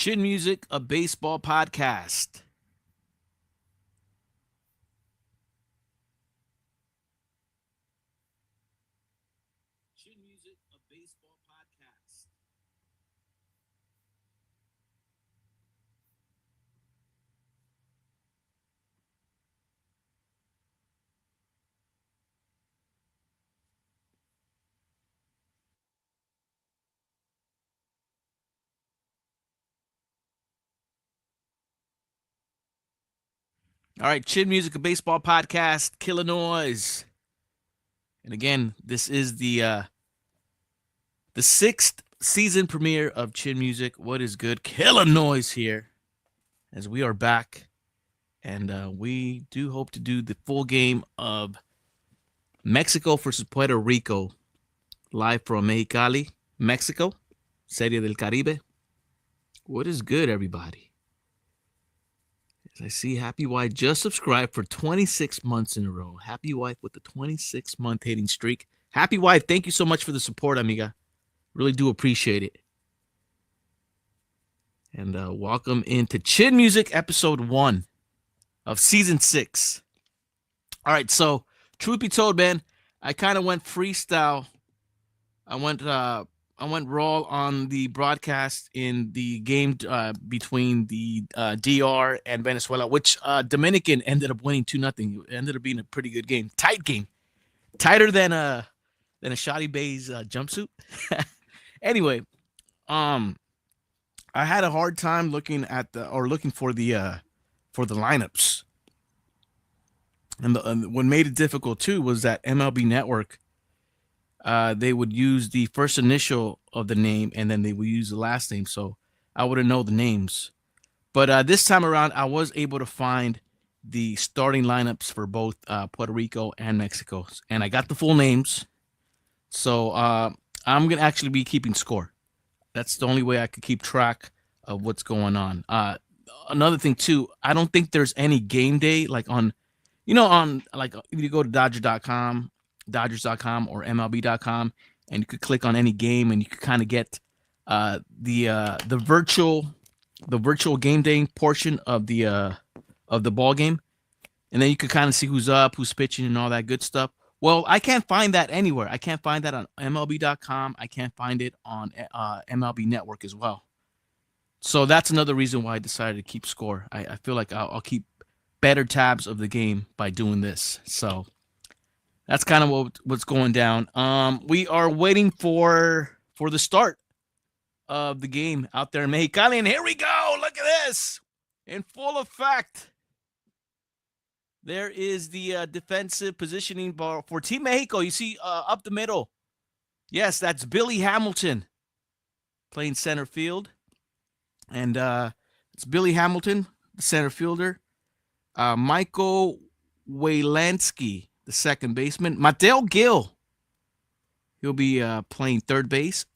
Chin Music, a baseball podcast. Chin Music, a baseball podcast. All right, Chin Music, a baseball podcast. Killah Noez. And again, this is the sixth season premiere of Chin Music. What is good? Killah Noez here, as we are back, and we do hope to do the full game of Mexico versus Puerto Rico, live from Mexicali, Mexico, Serie del Caribe. What is good, everybody? As I see Happy Wife just subscribed for 26 months in a row. Happy Wife with the 26-month hitting streak. Happy Wife, thank you so much for the support, amiga. Really do appreciate it. And welcome into Chin Music episode 1 of season 6. All right, so truth be told, man, I kind of went freestyle. I went raw on the broadcast in the game between the DR and Venezuela, which Dominican ended up winning 2-0. It ended up being a pretty good game, tight game, tighter than a Shoddy Bay's jumpsuit. Anyway, I had a hard time looking for the lineups, and what made it difficult too was that MLB Network. They would use the first initial of the name and then they would use the last name, so I wouldn't know the names. But this time around, I was able to find the starting lineups for both Puerto Rico and Mexico, and I got the full names. So I'm gonna actually be keeping score. That's the only way I could keep track of what's going on. Another thing too, I don't think there's any game day like on like if you go to Dodgers.com or MLB.com, and you could click on any game and you could kind of get the virtual game day portion of the ball game, and then you could kind of see who's up, who's pitching, and all that good stuff. Well, I can't find that anywhere. I can't find that on MLB.com. I can't find it on MLB Network as well. So that's another reason why I decided to keep score. I feel like I'll keep better tabs of the game by doing this. So that's kind of what's going down. We are waiting for the start of the game out there in Mexicali, and here we go. Look at this in full effect. There is the defensive positioning bar for Team Mexico. You see up the middle. Yes, that's Billy Hamilton playing center field, and it's Billy Hamilton, the center fielder. Michael Waylansky, the second baseman. Mateo Gil, he'll be playing third base.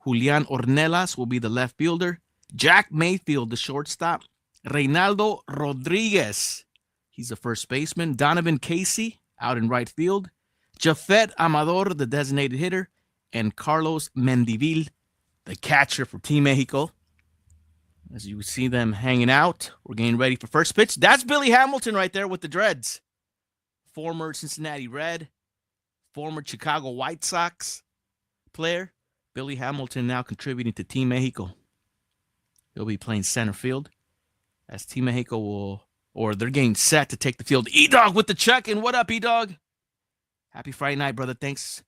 Julian Ornelas will be the left fielder. Jack Mayfield, the shortstop. Reynaldo Rodriguez, he's the first baseman. Donovan Casey out in right field. Jafet Amador, the designated hitter. And Carlos Mendivil, the catcher for Team Mexico. As you see them hanging out, we're getting ready for first pitch. That's Billy Hamilton right there with the dreads. Former Cincinnati Red, former Chicago White Sox player. Billy Hamilton now contributing to Team Mexico. He'll be playing center field as Team Mexico they're getting set to take the field. E-Dog with the check, and what up, E-Dog? Happy Friday night, brother. Thanks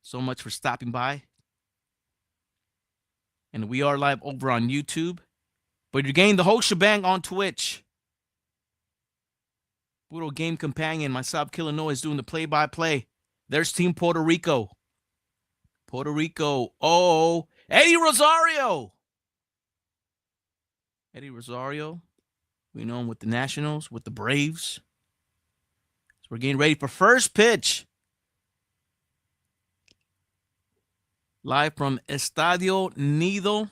so much for stopping by. And we are live over on YouTube, but you're getting the whole shebang on Twitch. Puro Game Companion, myself, Killah Noez, doing the play-by-play. There's Team Puerto Rico. Puerto Rico. Oh, Eddie Rosario. Eddie Rosario. We know him with the Nationals, with the Braves. So we're getting ready for first pitch. Live from Estadio Nido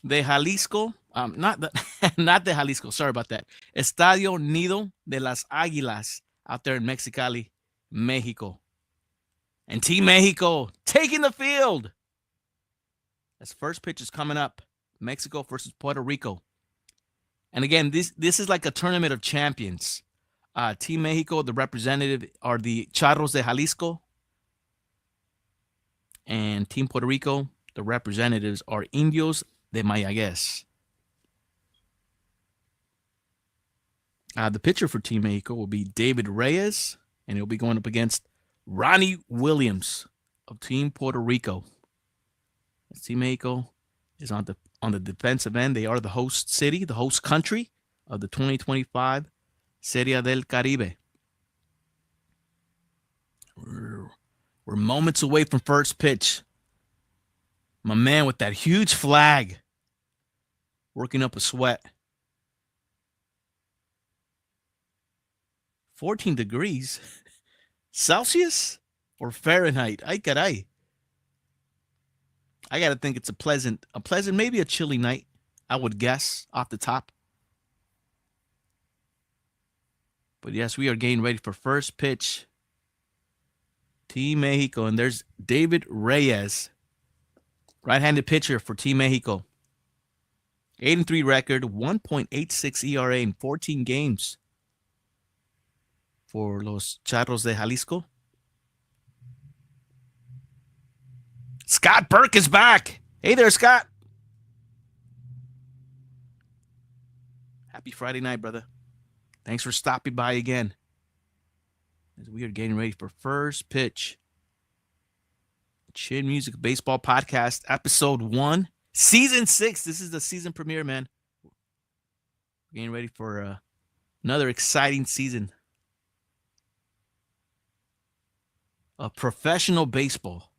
de Jalisco. Not de Jalisco. Sorry about that. Estadio Nido de las Águilas out there in Mexicali, Mexico. And Team Mexico taking the field. As first pitch is coming up. Mexico versus Puerto Rico. And again, this is like a tournament of champions. Team Mexico, the representative are the Charros de Jalisco. And Team Puerto Rico, the representatives are Indios de Mayagüez. The pitcher for Team Mexico will be David Reyes, and he'll be going up against Ronnie Williams of Team Puerto Rico. Team Mexico is on the defensive end. They are the host city, the host country of the 2025 Serie del Caribe. We're moments away from first pitch. My man with that huge flag working up a sweat. 14 degrees Celsius or Fahrenheit? Ay caray. I got to think it's a pleasant, maybe a chilly night, I would guess, off the top. But yes, we are getting ready for first pitch. Team Mexico, and there's David Reyes, right-handed pitcher for Team Mexico. 8-3 record, 1.86 ERA in 14 games for los Charros de Jalisco. Scott Burke is back. Hey there, Scott. Happy Friday night, brother. Thanks for stopping by again. As we are getting ready for first pitch. Chin Music Baseball Podcast, Episode 1, Season 6. This is the season premiere, man. We're getting ready for another exciting season of professional baseball.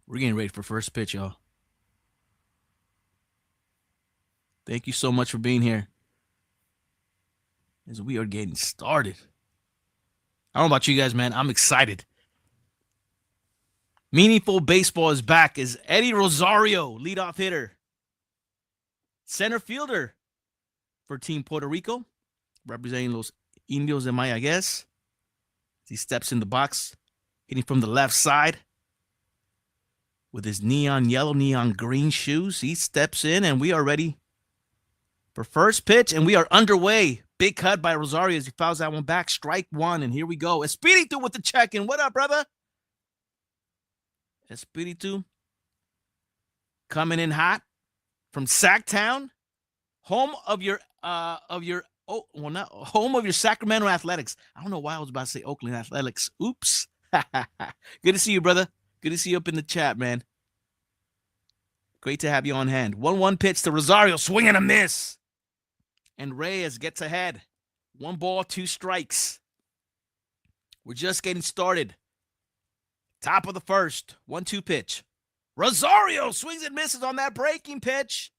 We're getting ready for first pitch, y'all. Thank you so much for being here as we are getting started. I don't know about you guys, man. I'm excited. Meaningful Baseball is back as Eddie Rosario, leadoff hitter. Center fielder for Team Puerto Rico, representing los Indios de Mayagüez. He steps in the box, hitting from the left side. With his neon yellow, neon green shoes, he steps in, and we are ready for first pitch, and we are underway. Big cut by Rosario as he fouls that one back. Strike one, and here we go. Espiritu with the check-in. What up, brother? Espiritu coming in hot from Sacktown, home of your Sacramento Athletics. I don't know why I was about to say Oakland Athletics. Oops. Good to see you, brother. Good to see you up in the chat, man. Great to have you on hand. 1-1 pitch to Rosario. Swing and a miss. And Reyes gets ahead. 1 ball, 2 strikes. We're just getting started. Top of the first. 1-2 pitch. Rosario swings and misses on that breaking pitch.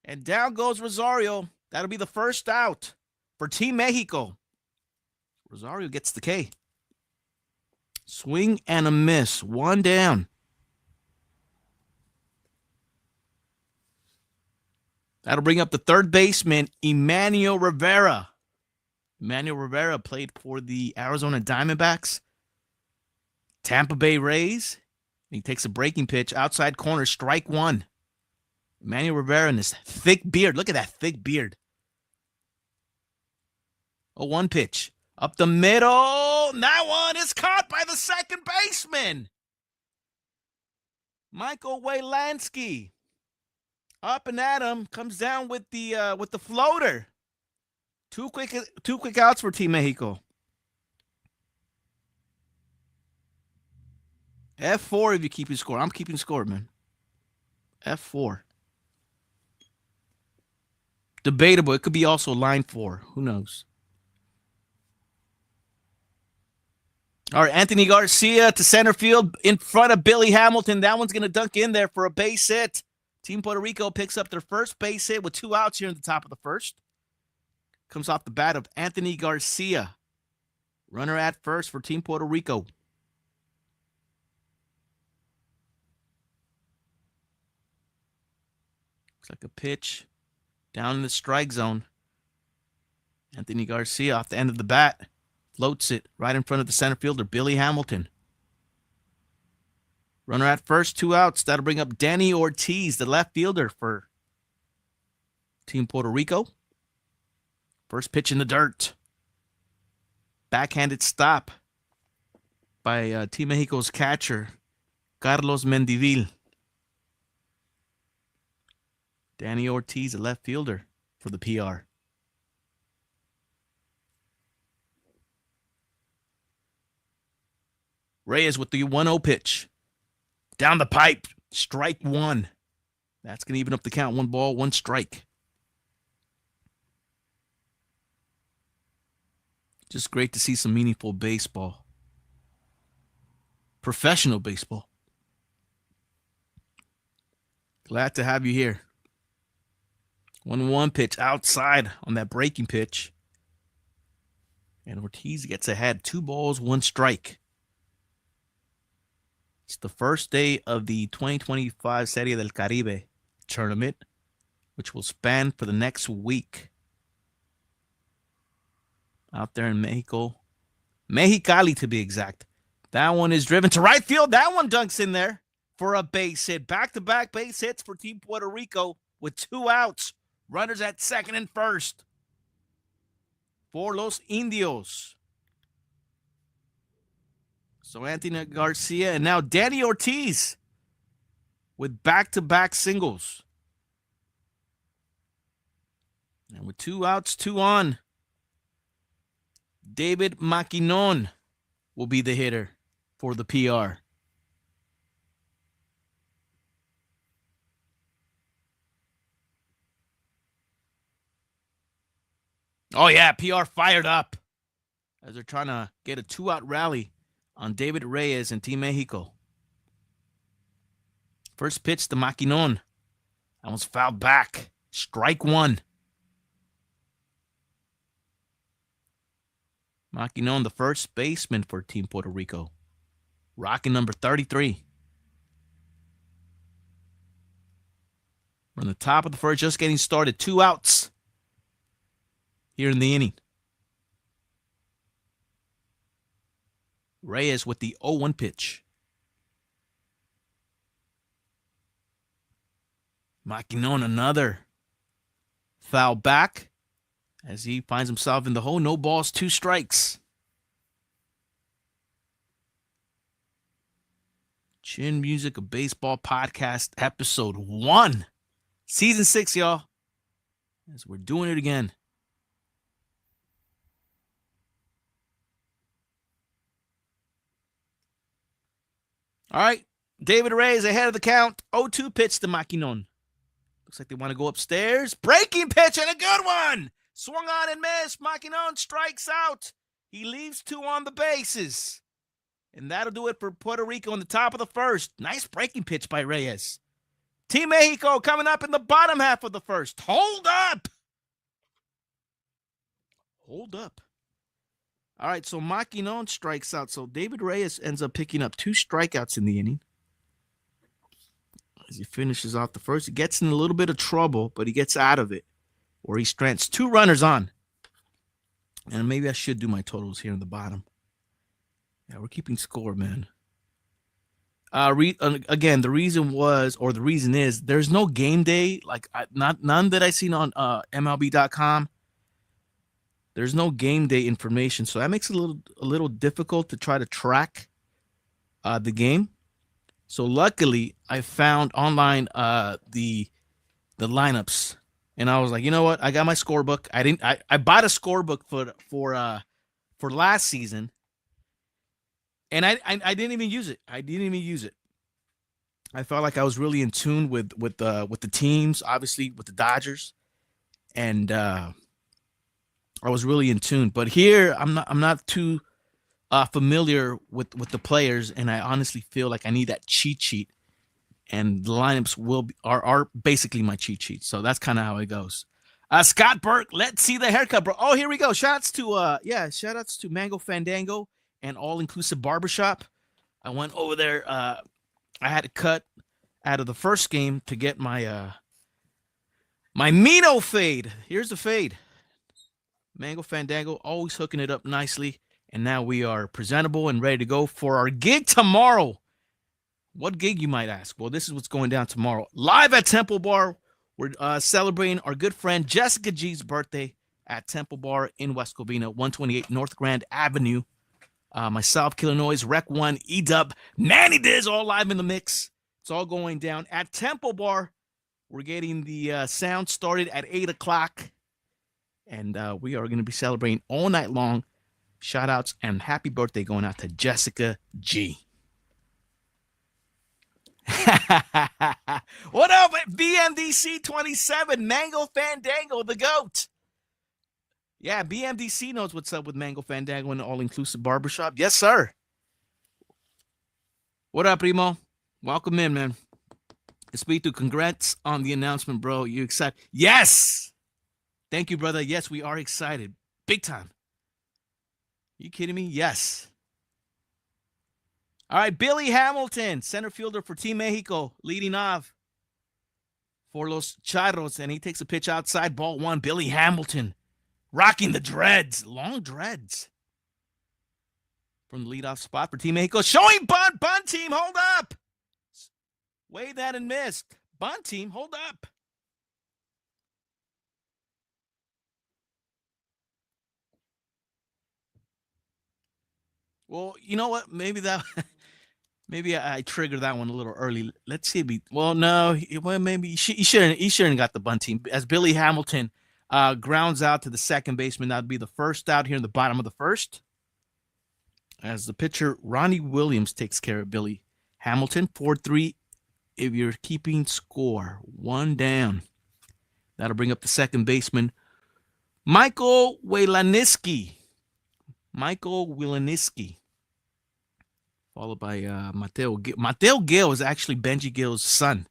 And down goes Rosario. That'll be the first out for Team Mexico. Rosario gets the K. Swing and a miss. 1 down. That'll bring up the third baseman, Emmanuel Rivera. Emmanuel Rivera played for the Arizona Diamondbacks, Tampa Bay Rays. He takes a breaking pitch, outside corner, strike one. Emmanuel Rivera and his thick beard. Look at that thick beard. 0-1 pitch. Up the middle. That one is caught by the second baseman, Michael Waylansky. Up and at him, comes down with the floater. Two quick outs for Team Mexico. F4 if you're keeping score. I'm keeping score, man. F4. Debatable. It could be also line 4. Who knows? All right, Anthony Garcia to center field in front of Billy Hamilton. That one's going to dunk in there for a base hit. Team Puerto Rico picks up their first base hit with 2 outs here in the top of the first. Comes off the bat of Anthony Garcia. Runner at first for Team Puerto Rico. Looks like a pitch down in the strike zone. Anthony Garcia off the end of the bat. Floats it right in front of the center fielder, Billy Hamilton. Runner at first, 2 outs. That'll bring up Danny Ortiz, the left fielder for Team Puerto Rico. First pitch in the dirt. Backhanded stop by Team Mexico's catcher, Carlos Mendivil. Danny Ortiz, a left fielder for the PR. Reyes with the 1-0 pitch. Down the pipe. Strike one. That's going to even up the count. 1 ball, 1 strike. Just great to see some meaningful baseball. Professional baseball. Glad to have you here. 1-1 pitch outside on that breaking pitch. And Ortiz gets ahead. 2 balls, 1 strike. It's the first day of the 2025 Serie del Caribe tournament, which will span for the next week. Out there in Mexico. Mexicali, to be exact. That one is driven to right field. That one dunks in there for a base hit. Back-to-back base hits for Team Puerto Rico with 2 outs. Runners at second and first for Los Indios. So Anthony Garcia and now Danny Ortiz with back-to-back singles. And with 2 outs, 2 on, David Maquinon will be the hitter for the PR. Oh, yeah, PR fired up as they're trying to get a 2-out rally on David Reyes and Team Mexico. First pitch to Maquinon. That one's fouled back. Strike 1. Maquinon, the first baseman for Team Puerto Rico. Rocking number 33. From the top of the first, just getting started. 2 outs here in the inning. Reyes with the 0-1 pitch. Maquinon, another foul back as he finds himself in the hole. No balls, 2 strikes. Chin Music, a Baseball Podcast, episode 1. Season 6, y'all. As we're doing it again. All right, David Reyes ahead of the count. 0-2 pitch to Maquinon. Looks like they want to go upstairs. Breaking pitch and a good one. Swung on and missed. Maquinon strikes out. He leaves 2 on the bases. And that'll do it for Puerto Rico on the top of the first. Nice breaking pitch by Reyes. Team Mexico coming up in the bottom half of the first. Hold up. Hold up. All right, so Maquinon strikes out. So David Reyes ends up picking up 2 strikeouts in the inning. As he finishes off the first, he gets in a little bit of trouble, but he gets out of it. Where he strands 2 runners on. And maybe I should do my totals here in the bottom. Yeah, we're keeping score, man. Again, the reason is there's no game day, like none that I seen on MLB.com. There's no game day information, so that makes it a little difficult to try to track the game. So luckily, I found online the lineups, and I was like, you know what? I got my scorebook. I bought a scorebook for last season, and I didn't even use it. I felt like I was really in tune with the teams, obviously with the Dodgers, and I was really in tune. But here, I'm not too familiar with the players, and I honestly feel like I need that cheat sheet. And the lineups are basically my cheat sheet. So that's kind of how it goes. Scott Burke, let's see the haircut, bro. Oh, here we go. Shout outs to Mango Fandango and All Inclusive Barbershop. I went over there. I had to cut out of the first game to get my my Mino fade. Here's the fade. Mango Fandango, always hooking it up nicely. And now we are presentable and ready to go for our gig tomorrow. What gig, you might ask? Well, this is what's going down tomorrow. Live at Temple Bar, we're celebrating our good friend Jessica G's birthday at Temple Bar in West Covina, 128 North Grand Avenue. Myself, Killah Noez, Rec 1, E-Dub, Nanny Diz, all live in the mix. It's all going down at Temple Bar. We're getting the sound started at 8 o'clock. And we are going to be celebrating all night long. Shout outs and happy birthday going out to Jessica G. What up, BMDC 27, Mango Fandango, the GOAT? Yeah, BMDC knows what's up with Mango Fandango and the all-inclusive barbershop. Yes, sir. What up, Primo? Welcome in, man. Espiritu, congrats on the announcement, bro. You excited? Yes! Thank you, brother. Yes, we are excited. Big time. You kidding me? Yes. All right, Billy Hamilton, center fielder for Team Mexico, leading off for Los Charros, and he takes a pitch outside, ball one. Billy Hamilton, rocking the dreads, long dreads. From the leadoff spot for Team Mexico, showing bunt, team, hold up. Wave that and missed. Bunt team, hold up. Well, you know what? Maybe I triggered that one a little early. Let's see. Maybe he shouldn't got the bunt team. As Billy Hamilton grounds out to the second baseman, that'd be the first out here in the bottom of the first. As the pitcher Ronnie Williams takes care of Billy Hamilton, 4-3. If you're keeping score, one down. That'll bring up the second baseman, Michael Wilaniski. Followed by Mateo Gil. Mateo Gil is actually Benji Gil's son,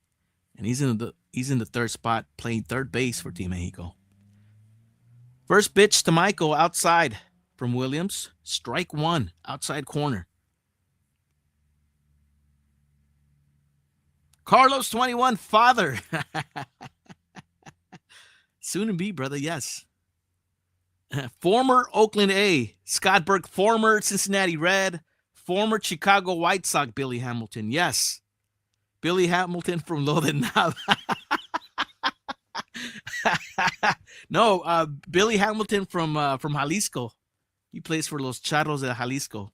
and he's in the third spot, playing third base for Team Mexico. First pitch to Michael outside from Williams, strike one, outside corner. Carlos 21, father, soon to be, brother. Yes. Former Oakland A, Scott Burke, former Cincinnati Red. Former Chicago White Sox, Billy Hamilton. Yes. Billy Hamilton from Lo de Nava. No, Billy Hamilton from Jalisco. He plays for Los Charros de Jalisco.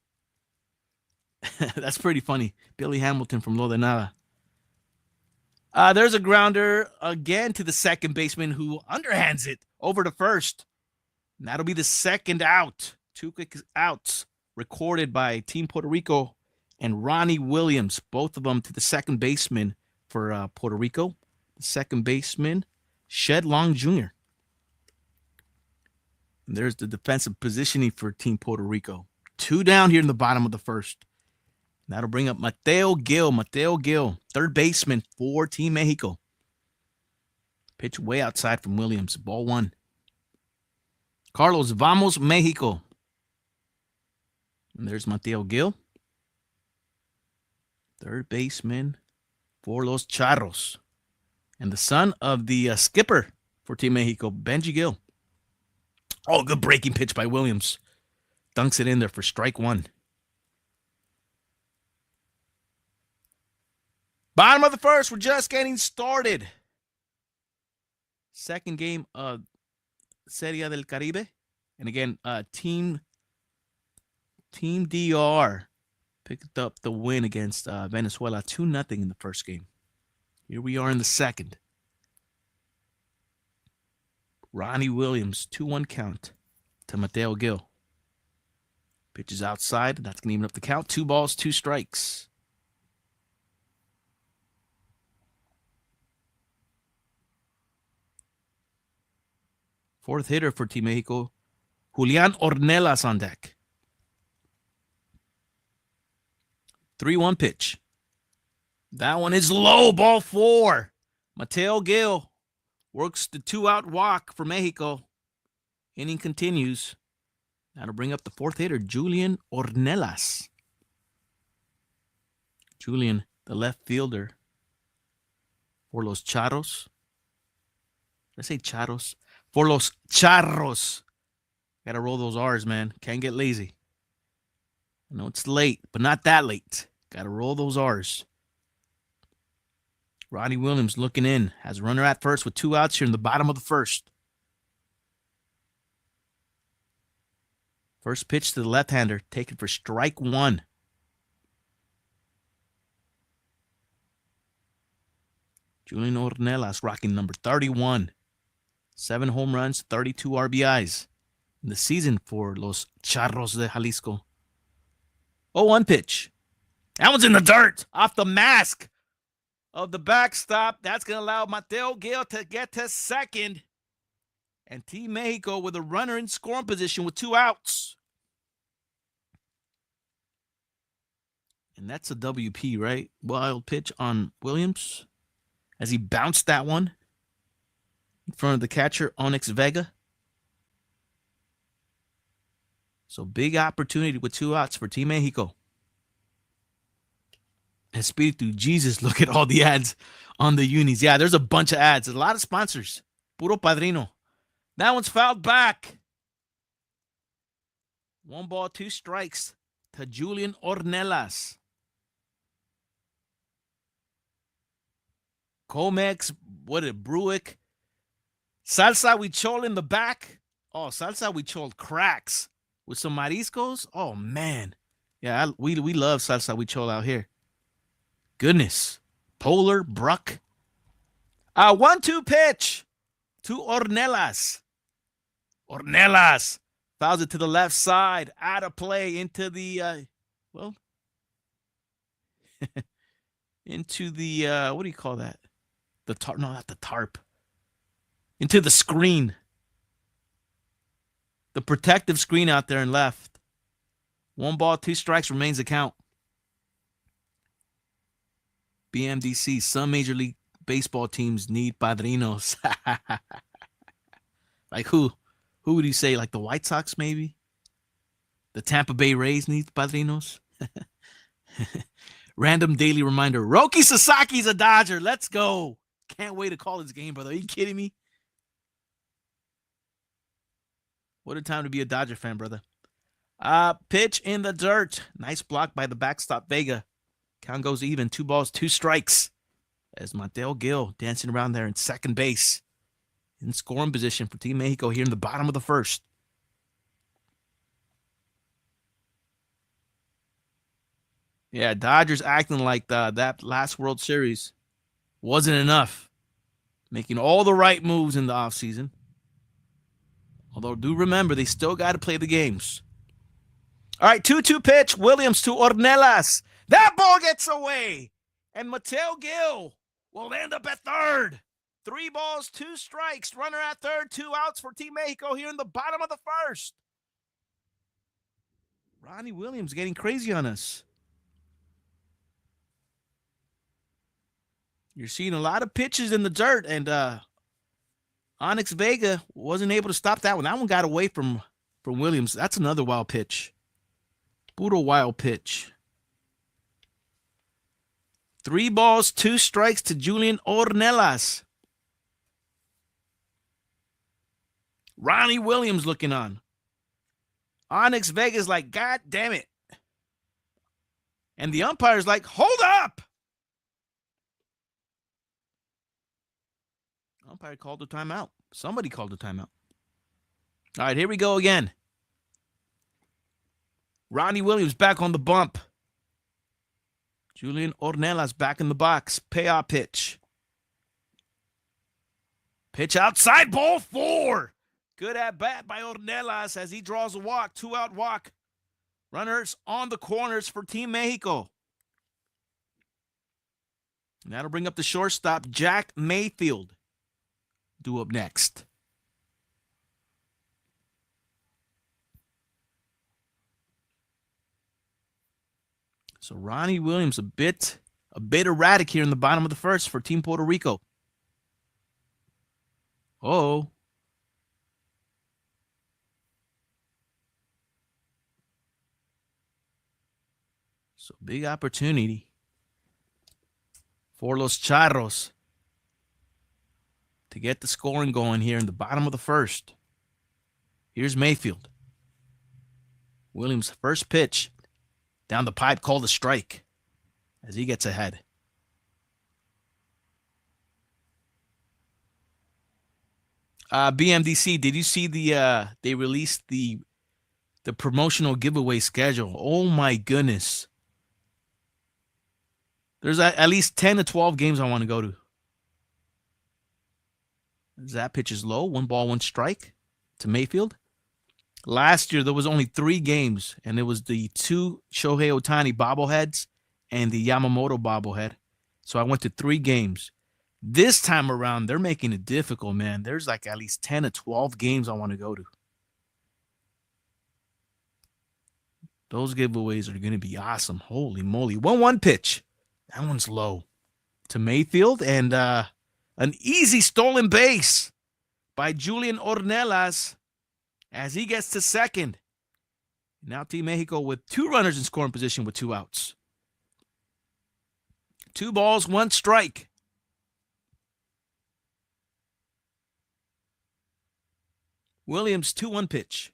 That's pretty funny. Billy Hamilton from Lo de Nava. There's a grounder again to the second baseman who underhands it over to first. And that'll be the second out. 2 quick outs recorded by Team Puerto Rico and Ronnie Williams, both of them to the second baseman for Puerto Rico. The second baseman, Shed Long Jr. And there's the defensive positioning for Team Puerto Rico. 2 down here in the bottom of the first. And that'll bring up Mateo Gil, third baseman for Team Mexico. Pitch way outside from Williams, ball one. Carlos, vamos Mexico. And there's Mateo Gil, third baseman for Los Charros, and the son of the skipper for Team Mexico, Benji Gil. Oh, good breaking pitch by Williams. Dunks it in there for strike one. Bottom of the first, we're just getting started. Second game of Serie del Caribe. And again, Team DR picked up the win against Venezuela, 2-0 in the first game. Here we are in the second. Ronnie Williams, 2-1 count to Mateo Gil. Pitches outside. That's going to even up the count. 2 balls, 2 strikes. Fourth hitter for Team Mexico, Julian Ornelas on deck. 3-1 pitch. That one is low, ball 4. Mateo Gil works the 2-out walk for Mexico. Inning continues. That'll bring up the fourth hitter, Julian Ornelas. Julian, the left fielder for Los Charros. Did I say Charros? For Los Charros. Got to roll those R's, man. Can't get lazy. I know it's late, but not that late. Got to roll those R's. Ronnie Williams looking in. Has a runner at first with 2 outs here in the bottom of the first. First pitch to the left-hander, taken for strike 1. Julian Ornelas rocking number 31. 7 home runs, 32 RBIs in the season for Los Charros de Jalisco. 0-1 pitch. That one's in the dirt, off the mask of the backstop. That's going to allow Mateo Gil to get to second. And Team Mexico with a runner in scoring position with 2 outs. And that's a WP, right? Wild pitch on Williams as he bounced that one in front of the catcher, Onyx Vega. So big opportunity with 2 outs for Team Mexico. Espiritu Jesus, look at all the ads on the unis. Yeah, there's a bunch of ads. There's a lot of sponsors. Puro Padrino. That one's fouled back. 1 ball, 2 strikes to Julian Ornelas. Comex, Bruick. Salsa Huichol in the back. Oh, Salsa Huichol cracks with some mariscos. Oh, man. Yeah, we love Salsa Huichol out here. Goodness. Polar, Bruck. 1-2 pitch to Ornelas. Ornelas fouls it to the left side. Out of play into the, into the, what do you call that? The tarp. No, not the tarp. Into the screen. The protective screen out there and left. 1 ball, 2 strikes remains the count. BMDC, some Major League Baseball teams need padrinos. Like who? Who would you say? Like the White Sox, maybe? The Tampa Bay Rays need padrinos? Random daily reminder. Roki Sasaki's a Dodger. Let's go. Can't wait to call this game, brother. Are you kidding me? What a time to be a Dodger fan, brother. Pitch in the dirt. Nice block by the backstop Vega. Count goes even. 2 balls, 2 strikes. As Mateo Gil dancing around there in second base. In scoring position for Team Mexico here in the bottom of the first. Yeah, Dodgers acting like that last World Series wasn't enough. Making all the right moves in the offseason. Although do remember, they still got to play the games. All right, 2-2 pitch. Williams to Ornelas. That ball gets away. And Mateo Gil will end up at third. 3 balls, 2 strikes. Runner at third, 2 outs for Team Mexico here in the bottom of the first. Ronnie Williams getting crazy on us. You're seeing a lot of pitches in the dirt, and Onyx Vega wasn't able to stop that one. That one got away from Williams. That's another wild pitch. Puro wild pitch. 3 balls, 2 strikes to Julian Ornelas. Ronnie Williams looking on. Onyx Vega's like, God damn it. And the umpire's like, hold up. Umpire called a timeout. Somebody called a timeout. All right, here we go again. Ronnie Williams back on the bump. Julian Ornelas back in the box. Payoff pitch. Pitch outside, ball 4. Good at bat by Ornelas as he draws a walk. 2-out walk. Runners on the corners for Team Mexico. And that'll bring up the shortstop, Jack Mayfield. Due up next. So Ronnie Williams a bit erratic here in the bottom of the first for Team Puerto Rico. Oh. So big opportunity for Los Charros to get the scoring going here in the bottom of the first. Here's Mayfield. Williams' first pitch down the pipe, called a strike as he gets ahead. BMDC, did you see they released the promotional giveaway schedule? Oh my goodness. There's at least 10 to 12 games I want to go to. That pitch is low. 1-1 to Mayfield. Last year, there was only 3 games, and it was the 2 Shohei Ohtani bobbleheads and the Yamamoto bobblehead. So I went to 3 games. This time around, they're making it difficult, man. There's like at least 10 to 12 games I want to go to. Those giveaways are going to be awesome. Holy moly. 1-1 pitch. That one's low to Mayfield, and an easy stolen base by Julian Ornelas as he gets to second. Now Team Mexico with 2 runners in scoring position with 2 outs. 2 balls, 1 strike. Williams, 2-1 pitch.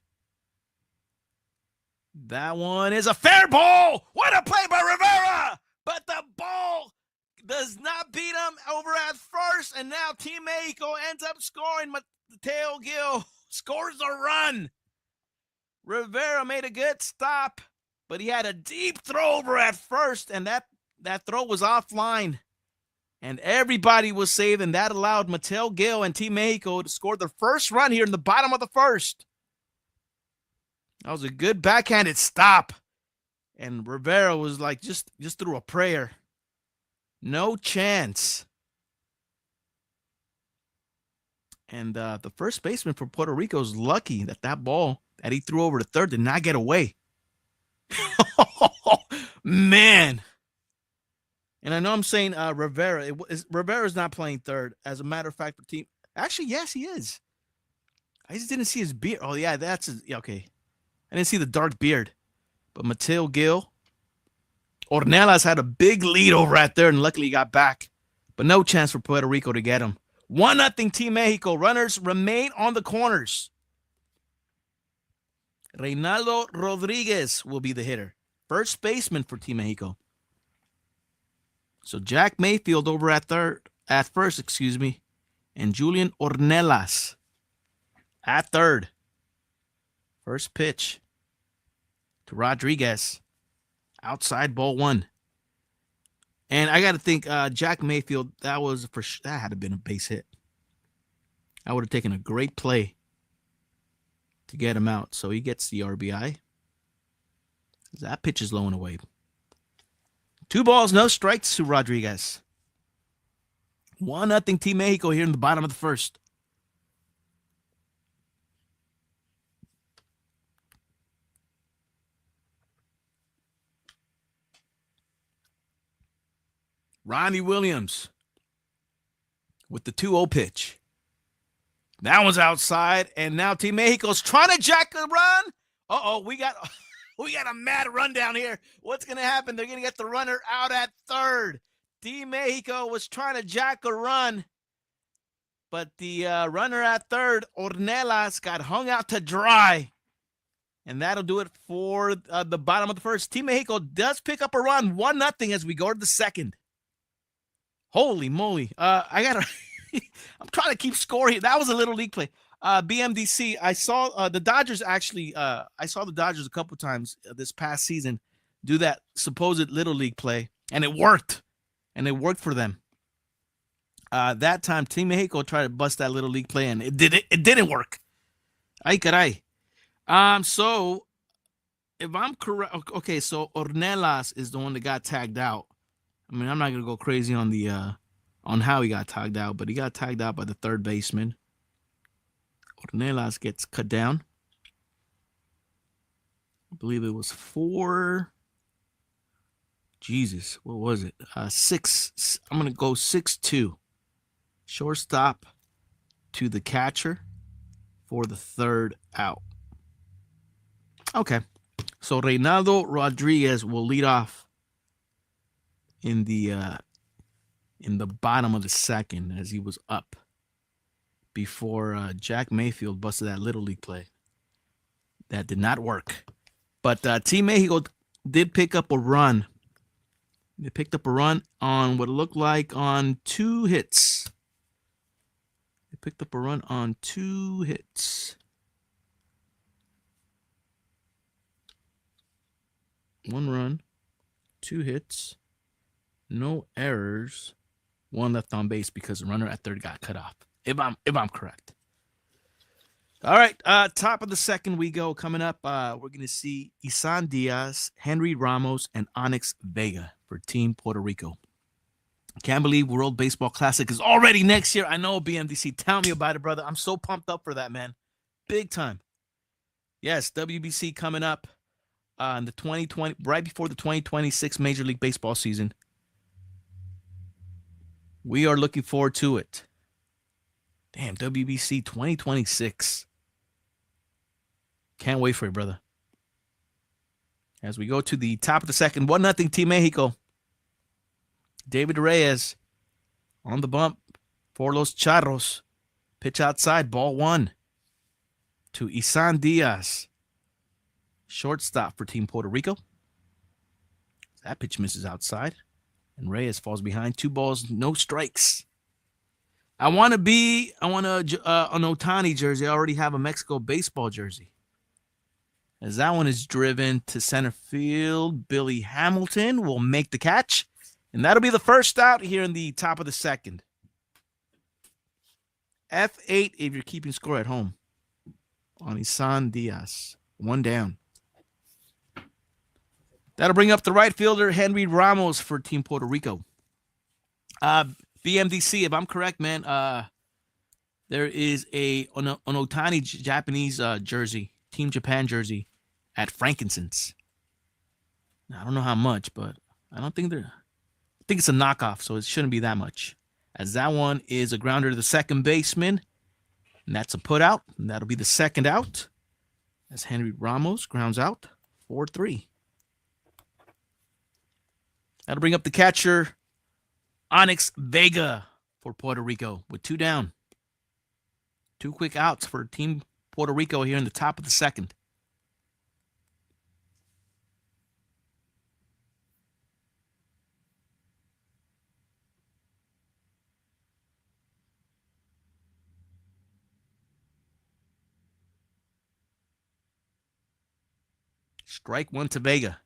That one is a fair ball. What a play by Rivera! But the ball does not beat him over at first, and now Team Mexico ends up scoring. Mateo Gil scores a run. Rivera made a good stop, but he had a deep throw over at first, and that throw was offline. And everybody was saved, and that allowed Mateo Gil and Team Mexico to score their first run here in the bottom of the first. That was a good backhanded stop. And Rivera was like just threw a prayer. No chance. And the first baseman for Puerto Rico is lucky that ball that he threw over to third did not get away. Man. And I know I'm saying Rivera. Rivera's not playing third. As a matter of fact, for team. Actually, yes, he is. I just didn't see his beard. Oh, yeah, that's his. Okay. I didn't see the dark beard. But Mateo Gil. Ornelas had a big lead over at third, and luckily he got back. But no chance for Puerto Rico to get him. 1-0 Team Mexico. Runners remain on the corners. Reynaldo Rodriguez will be the hitter. First baseman for Team Mexico. So Jack Mayfield over at first, and Julian Ornelas at third. First pitch to Rodriguez. Outside ball 1. And I got to think Jack Mayfield, that had to have been a base hit. I would have taken a great play to get him out. So he gets the RBI. That pitch is low and away. 2 balls, no strikes to Rodriguez. 1-0 Team Mexico here in the bottom of the first. Ronnie Williams with the 2-0 pitch. That one's outside, and now Team Mexico's trying to jack the run. Uh-oh, we got a mad run down here. What's going to happen? They're going to get the runner out at third. Team Mexico was trying to jack a run, but the runner at third, Ornelas, got hung out to dry. And that'll do it for the bottom of the first. Team Mexico does pick up a run, 1-0 as we go to the second. Holy moly. I'm trying to keep score here. That was a little league play. BMDC, I saw the Dodgers actually, I saw the Dodgers a couple times this past season do that supposed little league play, and it worked. And it worked for them. That time, Team Mexico tried to bust that little league play, and it didn't work. Ay caray. So if I'm correct, okay, so Ornelas is the one that got tagged out. I mean, I'm not gonna go crazy on the on how he got tagged out, but he got tagged out by the third baseman. Ornelas gets cut down. I believe it was 4. Jesus, what was it? 6. I'm gonna go 6-2. Shortstop to the catcher for the third out. Okay, so Reynaldo Rodriguez will lead off in the bottom of the second as he was up before Jack Mayfield busted that little league play. That did not work. But Team Mexico did pick up a run. They picked up a run on what looked like on 2 hits. They picked up a run on 2 hits. 1 run, 2 hits, no errors, 1 left on base because the runner at third got cut off. If I'm correct. All right, top of the second we go. Coming up, we're going to see Isan Diaz, Henry Ramos, and Onyx Vega for Team Puerto Rico. Can't believe World Baseball Classic is already next year. I know, BMDC. Tell me about it, brother. I'm so pumped up for that, man. Big time. Yes, WBC coming up in the 2020, right before the 2026 Major League Baseball season. We are looking forward to it. Damn, WBC 2026. Can't wait for it, brother. As we go to the top of the second, 1-0 Team Mexico. David Reyes on the bump for Los Charros. Pitch outside, ball 1 to Isan Diaz. Shortstop for Team Puerto Rico. That pitch misses outside, and Reyes falls behind. 2 balls, no strikes. I want an Ohtani jersey. I already have a Mexico baseball jersey. As that one is driven to center field, Billy Hamilton will make the catch. And that'll be the first out here in the top of the second. F8 if you're keeping score at home on Isan Diaz. 1 down. That'll bring up the right fielder, Henry Ramos, for Team Puerto Rico. BMDC, if I'm correct, man, there is an Ohtani Japanese jersey, Team Japan jersey, at Frankincense. Now, I don't know how much, but I think it's a knockoff, so it shouldn't be that much. As that one is a grounder to the second baseman, and that's a put out, and that'll be the second out. As Henry Ramos grounds out, 4-3. That'll bring up the catcher, Onyx Vega, for Puerto Rico with 2 down. 2 quick outs for Team Puerto Rico here in the top of the second. Strike 1 to Vega.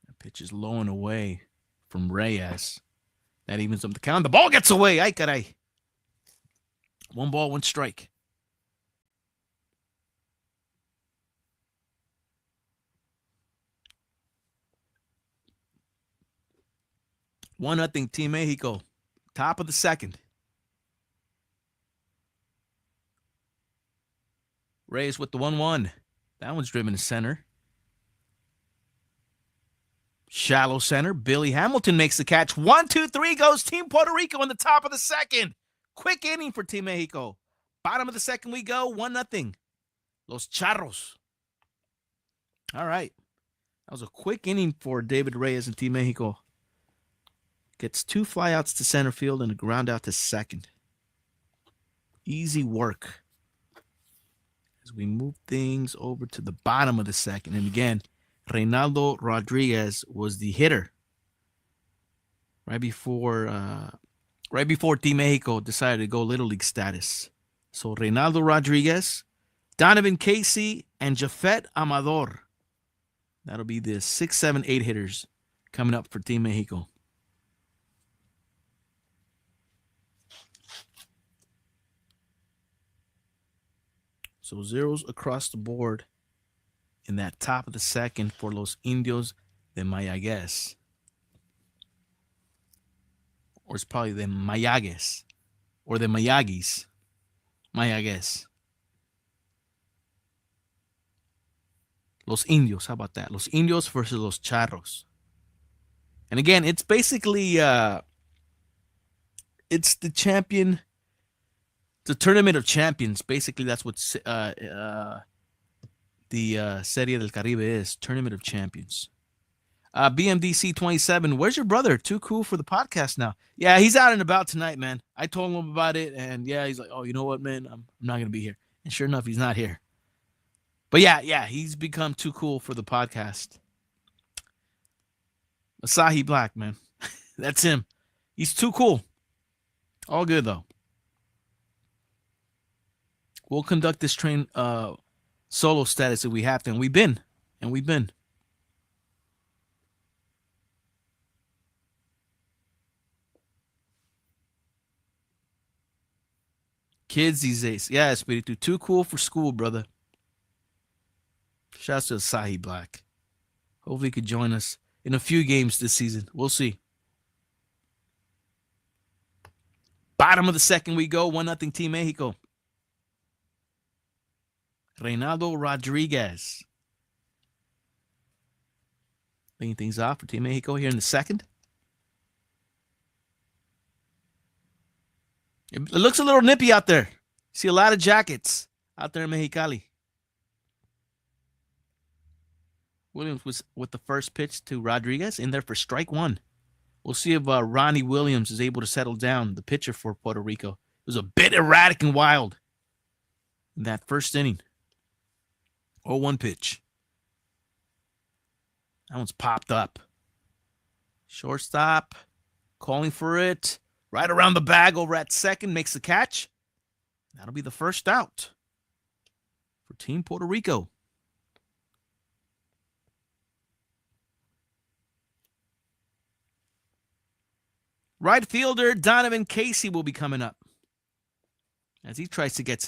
That pitch is low and away from Reyes. That evens up the count. The ball gets away. Ay, caray. 1 ball, 1 strike. One nothing Team Mexico. Top of the second. Reyes with the 1-1. That one's driven to center. Shallow center. Billy Hamilton makes the catch. 1-2-3 goes Team Puerto Rico in the top of the second. Quick inning for Team Mexico. Bottom of the second we go. 1-0. Los Charros. All right. That was a quick inning for David Reyes and Team Mexico. Gets 2 flyouts to center field and a ground out to second. Easy work. As we move things over to the bottom of the second. And again, Reynaldo Rodriguez was the hitter right before Team Mexico decided to go Little League status. So Reynaldo Rodriguez, Donovan Casey, and Jafet Amador. That'll be the 6, 7, 8 hitters coming up for Team Mexico. So zeros across the board in that top of the second for Los Indios de Mayaguez. Or it's probably the Mayaguez. Or the Mayagis. Mayaguez. Los Indios, how about that? Los Indios versus Los Charros. And again, it's basically it's the champion. The Tournament of Champions. Basically, that's what the Serie del Caribe is. Tournament of Champions. BMDC 27. Where's your brother? Too cool for the podcast now. Yeah, he's out and about tonight, man. I told him about it, and yeah, he's like, oh, you know what, man? I'm not going to be here. And sure enough, he's not here. But yeah, he's become too cool for the podcast. Asahi Black, man. That's him. He's too cool. All good though. We'll conduct this train solo status if we have to, and we've been. And we've been. Kids these days. Yeah, Espiritu. Too cool for school, brother. Shouts to Asahi Black. Hopefully he could join us in a few games this season. We'll see. Bottom of the second we go. 1-0 Team Mexico. Reynaldo Rodriguez. Leading things off for Team Mexico here in the second. It looks a little nippy out there. See a lot of jackets out there in Mexicali. Williams was with the first pitch to Rodriguez in there for strike one. We'll see if Ronnie Williams is able to settle down, the pitcher for Puerto Rico. It was a bit erratic and wild in that first inning. 0-1 pitch. That one's popped up. Shortstop calling for it. Right around the bag over at second. Makes the catch. That'll be the first out for Team Puerto Rico. Right fielder Donovan Casey will be coming up as he tries to get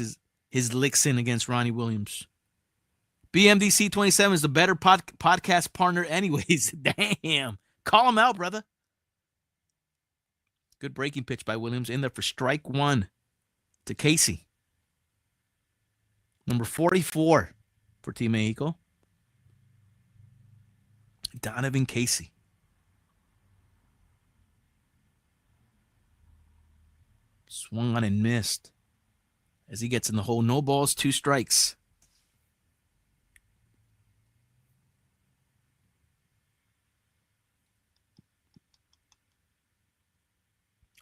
his licks in against Ronnie Williams. BMDC 27 is the better podcast partner anyways. Damn. Call him out, brother. Good breaking pitch by Williams in there for strike one to Casey. Number 44 for Team Mexico. Donovan Casey. Swung on and missed as he gets in the hole. No balls, 2 strikes.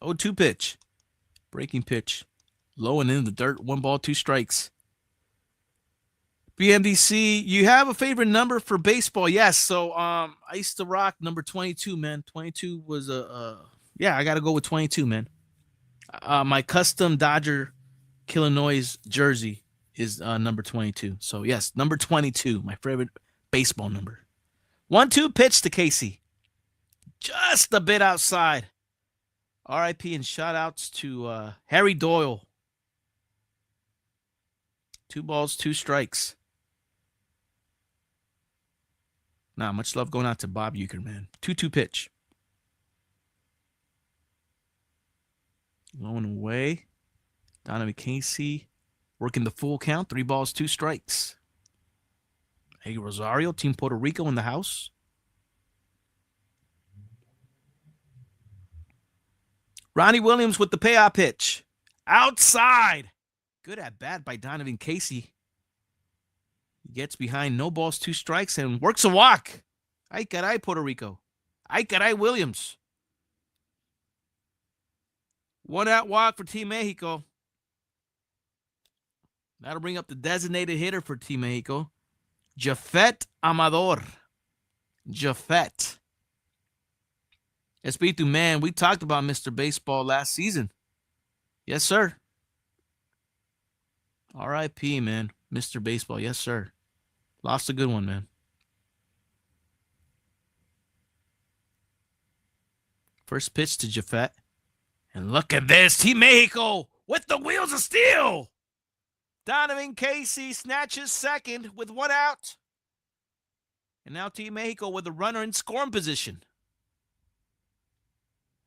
0-2 pitch. Breaking pitch. Low and in the dirt. 1 ball, 2 strikes. BMDC, you have a favorite number for baseball? Yes. So I used to rock number 22, man. 22 was yeah, I got to go with 22, man. My custom Dodger Killah Noez jersey is number 22. So yes, number 22, my favorite baseball number. 1-2 pitch to Casey. Just a bit outside. RIP and shout outs to Harry Doyle. 2 balls, 2 strikes. Nah, much love going out to Bob Uecker, man. 2-2 pitch. Going away. Donovan Casey working the full count. 3 balls, 2 strikes. Hey, Rosario, Team Puerto Rico in the house. Ronnie Williams with the payoff pitch. Outside. Good at bat by Donovan Casey. He gets behind, no balls, 2 strikes, and works a walk. Ay caray, Puerto Rico. Ay caray, Williams. 1 out walk for Team Mexico. That'll bring up the designated hitter for Team Mexico, Jafet Amador. Jafet. Espiritu, man, we talked about Mr. Baseball last season. Yes, sir. R.I.P., man. Mr. Baseball. Yes, sir. Lost a good one, man. First pitch to Jafet. And look at this. Team Mexico with the wheels of steel. Donovan Casey snatches second with 1 out. And now Team Mexico with a runner in scoring position.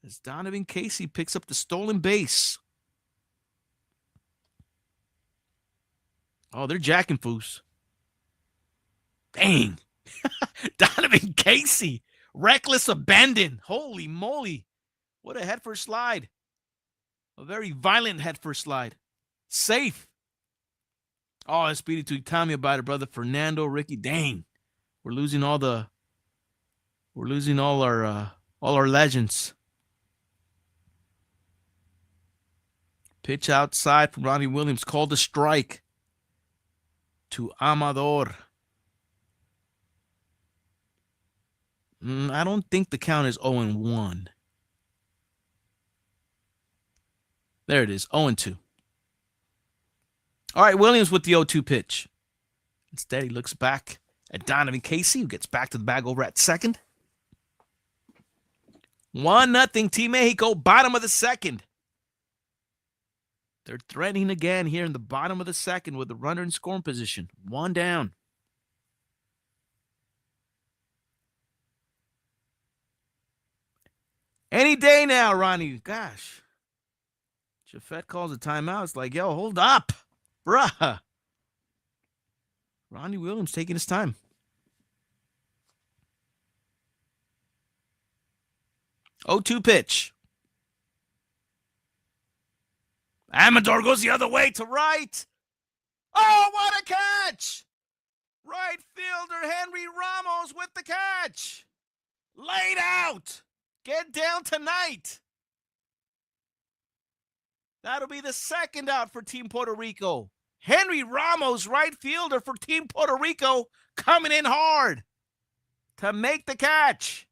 As Donovan Casey picks up the stolen base. Oh, they're jacking foos. Dang. Donovan Casey. Reckless abandon. Holy moly. What a head first slide. A very violent head first slide. Safe. Oh, Espiritu, tell me about it, brother. Fernando, Ricky. Dang. We're losing all our legends. Pitch outside from Ronnie Williams. Called a strike to Amador. I don't think the count is 0-1. There it is. 0-2. All right, Williams with the 0-2 pitch. Instead, he looks back at Donovan Casey, who gets back to the bag over at second. 1-0 Team Mexico, bottom of the second. They're threatening again here in the bottom of the second with the runner in scoring position. 1 down. Any day now, Ronnie. Gosh. Jaffet calls a timeout. It's like, yo, hold up. Bruh. Ronnie Williams taking his time. 0-2 pitch. Amador goes the other way to right. Oh, what a catch! Right fielder Henry Ramos with the catch. Laid out. Get down tonight. That'll be the second out for Team Puerto Rico. Henry Ramos, right fielder for Team Puerto Rico, coming in hard to make the catch.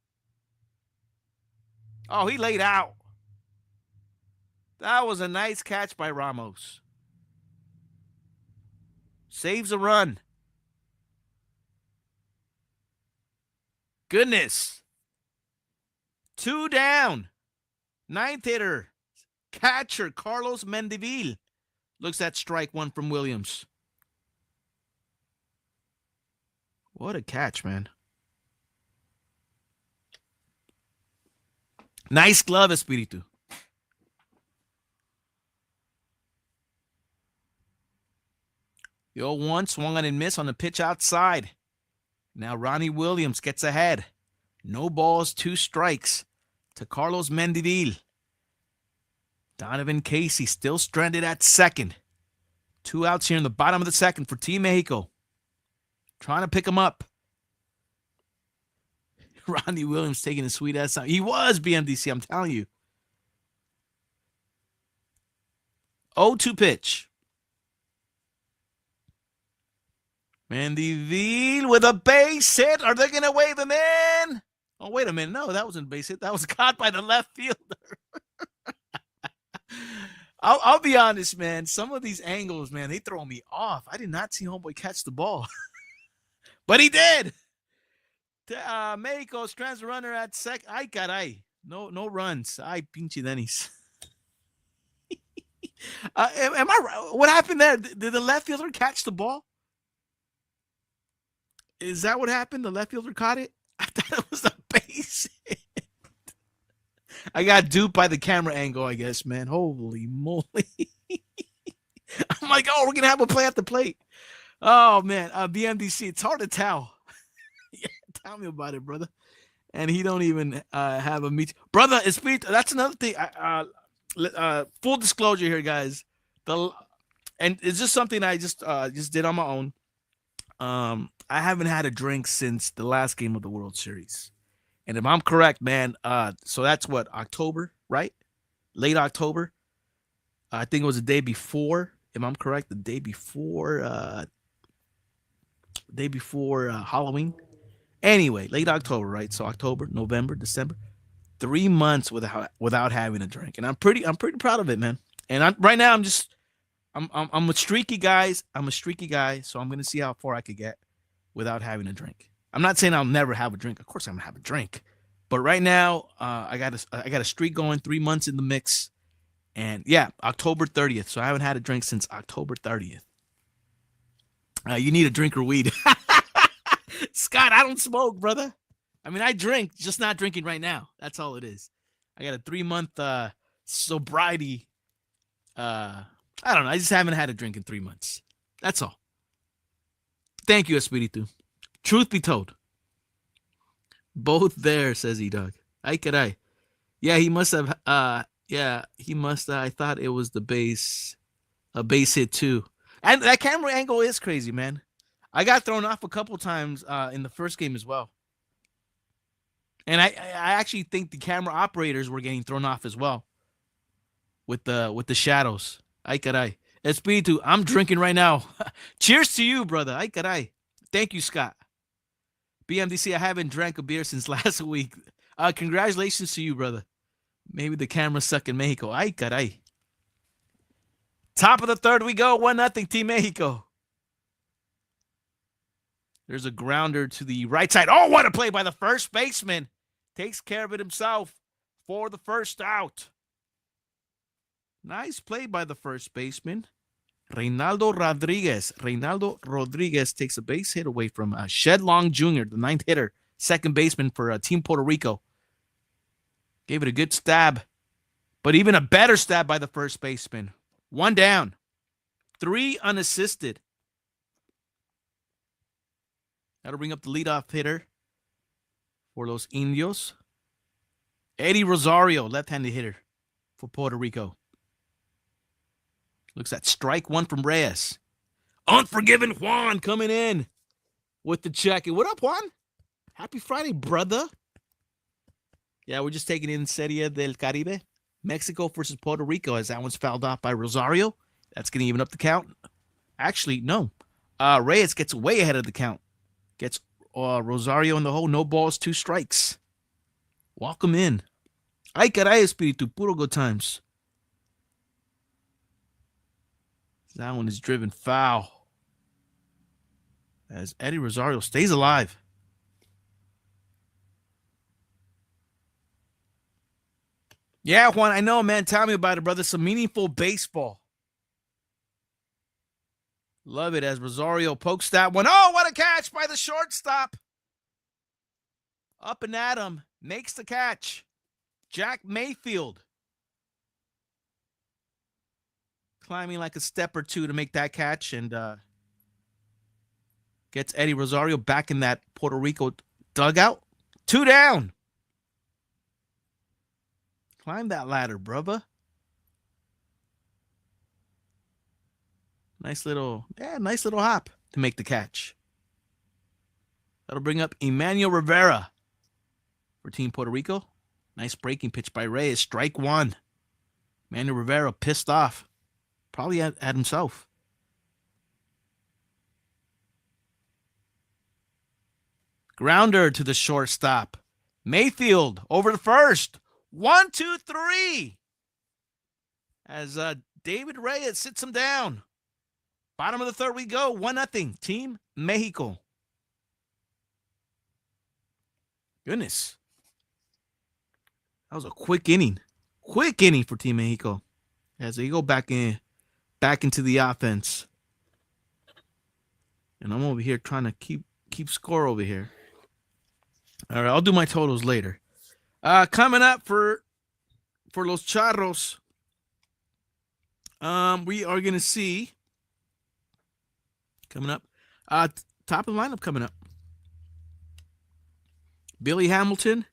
Oh, he laid out. That was a nice catch by Ramos. Saves a run. Goodness. 2 down. 9th hitter. Catcher Carlos Mendivil looks at strike 1 from Williams. What a catch, man. Nice glove, Espiritu. The 0-1 swung on and missed on the pitch outside. Now Ronnie Williams gets ahead. No balls, 2 strikes to Carlos Mendivil. Donovan Casey still stranded at second. 2 outs here in the bottom of the second for Team Mexico. Trying to pick him up. Ronnie Williams taking a sweet ass out. He was BMDC, I'm telling you. 0-2 pitch. Mendivil with a base hit. Are they going to wave him in? Oh, wait a minute. No, that wasn't a base hit. That was caught by the left fielder. I'll be honest, man. Some of these angles, man, they throw me off. I did not see homeboy catch the ball. But he did. Mexico strands the runner at second. Ay, caray. No runs. Ay, pinche Dennis. Am I right? What happened there? Did the left fielder catch the ball? Is that what happened? The left fielder caught it? I thought it was a base hit. I got duped by the camera angle, I guess, man. Holy moly. I'm like, oh, we're going to have a play at the plate. Oh, man. BMDC, it's hard to tell. Yeah, tell me about it, brother. And he don't even have a meet. Brother, that's another thing. Full disclosure here, guys. And it's just something I just did on my own. I haven't had a drink since the last game of the World Series. And if I'm correct, man, so that's what, October, right? Late October. I think it was the day before, if I'm correct, the day before Halloween. Anyway, late October, right? So October, November, December. 3 months without having a drink. And I'm pretty proud of it, man. And right now I'm a streaky guys. I'm a streaky guy, so I'm gonna see how far I could get without having a drink. I'm not saying I'll never have a drink. Of course I'm gonna have a drink. But right now, I got a streak going, 3 months in the mix. And yeah, October 30th. So I haven't had a drink since October 30th. You need a drink or weed. Scott, I don't smoke, brother. I mean, I drink, just not drinking right now. That's all it is. I got a 3-month sobriety. I don't know. I just haven't had a drink in 3 months. That's all. Thank you, Espiritu. Truth be told. Both there, says E-Dog. Ay, caray. Yeah, he must have. I thought it was a base hit too. And that camera angle is crazy, man. I got thrown off a couple times in the first game as well. And I actually think the camera operators were getting thrown off as well with the shadows. Ay, caray. Espiritu, I'm drinking right now. Cheers to you, brother. Ay, caray. Thank you, Scott. BMDC, I haven't drank a beer since last week. Congratulations to you, brother. Maybe the camera suck in Mexico. Ay, caray. Top of the third we go. 1-0 Team Mexico. There's a grounder to the right side. Oh, what a play by the first baseman. Takes care of it himself for the first out. Nice play by the first baseman. Reynaldo Rodriguez takes a base hit away from Shed Long Jr., the ninth hitter, second baseman for Team Puerto Rico. Gave it a good stab, but even a better stab by the first baseman. One down, 3 unassisted. That'll bring up the leadoff hitter for Los Indios. Eddie Rosario, left-handed hitter for Puerto Rico. Looks at strike one from Reyes. Unforgiven Juan coming in with the check. What up, Juan? Happy Friday, brother. Yeah, we're just taking in Serie del Caribe. Mexico versus Puerto Rico, as that one's fouled off by Rosario. That's going to even up the count. Actually, no. Reyes gets way ahead of the count. Gets Rosario in the hole. No balls, 2 strikes. Welcome in. Ay, caray, espíritu. Puro good times. That one is driven foul. As Eddie Rosario stays alive. Yeah, Juan, I know, man. Tell me about it, brother. Some meaningful baseball. Love it as Rosario pokes that one. Oh, what a catch by the shortstop. Up and at him. Makes the catch. Jack Mayfield. Climbing like a step or two to make that catch and gets Eddie Rosario back in that Puerto Rico dugout. 2 down. Climb that ladder, brother. Nice little hop to make the catch. That'll bring up Emmanuel Rivera for Team Puerto Rico. Nice breaking pitch by Reyes. Strike one. Emmanuel Rivera pissed off. Probably at himself. Grounder to the shortstop. Mayfield over to first. 1, 2, 3. As David Reyes sits him down. Bottom of the third we go. 1-0. Team Mexico. Goodness. That was a quick inning. Quick inning for Team Mexico. As they go back into the offense. And I'm over here trying to keep score over here. All right, I'll do my totals later. Coming up for Los Charros, we are going to see coming up, top of the lineup coming up. Billy Hamilton,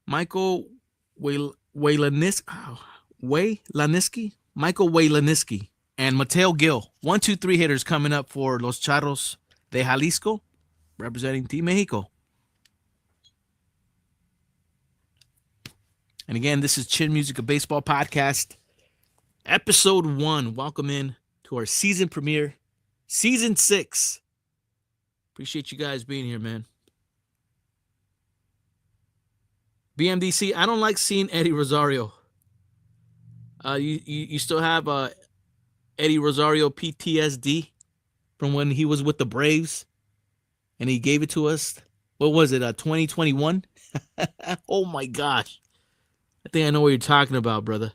Michael Waylanisky, Michael Waylanisky, and Mateo Gil. 1, 2, 3 hitters coming up for Los Charros de Jalisco, representing Team Mexico. And again, this is Chin Music, a baseball podcast, episode 1. Welcome in to our season premiere, season 6. Appreciate you guys being here, man. BMDC, I don't like seeing Eddie Rosario. You still have Eddie Rosario PTSD from when he was with the Braves and he gave it to us. What was it, 2021? Oh, my gosh. I think I know what you're talking about, brother.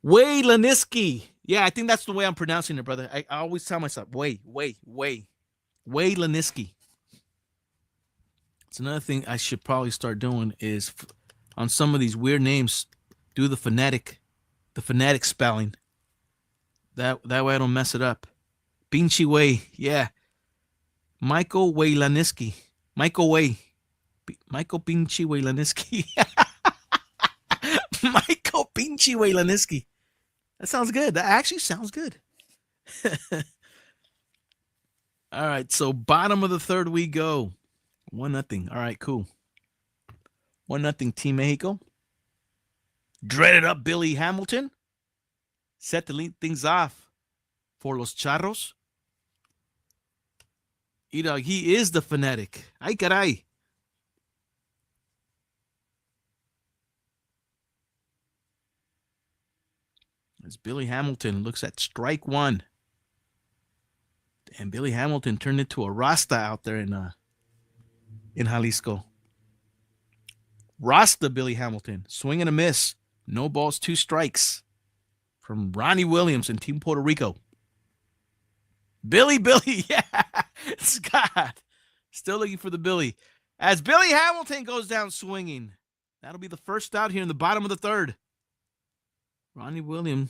Waylanisky. Yeah, I think that's the way I'm pronouncing it, brother. I always tell myself, Waylanisky. It's another thing I should probably start doing is on some of these weird names, do the phonetic spelling. That way I don't mess it up. Pinchy Way, yeah. Michael Waylanisky. Michael Pinchy Waylanisky. Michael Pinchy Waylanisky. That sounds good. That actually sounds good. All right, so bottom of the third we go. 1-0. All right, cool. 1-0 Team Mexico. Dreaded up Billy Hamilton. Set to lead things off for Los Charros. You know, he is the fanatic. Ay, caray. As Billy Hamilton looks at strike one. And Billy Hamilton turned into a Rasta out there in Jalisco. Rasta Billy Hamilton. Swing and a miss. No balls, 2 strikes. From Ronnie Williams and Team Puerto Rico. Billy, yeah. Scott. Still looking for the Billy. As Billy Hamilton goes down swinging. That'll be the first out here in the bottom of the third. Ronnie Williams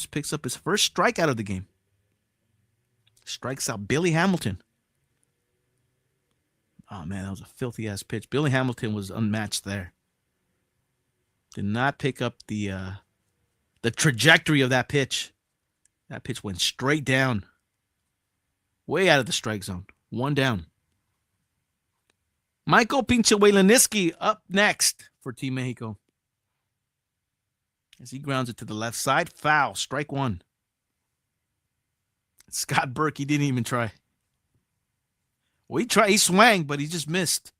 picks up his first strikeout of the game. Strikes out Billy Hamilton. Oh, man, that was a filthy-ass pitch. Billy Hamilton was unmatched there. Did not pick up the trajectory of that pitch. That pitch went straight down. Way out of the strike zone. 1 down. Michael Pinche Wielenski up next for Team Mexico. As he grounds it to the left side. Foul. Strike 1. Scott Burke, he didn't even try. Well, he swang, but he just missed.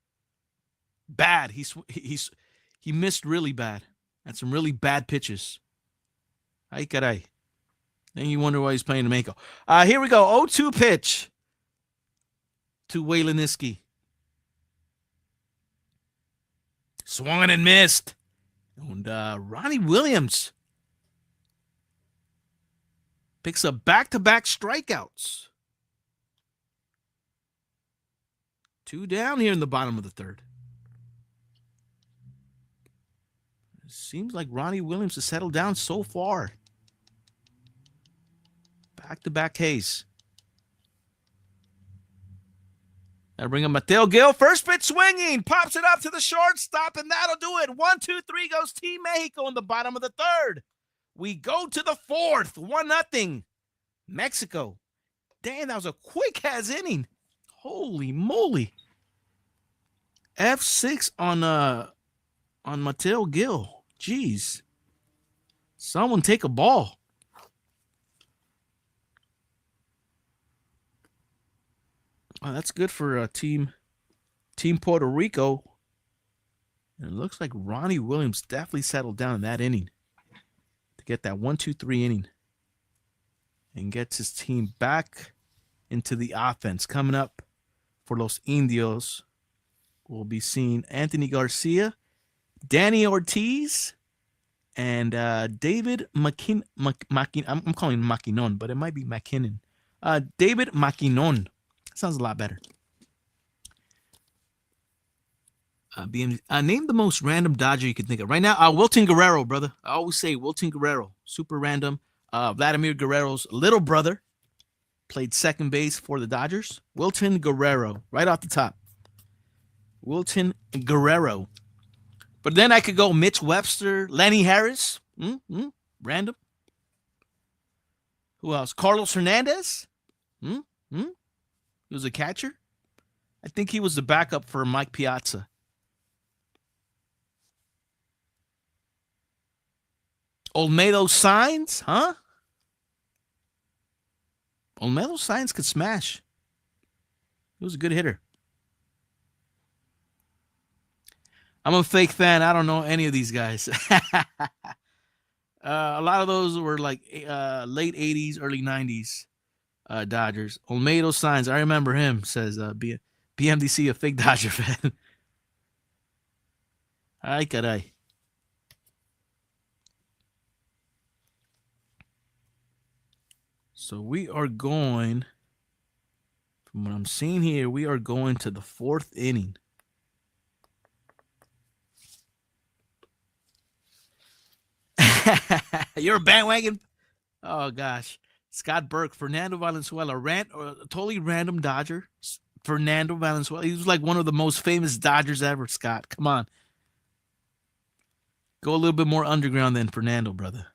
Bad. He missed really bad. Had some really bad pitches. Ay caray. Then you wonder why he's playing in Mexico. Here we go. 0-2 pitch to Wielenski. Swung and missed. And Ronnie Williams picks up back-to-back strikeouts. 2 down here in the bottom of the third. It seems like Ronnie Williams has settled down so far. Back-to-back Ks. That'll bring up Mateo Gil. First pitch swinging. Pops it up to the shortstop, and that'll do it. 1-2-3 goes Team Mexico in the bottom of the third. We go to the fourth. 1-0. Mexico. Damn, that was a quick-ass inning. Holy moly. F6 on Mateo Gil. Jeez. Someone take a ball. Oh, that's good for Team Puerto Rico. And it looks like Ronnie Williams definitely settled down in that inning to get that 1-2-3 inning and gets his team back into the offense. Coming up for Los Indios, we'll be seeing Anthony Garcia, Danny Ortiz, and David McKinnon. I'm calling him Maquinon, but it might be McKinnon. David Maquinon. Sounds a lot better. Name the most random Dodger you could think of. Right now, Wilton Guerrero, brother. I always say Wilton Guerrero. Super random. Vladimir Guerrero's little brother played second base for the Dodgers. Wilton Guerrero. Right off the top. Wilton Guerrero. But then I could go Mitch Webster, Lenny Harris. Random. Who else? Carlos Hernandez. He was a catcher. I think he was the backup for Mike Piazza. Olmedo Signs, huh? Olmedo Signs could smash. He was a good hitter. I'm a fake fan. I don't know any of these guys. A lot of those were like late 80s, early 90s. Dodgers. Olmedo Signs. I remember him, says BMDC, a fake Dodger fan. Ay, caray. So we are going, from what I'm seeing here, we are going to the fourth inning. You're a bandwagon? Oh, gosh. Scott Burke, Fernando Valenzuela, totally random Dodger. Fernando Valenzuela. He was like one of the most famous Dodgers ever, Scott. Come on. Go a little bit more underground than Fernando, brother.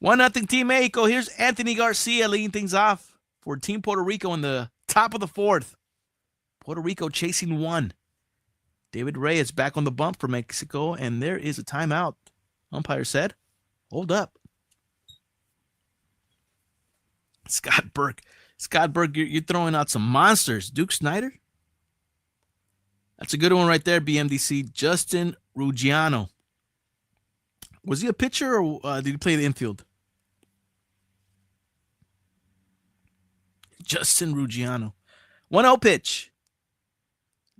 1-0 Team Mexico. Here's Anthony Garcia leading things off for Team Puerto Rico in the top of the fourth. Puerto Rico chasing 1. David Reyes back on the bump for Mexico, and there is a timeout. Umpire said, hold up. Scott Burke, you're throwing out some monsters. Duke Snyder? That's a good one right there, BMDC. Justin Ruggiano. Was he a pitcher or did he play the infield? Justin Ruggiano. 1-0 pitch.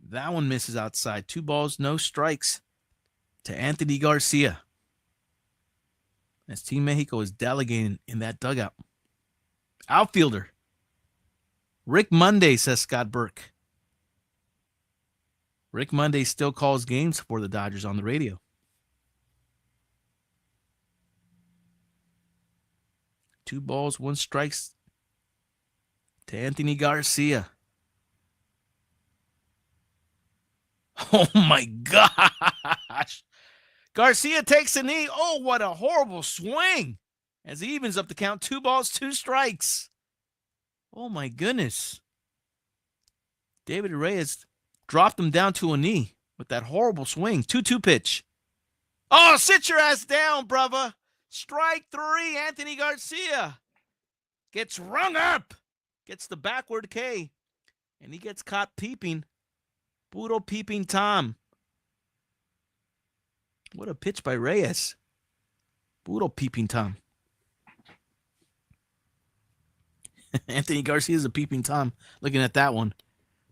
That one misses outside. 2 balls, no strikes to Anthony Garcia. As Team Mexico is delegating in that dugout. Outfielder. Rick Monday, says Scott Burke. Rick Monday still calls games for the Dodgers on the radio. 2 balls, 1 strikes to Anthony Garcia. Oh, my gosh. Garcia takes a knee. Oh, what a horrible swing. As he evens up the count. 2 balls, 2 strikes. Oh, my goodness. David Reyes dropped him down to a knee with that horrible swing. 2-2 pitch. Oh, sit your ass down, brother. Strike 3, Anthony Garcia. Gets rung up. Gets the backward K. And he gets caught peeping. Puro peeping Tom. What a pitch by Reyes. Puro peeping Tom. Anthony Garcia is a peeping Tom. Looking at that one.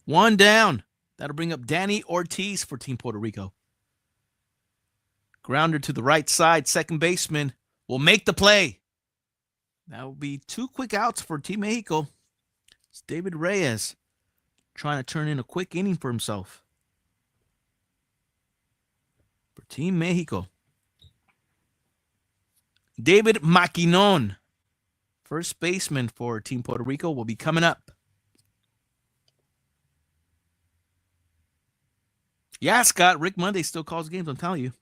1 down. That'll bring up Danny Ortiz for Team Puerto Rico. Grounder to the right side. Second baseman will make the play. That will be 2 quick outs for Team Mexico. It's David Reyes trying to turn in a quick inning for himself. For Team Mexico. David Maquinon, first baseman for Team Puerto Rico, will be coming up. Yeah, Scott, Rick Monday still calls games, I'm telling you.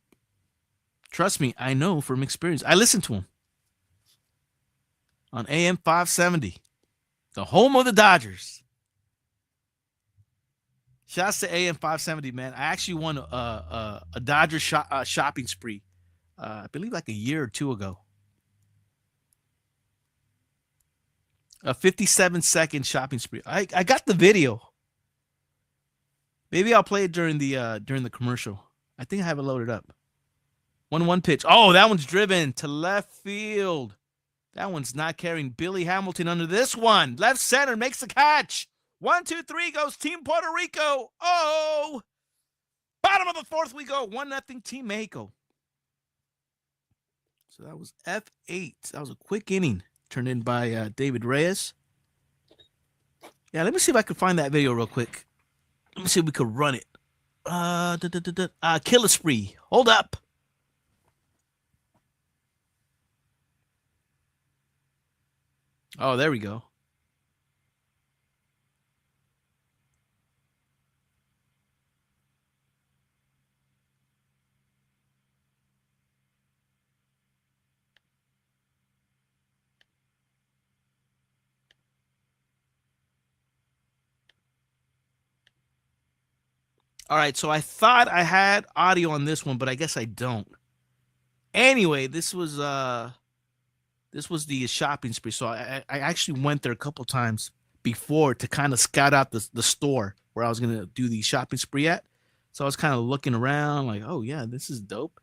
Trust me, I know from experience. I listen to him on AM 570, the home of the Dodgers. Shouts to AM 570, man. I actually won a Dodgers shopping spree, I believe like a year or 2 ago. A 57-second shopping spree. I got the video. Maybe I'll play it during the commercial. I think I have it loaded up. 1-1 pitch. Oh, that one's driven to left field. That one's not carrying. Billy Hamilton under this one. Left center makes the catch. 1-2-3 goes Team Puerto Rico. Oh! Bottom of the 4th we go. 1-0 Team Mexico. So that was F8. That was a quick inning turned in by David Reyes. Yeah, let me see if I can find that video real quick. Let me see if we could run it. Killah spree. Hold up. Oh, there we go. All right, so I thought I had audio on this one, but I guess I don't. Anyway, this was the shopping spree. So I actually went there a couple times before to kind of scout out the store where I was gonna do the shopping spree at. So I was kind of looking around, like, oh yeah, this is dope.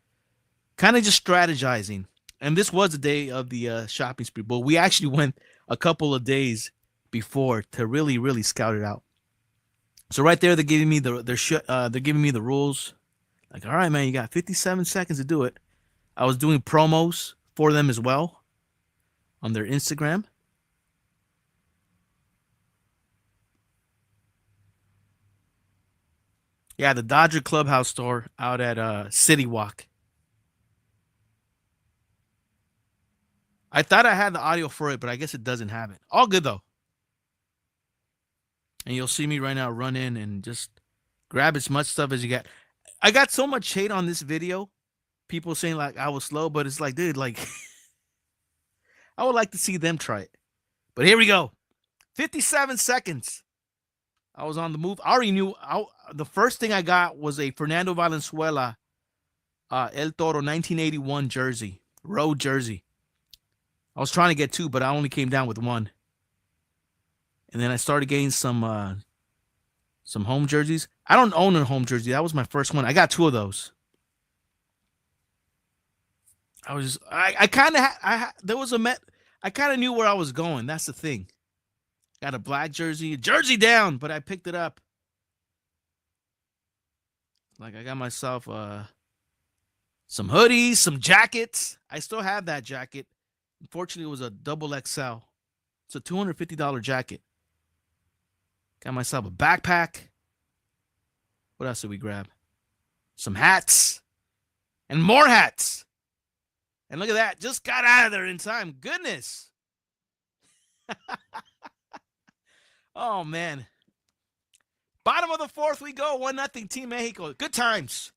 Kind of just strategizing. And this was the day of the shopping spree, but we actually went a couple of days before to really scout it out. So right there, they're giving me the rules. Like, all right, man, you got 57 seconds to do it. I was doing promos for them as well on their Instagram. Yeah, the Dodger Clubhouse store out at City Walk. I thought I had the audio for it, but I guess it doesn't have it. All good, though. And you'll see me right now run in and just grab as much stuff as you got. I got so much hate on this video. People saying, like, I was slow, but it's like, dude, like, I would like to see them try it. But here we go. 57 seconds. I was on the move. I already knew. The first thing I got was a Fernando Valenzuela El Toro 1981 jersey, road jersey. I was trying to get 2, but I only came down with 1. And then I started getting some home jerseys. I don't own a home jersey. That was my first one. I got 2 of those. I kind of there was a met. I kind of knew where I was going. That's the thing. Got a black jersey down, but I picked it up. Like I got myself some hoodies, some jackets. I still have that jacket. Unfortunately, it was a double XL. It's a $250 jacket. Got myself a backpack. What else did we grab? Some hats and more hats. And look at that. Just got out of there in time. Goodness. Oh, man. Bottom of the fourth, we go. 1-0 Team Mexico. Good times.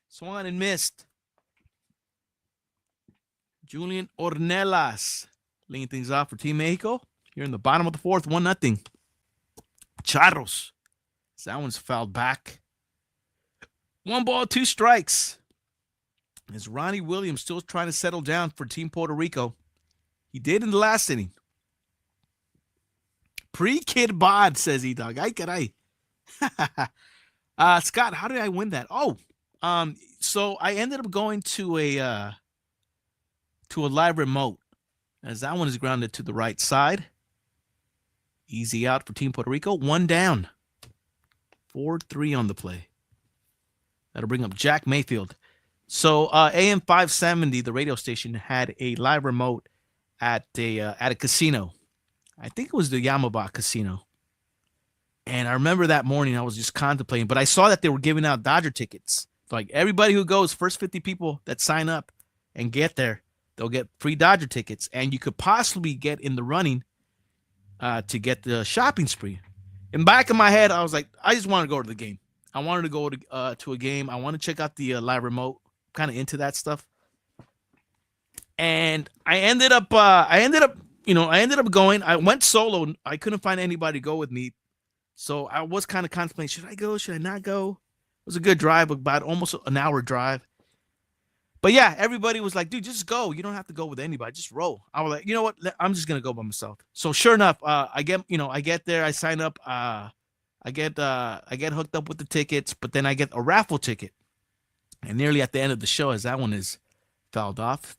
Swung and missed. Julian Ornelas leading things off for Team Mexico. Here in the bottom of the fourth, 1-0. Charros. That one's fouled back. 1 ball, 2 strikes. As Ronnie Williams still trying to settle down for Team Puerto Rico. He did in the last inning. Pre-kid bod, says E-Dog. Ay, caray. Scott, how did I win that? So I ended up going to a live remote, as that one is grounded to the right side. Easy out for Team Puerto Rico. 1 down. 4-3 on the play. That'll bring up Jack Mayfield. So AM 570, the radio station, had a live remote at a casino. I think it was the Yamaba Casino. And I remember that morning I was just contemplating, but I saw that they were giving out Dodger tickets. Like everybody who goes, first 50 people that sign up and get there, they'll get free Dodger tickets. And you could possibly get in the running to get the shopping spree. In the back of my head, I was like, I just want to go to the game. I wanted to go to a game. I want to check out the live remote. Kind of into that stuff. And I ended up going. I went solo. I couldn't find anybody to go with me. So I was kind of contemplating, should I go? Should I not go? It was a good drive, about almost an hour drive. But yeah, everybody was like, dude, just go. You don't have to go with anybody. Just roll. I was like, you know what? I'm just going to go by myself. So sure enough, I get there. I sign up. I get hooked up with the tickets, but then I get a raffle ticket. And nearly at the end of the show, as that one is fouled off.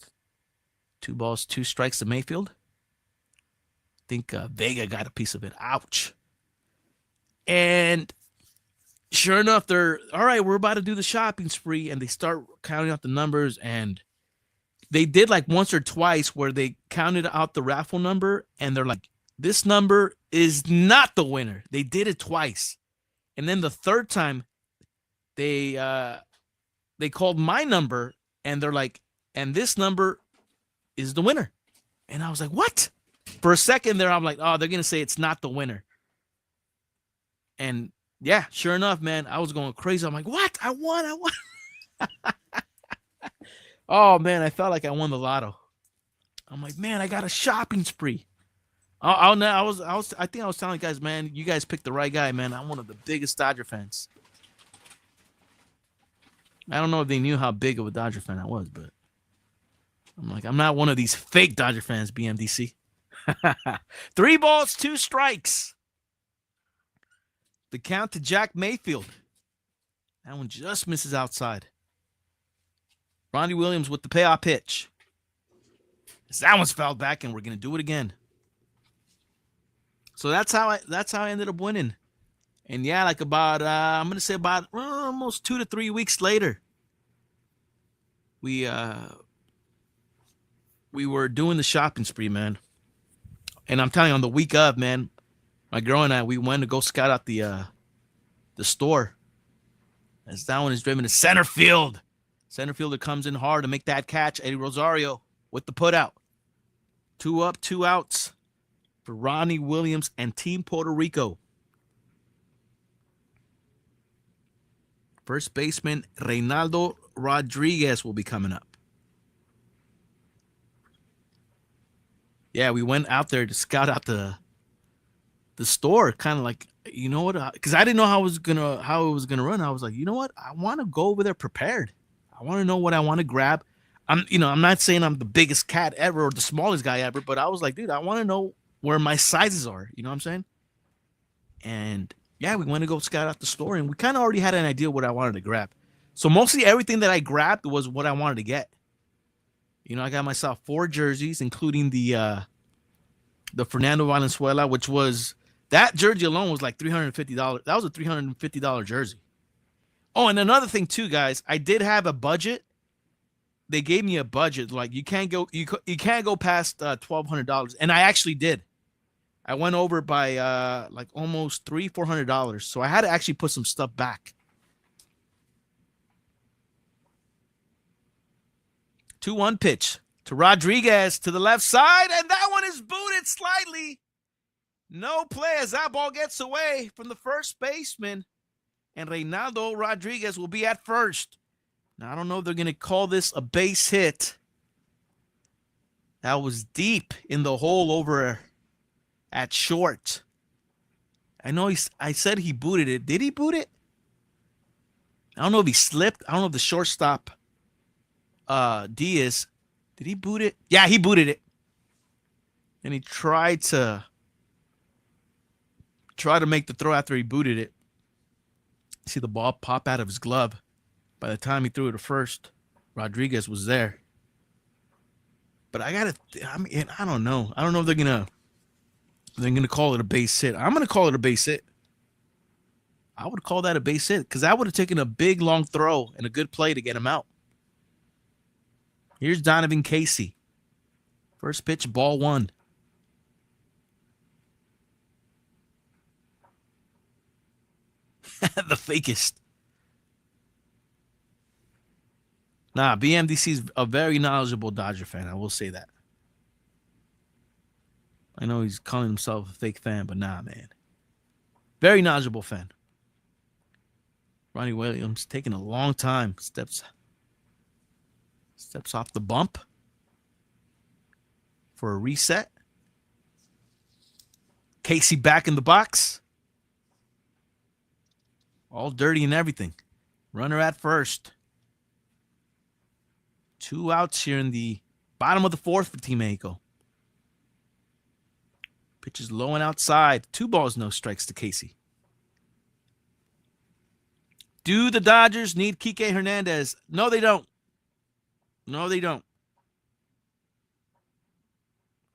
2 balls, 2 strikes to Mayfield. I think Vega got a piece of it. Ouch. And sure enough, they're, all right, we're about to do the shopping spree. And they start counting out the numbers. And they did like once or twice where they counted out the raffle number. And they're like, this number is not the winner. They did it twice. And then the third time, they called my number. And they're like, and this number is the winner. And I was like, what? For a second there, I'm like, oh, they're going to say it's not the winner. And yeah, sure enough, man, I was going crazy. I'm like, what? I won. Oh, man, I felt like I won the lotto. I'm like, man, I got a shopping spree. I think I was telling you guys, man, you guys picked the right guy, man. I'm one of the biggest Dodger fans. I don't know if they knew how big of a Dodger fan I was, but I'm like, I'm not one of these fake Dodger fans, BMDC. 3 balls, 2 strikes. The count to Jack Mayfield. That one just misses outside. Ronnie Williams with the payoff pitch. That one's fouled back, and we're gonna do it again. So that's how I ended up winning. And yeah, like about I'm gonna say about almost 2 to 3 weeks later, we were doing the shopping spree, man. And I'm telling you, on the week of, man, my girl and I, we went to go scout out the store. As that one is driven to center field. Center fielder comes in hard to make that catch. Eddie Rosario with the putout. 2 up, 2 outs for Ronnie Williams and Team Puerto Rico. First baseman Reynaldo Rodriguez will be coming up. Yeah, we went out there to scout out the store, kind of like, you know what? Because I didn't know how it was gonna run. I was like, you know what? I want to go over there prepared. I want to know what I want to grab. I'm not saying I'm the biggest cat ever or the smallest guy ever, but I was like, dude, I want to know where my sizes are. You know what I'm saying? And yeah, we went to go scout out the store, and we kind of already had an idea what I wanted to grab. So mostly everything that I grabbed was what I wanted to get. I got myself 4 jerseys, including the Fernando Valenzuela, which was that jersey alone was like $350. That was a $350 jersey. Oh, and another thing too, guys, I did have a budget. They gave me a budget like you can't go past $1,200, and I actually did. I went over by like almost $400, so I had to actually put some stuff back. 2-1 pitch to Rodriguez to the left side, and that one is booted slightly. No play as that ball gets away from the first baseman, and Reynaldo Rodriguez will be at first. Now, I don't know if they're going to call this a base hit. That was deep in the hole over at short. I said he booted it. Did he boot it? I don't know if he slipped. I don't know if the shortstop, Diaz, did he boot it? Yeah, he booted it. And he tried to make the throw after he booted it. See the ball pop out of his glove. By the time he threw it to first, Rodriguez was there. But I don't know. I don't know if they're gonna call it a base hit. I'm gonna call it a base hit. I would call that a base hit because I would have taken a big long throw and a good play to get him out. Here's Donovan Casey. First pitch, ball 1. The fakest. Nah, BMDC's a very knowledgeable Dodger fan. I will say that. I know he's calling himself a fake fan, but nah, man. Very knowledgeable fan. Ronnie Williams taking a long time. Steps off the bump for a reset. Casey back in the box. All dirty and everything. Runner at first. 2 outs here in the bottom of the 4th for Team Mexico. Pitches low and outside. 2 balls, no strikes to Casey. Do the Dodgers need Kike Hernandez? No, they don't. No, they don't.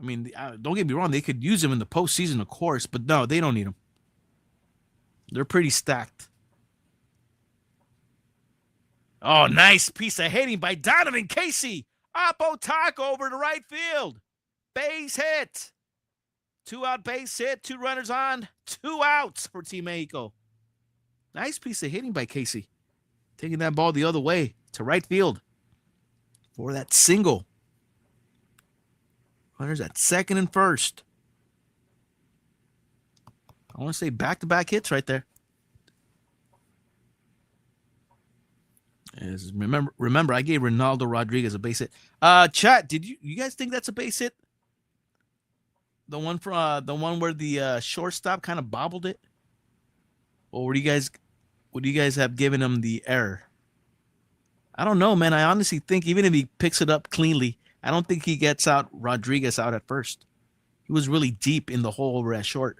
I mean, don't get me wrong. They could use him in the postseason, of course, but no, they don't need him. They're pretty stacked. Oh, nice piece of hitting by Donovan Casey. Oppo taco over to right field. Base hit. 2-out base hit. 2 runners on. 2 outs for Team Mexico. Nice piece of hitting by Casey. Taking that ball the other way to right field for that single. Runners at second and first. I want to say back-to-back hits right there. Remember, I gave Reynaldo Rodriguez a base hit. Chat, did you guys think that's a base hit? The one where the shortstop kind of bobbled it, or would you guys have given him the error? I don't know, man. I honestly think even if he picks it up cleanly, I don't think he gets out Rodriguez out at first. He was really deep in the hole over at short.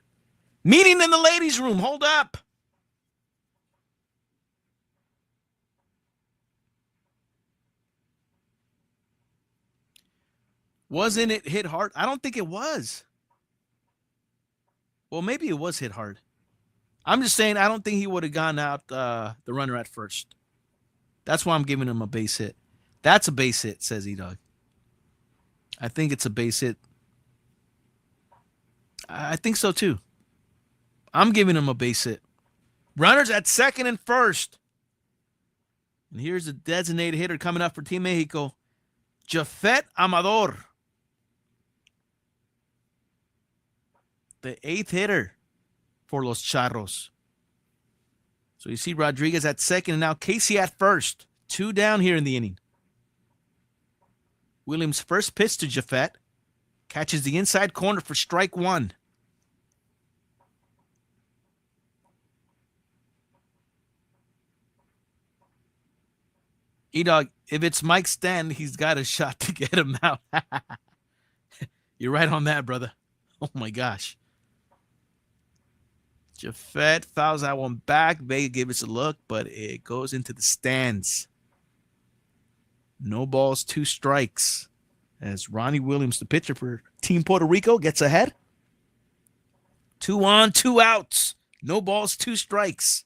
Meeting in the ladies' room. Hold up. Wasn't it hit hard? I don't think it was. Well, maybe it was hit hard. I'm just saying I don't think he would have gone out the runner at first. That's why I'm giving him a base hit. That's a base hit, says E-Dog. I think it's a base hit. I think so, too. I'm giving him a base hit. Runners at second and first. And here's the designated hitter coming up for Team Mexico. Jafet Amador. The 8th hitter for Los Charros. So you see Rodriguez at second and now Casey at first. 2 down here in the inning. Williams' first pitch to Jafet. Catches the inside corner for strike 1. E-Dog, if it's Mike Stanton, he's got a shot to get him out. You're right on that, brother. Oh, my gosh. Jafet fouls that one back. Vega gave us a look, but it goes into the stands. No balls, 2 strikes. as Ronnie Williams, the pitcher for Team Puerto Rico, gets ahead. 2 on, 2 outs. No balls, 2 strikes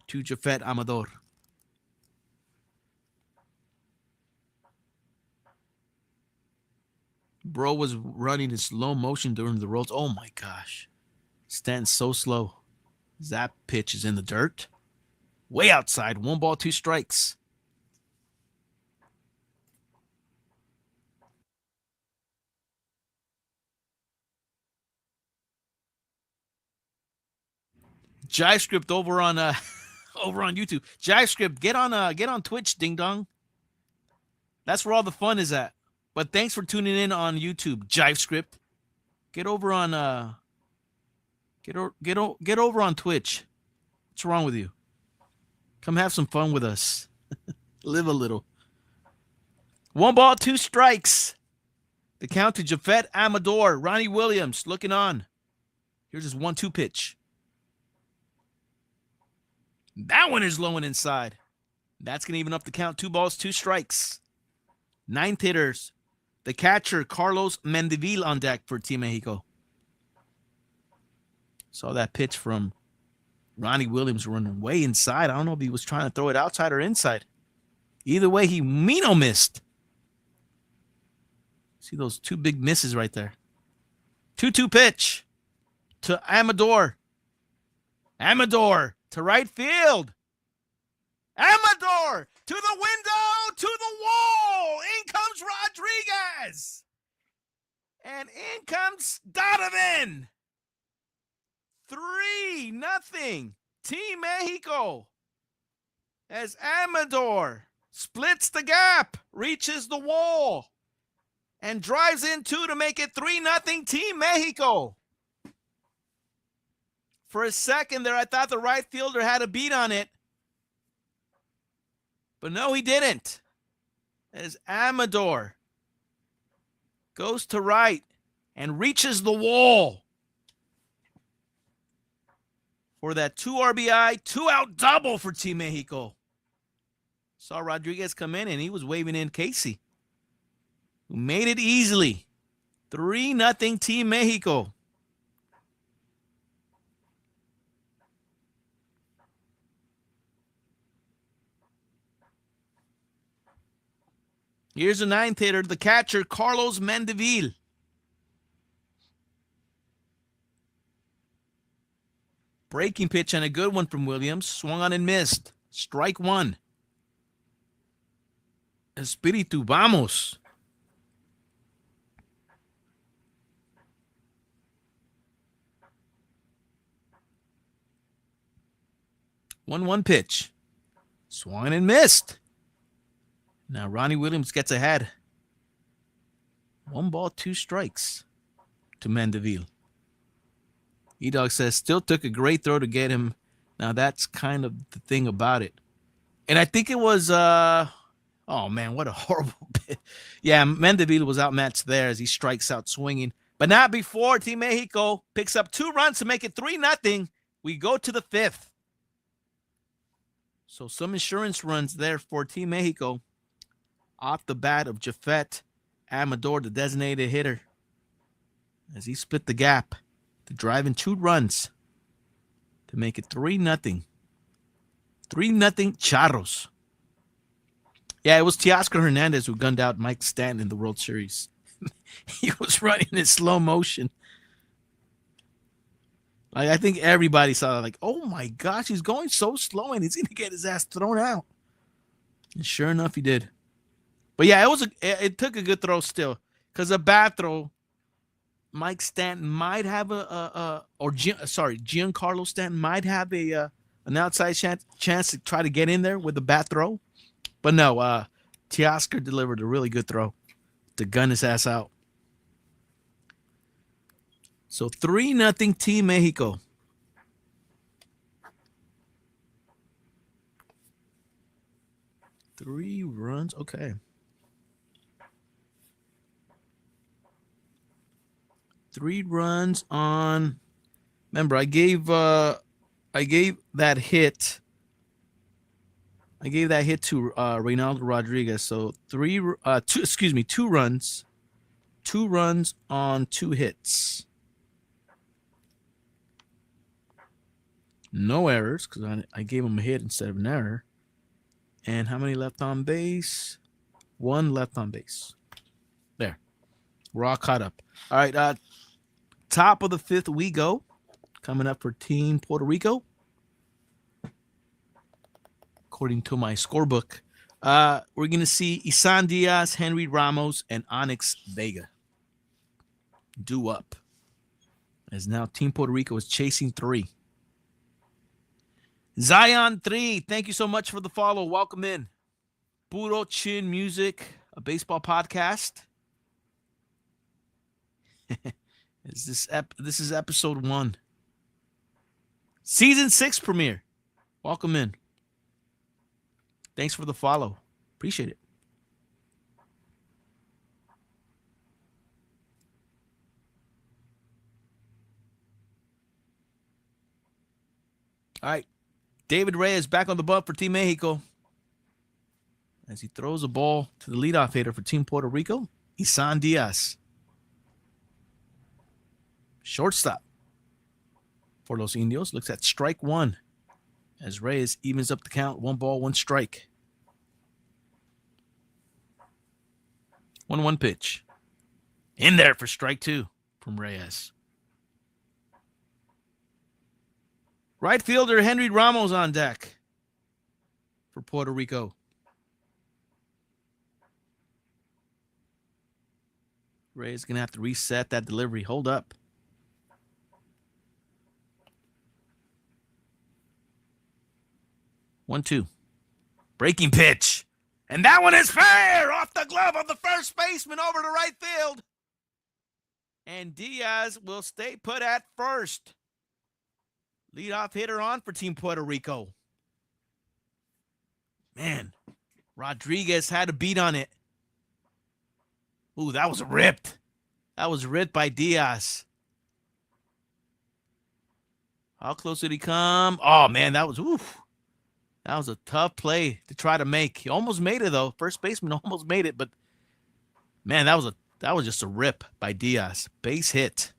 to Jafet Amador. Bro was running in slow motion during the rolls. Oh my gosh. Stanton's so slow. That pitch is in the dirt. Way outside. 1 ball, 2 strikes. Jive Script over on YouTube. Jive Script, get on Twitch, ding dong. That's where all the fun is at. But thanks for tuning in on YouTube, Jive Script. Get over on get over on Twitch. What's wrong with you? Come have some fun with us. Live a little. 1 ball, 2 strikes. The count to Jafet Amador. Ronnie Williams looking on. Here's his 1-2 pitch. That one is low and inside. That's going to even up the count. 2 balls, 2 strikes. 9th hitters. The catcher, Carlos Mendivil, on deck for Team Mexico. Saw that pitch from Ronnie Williams running way inside. I don't know if he was trying to throw it outside or inside. Either way, he missed. See those 2 big misses right there. 2-2 pitch to Amador. Amador to right field. Amador to the window, to the wall. In comes Rodriguez. And in comes Donovan. 3-0. Team Mexico. As Amador splits the gap, reaches the wall, and drives in 2 to make it 3-0 Team Mexico. For a second there, I thought the right fielder had a beat on it. But no, he didn't. As Amador goes to right and reaches the wall for that 2 RBI, 2-out double for Team Mexico. Saw Rodriguez come in, and he was waving in Casey, who made it easily. 3-0 Team Mexico. Here's a 9th hitter, the catcher, Carlos Mendivil. Breaking pitch and a good one from Williams. Swung on and missed. Strike 1. Espiritu, vamos. One pitch. Swung and missed. Now Ronnie Williams gets ahead. 1 ball, 2 strikes to Mendivil. E-Dog says, still took a great throw to get him. Now that's kind of the thing about it. And I think it was, oh man, what a horrible bit. Yeah, Mendivil was outmatched there as he strikes out swinging. But not before Team Mexico picks up 2 runs to make it 3-0. We go to the 5th. So some insurance runs there for Team Mexico. Off the bat of Jafet Amador, the designated hitter, as he split the gap to drive in 2 runs to make it 3-0. 3-0 Charros. Yeah, it was Teoscar Hernandez who gunned out Mike Stanton in the World Series. He was running in slow motion. Like, I think everybody saw that, like, oh my gosh, he's going so slow and he's going to get his ass thrown out. And sure enough, he did. But yeah, it took a good throw still, because a bad throw, Mike Stanton might have Giancarlo Stanton might have an outside chance to try to get in there with a bad throw, but no, Teoscar delivered a really good throw to gun his ass out. So 3-0 Team Mexico. Three runs, okay. 3 runs on. Remember, I gave that hit. I gave that hit to Reynaldo Rodriguez. So 2 runs 2 runs on 2 hits. No errors because I gave him a hit instead of an error. And how many left on base? 1 left on base. There. We're all caught up. All right. Top of the 5th we go. Coming up for Team Puerto Rico. According to my scorebook. We're going to see Isan Diaz, Henry Ramos, and Onyx Vega due up. As now Team Puerto Rico is chasing 3. Zion 3, thank you so much for the follow. Welcome in. Puro Chin Music, a baseball podcast. This is episode 1. Season 6 premiere. Welcome in. Thanks for the follow. Appreciate it. All right. David Reyes back on the bump for Team Mexico. As he throws a ball to the leadoff hitter for Team Puerto Rico, Isan Diaz. Shortstop for Los Indios. Looks at strike 1 as Reyes evens up the count. 1 ball, 1 strike. 1-1 pitch. In there for strike 2 from Reyes. Right fielder Henry Ramos on deck for Puerto Rico. Reyes going to have to reset that delivery. Hold up. One, 2. Breaking pitch. And that one is fair off the glove of the first baseman over to right field. And Diaz will stay put at first. Leadoff hitter on for Team Puerto Rico. Man, Rodriguez had a beat on it. Ooh, that was ripped. That was ripped by Diaz. How close did he come? Oh, man, that was a tough play to try to make. He almost made it, though. First baseman almost made it, but, man, that was just a rip by Diaz. Base hit.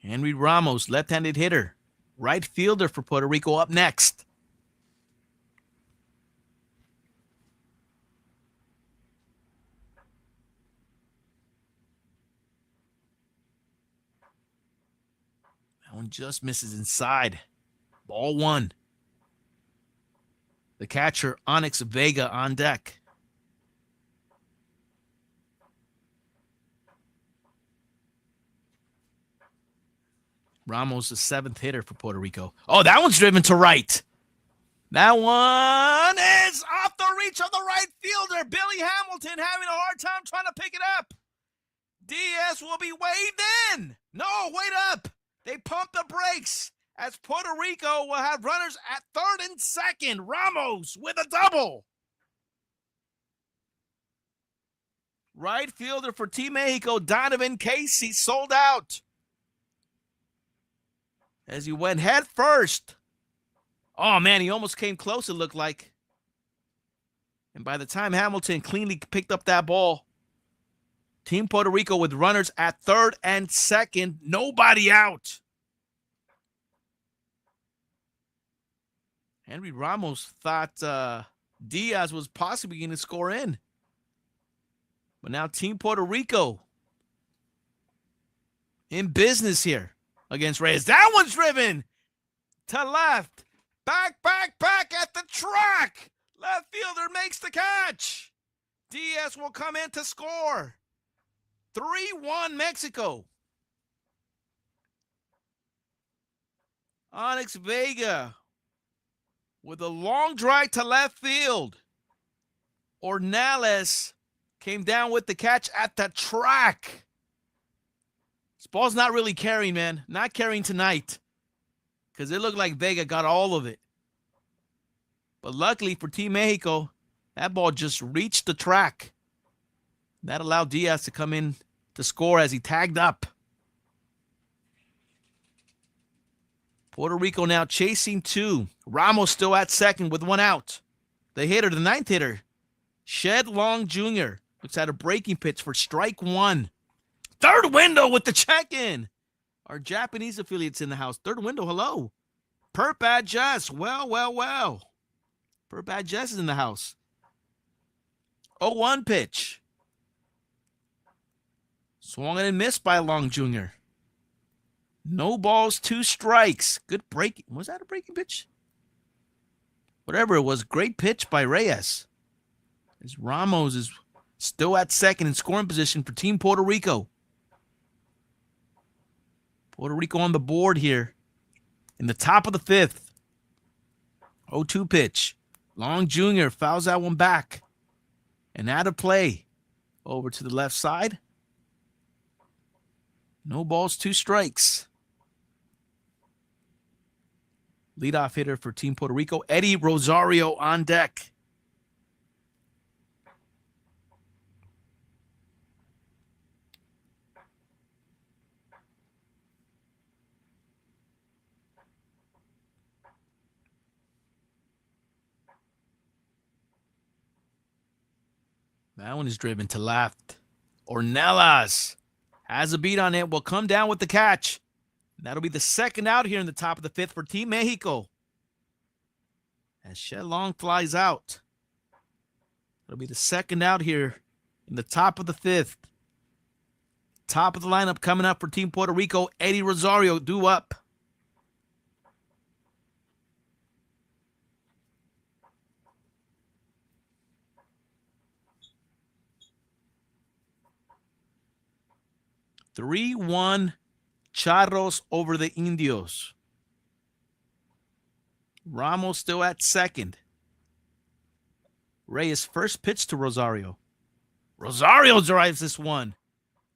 Henry Ramos, left-handed hitter. Right fielder for Puerto Rico up next. That one just misses inside. Ball 1. The catcher, Onyx Vega, on deck. Ramos, the 7th hitter for Puerto Rico. Oh, that one's driven to right. That one is off the reach of the right fielder. Billy Hamilton having a hard time trying to pick it up. Diaz will be waved in. No, wait up. They pump the brakes as Puerto Rico will have runners at 3rd and 2nd. Ramos with a double. Right fielder for Team Mexico, Donovan Casey, sold out. As he went head first. Oh, man, he almost came close, it looked like. And by the time Hamilton cleanly picked up that ball, Team Puerto Rico with runners at 3rd and 2nd, nobody out. Henry Ramos thought Diaz was possibly going to score in. But now Team Puerto Rico in business here against Reyes. That one's driven to left. Back at the track. Left fielder makes the catch. Diaz will come in to score. 3-1 Mexico. Onyx Vega with a long drive to left field. Ornelas came down with the catch at the track. This ball's not really carrying, man. Not carrying tonight. Because it looked like Vega got all of it. But luckily for Team Mexico, that ball just reached the track. That allowed Diaz to come in to score as he tagged up. Puerto Rico now chasing 2. Ramos still at 2nd with 1 out. The hitter, the ninth hitter, Shed Long Jr., looks at a breaking pitch for strike one. Third window with the check-in. Our Japanese affiliates in the house. Third window, hello. Perp Bad Jess. Well. Perp Bad Jess is in the house. 0-1 pitch. Swung and missed by Long Jr. No balls, 2 strikes. Good break. Was that a breaking pitch? Whatever it was, great pitch by Reyes. As Ramos is still at second in scoring position for Team Puerto Rico. Puerto Rico on the board here in the top of the 5th. 0-2 pitch. Long Jr. fouls that one back. And out of play. Over to the left side. No balls, 2 strikes. Leadoff hitter for Team Puerto Rico, Eddie Rosario on deck. That one is driven to left. Ornelas has a beat on it. Will come down with the catch. That'll be the second out here in the top of the 5th for Team Mexico. As Shed Long flies out. It'll be the second out here in the top of the 5th. Top of the lineup coming up for Team Puerto Rico. Eddie Rosario due up. (3-1) Charros over the Indios. Ramos still at second. Reyes first pitch to Rosario. Rosario drives this one.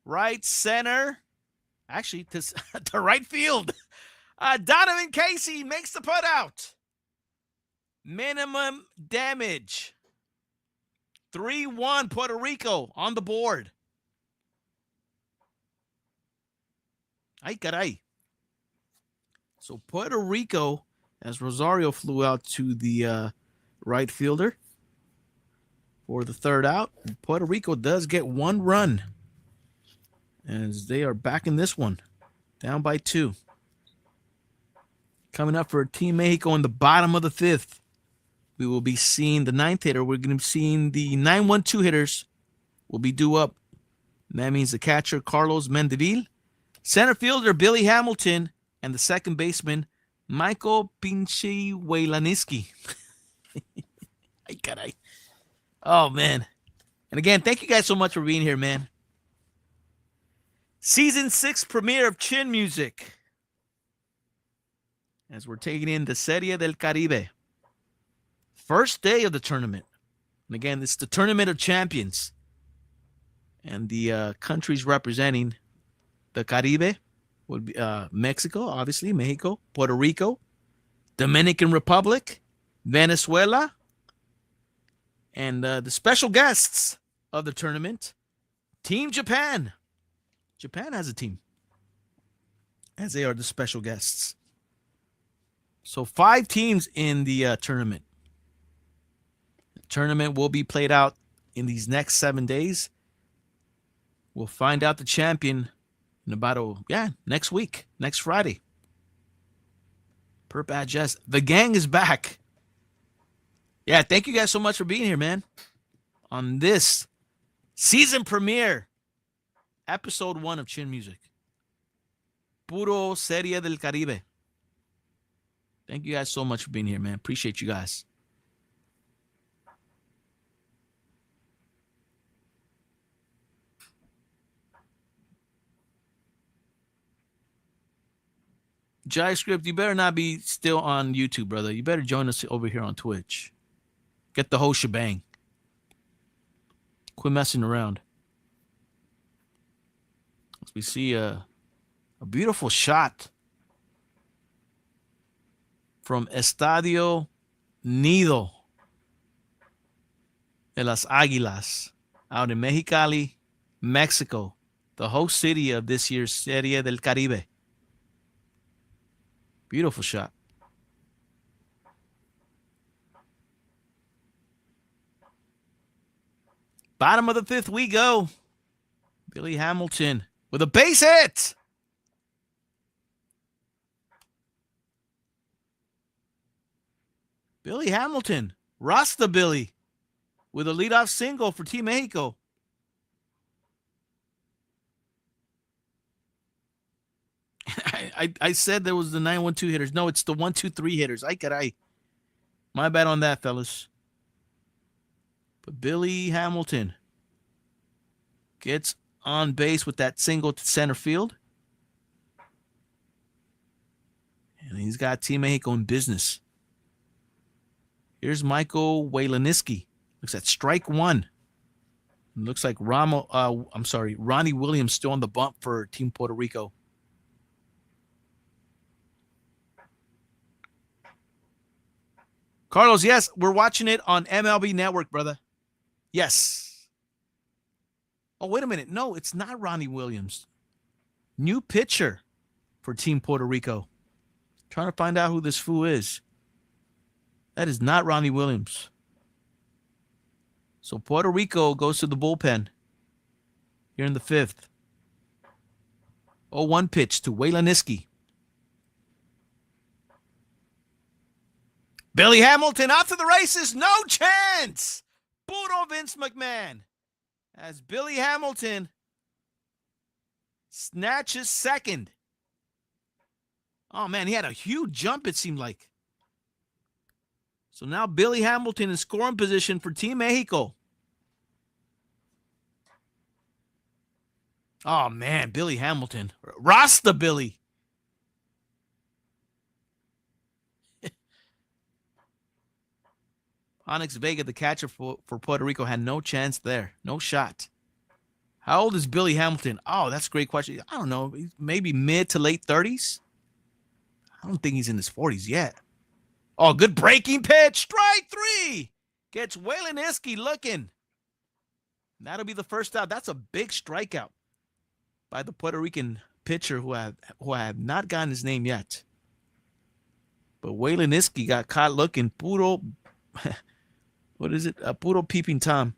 Right center. Actually, to right field. Donovan Casey makes the put out. Minimum damage. 3-1 Puerto Rico on the board. Ay, caray. So Puerto Rico, as Rosario flew out to the right fielder for the third out, Puerto Rico does get 1 run as they are back in this one, down by 2. Coming up for Team Mexico in the bottom of the 5th, we will be seeing the 9th hitter. We're going to be seeing the 9-1-2 hitters will be due up. And that means the catcher, Carlos Mendeville, center fielder Billy Hamilton, and the second baseman Michael Pinche Weylanisky. Ay, caray. Oh, man. And again, thank you guys so much for being here, man. Season 6 premiere of Chin Music. As we're taking in the Serie del Caribe. First day of the tournament. And again, it's the Tournament of Champions. And the countries representing the Caribe would be Mexico, obviously, Mexico, Puerto Rico, Dominican Republic, Venezuela, and the special guests of the tournament, Team Japan. Japan has a team, as they are the special guests. So 5 teams in the tournament. The tournament will be played out in these next 7 days. We'll find out the champion in about next week, next Friday. Perp Bad Jess. The gang is back. Yeah, thank you guys so much for being here, man. On this season premiere, episode 1 of Chin Music. Puro Serie del Caribe. Thank you guys so much for being here, man. Appreciate you guys. JaiScript, you better not be still on YouTube, brother. You better join us over here on Twitch. Get the whole shebang. Quit messing around. As we see a beautiful shot from Estadio Nido de las Águilas out in Mexicali, Mexico, the host city of this year's Serie del Caribe. Beautiful shot. Bottom of the fifth we go. Billy Hamilton with a base hit. Billy Hamilton, Rasta Billy, with a leadoff single for Team Mexico. I said there was the 9-1-2 hitters. No, it's the 1-2-3 hitters. My bad on that, fellas. But Billy Hamilton gets on base with that single to center field. And he's got Team Mexico in business. Here's Michael Waylanisky. Looks at strike one. Looks like Ronnie Williams still on the bump for Team Puerto Rico. Carlos, yes, we're watching it on MLB Network, brother. Yes. Oh, wait a minute. No, it's not Ronnie Williams. New pitcher for Team Puerto Rico. Trying to find out who this fool is. That is not Ronnie Williams. So Puerto Rico goes to the bullpen here in the fifth. 0-1 pitch to Waylanisky. Billy Hamilton off to the races. No chance. Puro Vince McMahon. As Billy Hamilton snatches second. Oh, man, he had a huge jump, it seemed like. So now Billy Hamilton in scoring position for Team Mexico. Oh, man, Billy Hamilton. Rasta Billy. Onyx Vega, the catcher for Puerto Rico, had no chance there. No shot. How old is Billy Hamilton? Oh, that's a great question. I don't know. Maybe mid to late 30s. I don't think he's in his 40s yet. Oh, good breaking pitch. Strike three. Gets Waylanisky looking. That'll be the first out. That's a big strikeout by the Puerto Rican pitcher who I have not gotten his name yet. But Waylanisky got caught looking. Puro, what is it? Puro peeping Tom.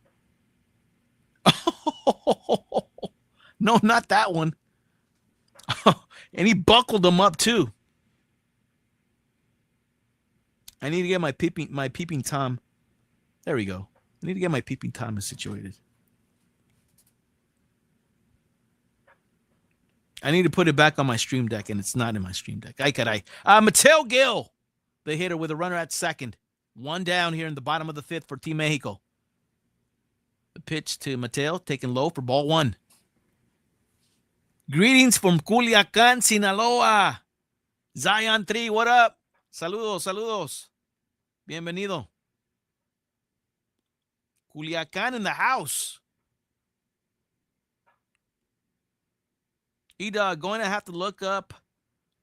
No, not that one. And he buckled him up too. I need to get my peeping Tom. There we go. I need to get my peeping Tom situated. I need to put it back on my stream deck, and it's not in my stream deck. Mateo Gil, the hitter with a runner at second. One down here in the bottom of the fifth for Team Mexico. The pitch to Mateo, taken low for ball one. Greetings from Culiacan, Sinaloa. Zion 3, what up? Saludos. Bienvenido. Culiacan in the house. E-Dog, going to have to look up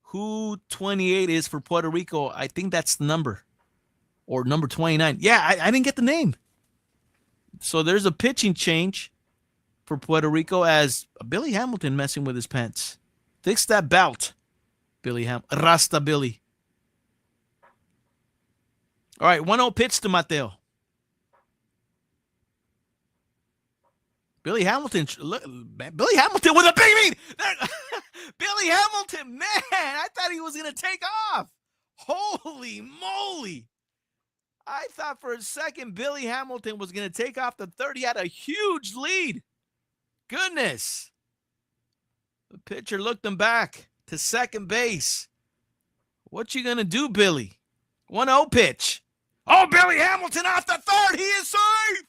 who 28 is for Puerto Rico. I think that's the number. Or number 29. Yeah, I didn't get the name. So there's a pitching change for Puerto Rico as Billy Hamilton messing with his pants. Fix that belt, Billy Rasta Billy. All right, 1-0 pitch to Mateo. Billy Hamilton with a big lead. Billy Hamilton, man, I thought he was going to take off. Holy moly. I thought for a second Billy Hamilton was going to take off the third. He had a huge lead. Goodness. The pitcher looked him back to second base. What you going to do, Billy? 1-0 pitch. Oh, Billy Hamilton off the third. He is safe.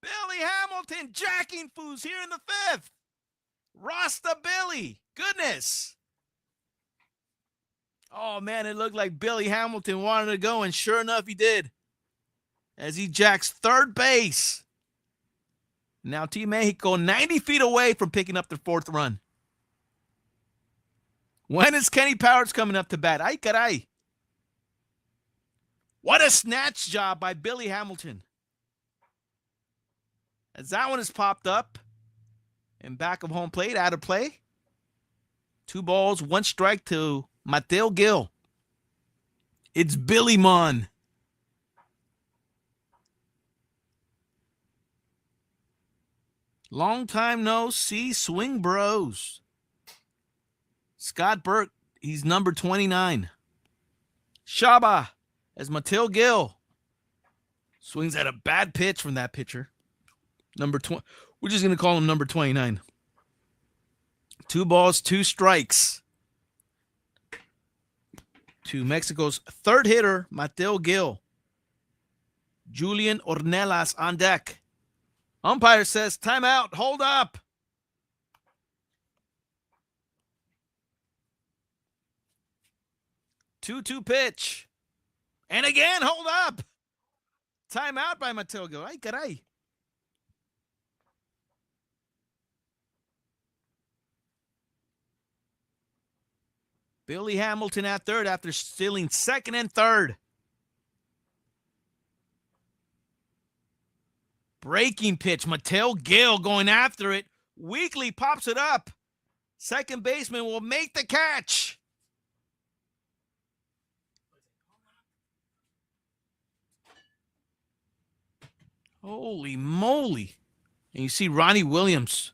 Billy Hamilton jacking foos here in the fifth. Rasta Billy. Goodness. Oh, man, it looked like Billy Hamilton wanted to go, and sure enough, he did. As he jacks third base. Now Team Mexico 90 feet away from picking up their fourth run. When is Kenny Powers coming up to bat? Ay, caray. What a snatch job by Billy Hamilton. As that one has popped up. And back of home plate, out of play. 2 balls, 1 strike to Mateo Gil. It's Billy Mon. Long time no see, Swing Bros. Scott Burke, he's number 29. Shaba as Mateo Gill. Swings at a bad pitch from that pitcher. Number 20. We're just going to call him number 29. 2 balls, 2 strikes. To Mexico's third hitter, Mateo Gill. Julian Ornelas on deck. Umpire says, timeout, hold up. Two pitch. And again, hold up. Timeout by Mateo Gill. Ay, caray. Billy Hamilton at third after stealing second and third. Breaking pitch. Mateo Gill going after it. Weekly pops it up. Second baseman will make the catch. Holy moly. And you see Ronnie Williams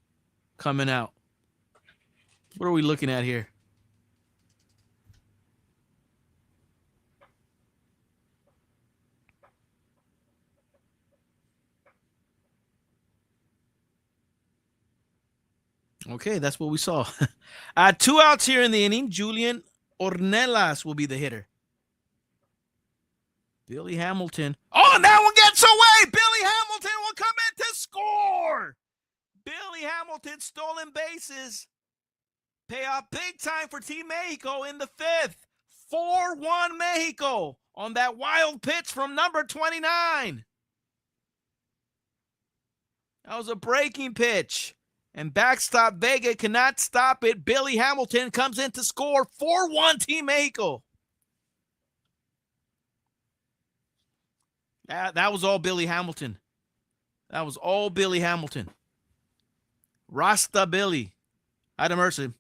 coming out. What are we looking at here? Okay, that's what we saw. 2 outs here in the inning. Julian Ornelas will be the hitter. Billy Hamilton. Oh, and that one gets away. Billy Hamilton will come in to score. Billy Hamilton stolen bases. Pay off big time for Team Mexico in the 5th. 4-1 Mexico on that wild pitch from number 29. That was a breaking pitch. And backstop Vega cannot stop it. Billy Hamilton comes in to score. 4-1 Team Mexico. That was all Billy Hamilton. That was all Billy Hamilton. Rasta Billy. I'd mercy.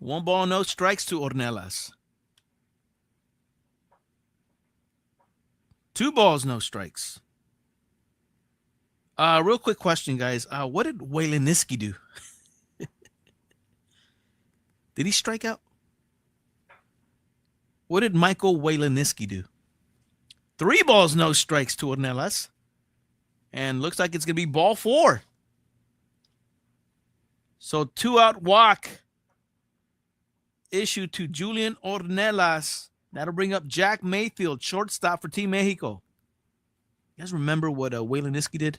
One ball, no strikes to Ornelas. 2 balls, no strikes. Real quick question, guys. What did Wayland-Niski do? Did he strike out? What did Michael Wayland-Niski do? 3 balls, no strikes to Ornelas. And looks like it's going to be ball 4. So 2-out walk issued to Julian Ornelas. That'll bring up Jack Mayfield, shortstop for Team Mexico. You guys remember what Wayland-Niski did?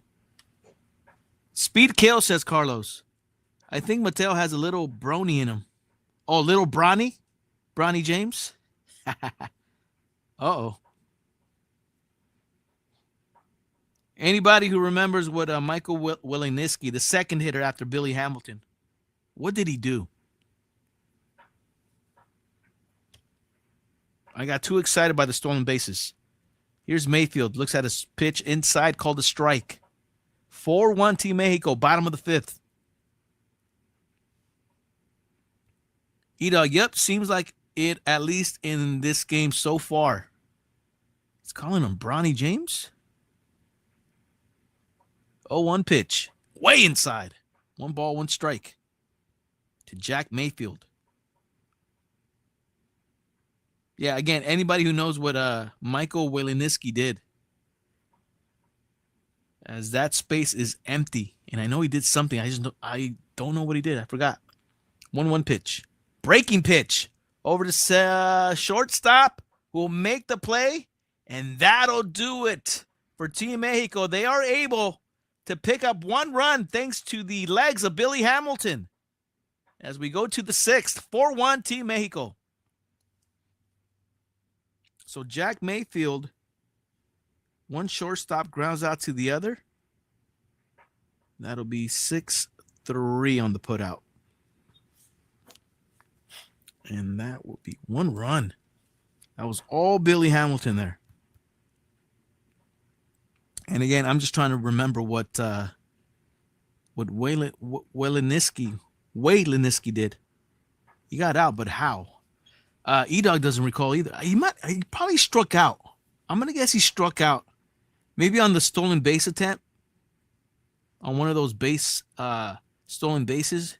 Speed kill, says Carlos. I think Mateo has a little brony in him. Oh, little Bronny? Bronny James? Uh-oh. Anybody who remembers what Michael Wayland-Niski, the second hitter after Billy Hamilton, what did he do? I got too excited by the stolen bases. Here's Mayfield. Looks at his pitch inside, called a strike. 4-1 Team Mexico, bottom of the 5th. Yep, seems like it, at least in this game so far. It's calling him Bronny James. 0-1 pitch. Way inside. 1 ball, 1 strike. To Jack Mayfield. Yeah, again, anybody who knows what Michael Wayland-Niski did, as that space is empty, and I know he did something. I don't know what he did. I forgot. 1-1 pitch, breaking pitch over to shortstop, who will make the play, and that'll do it for Team Mexico. They are able to pick up 1 run thanks to the legs of Billy Hamilton. As we go to the 6th, 4-1 Team Mexico. So Jack Mayfield, 1 shortstop grounds out to the other. That'll be 6-3 on the putout. And that will be 1 run. That was all Billy Hamilton there. And again, I'm just trying to remember what Wayland-Niski did. He got out, but how? E-Dog doesn't recall either. He probably struck out. I'm going to guess he struck out. Maybe on the stolen base attempt. On one of those stolen bases.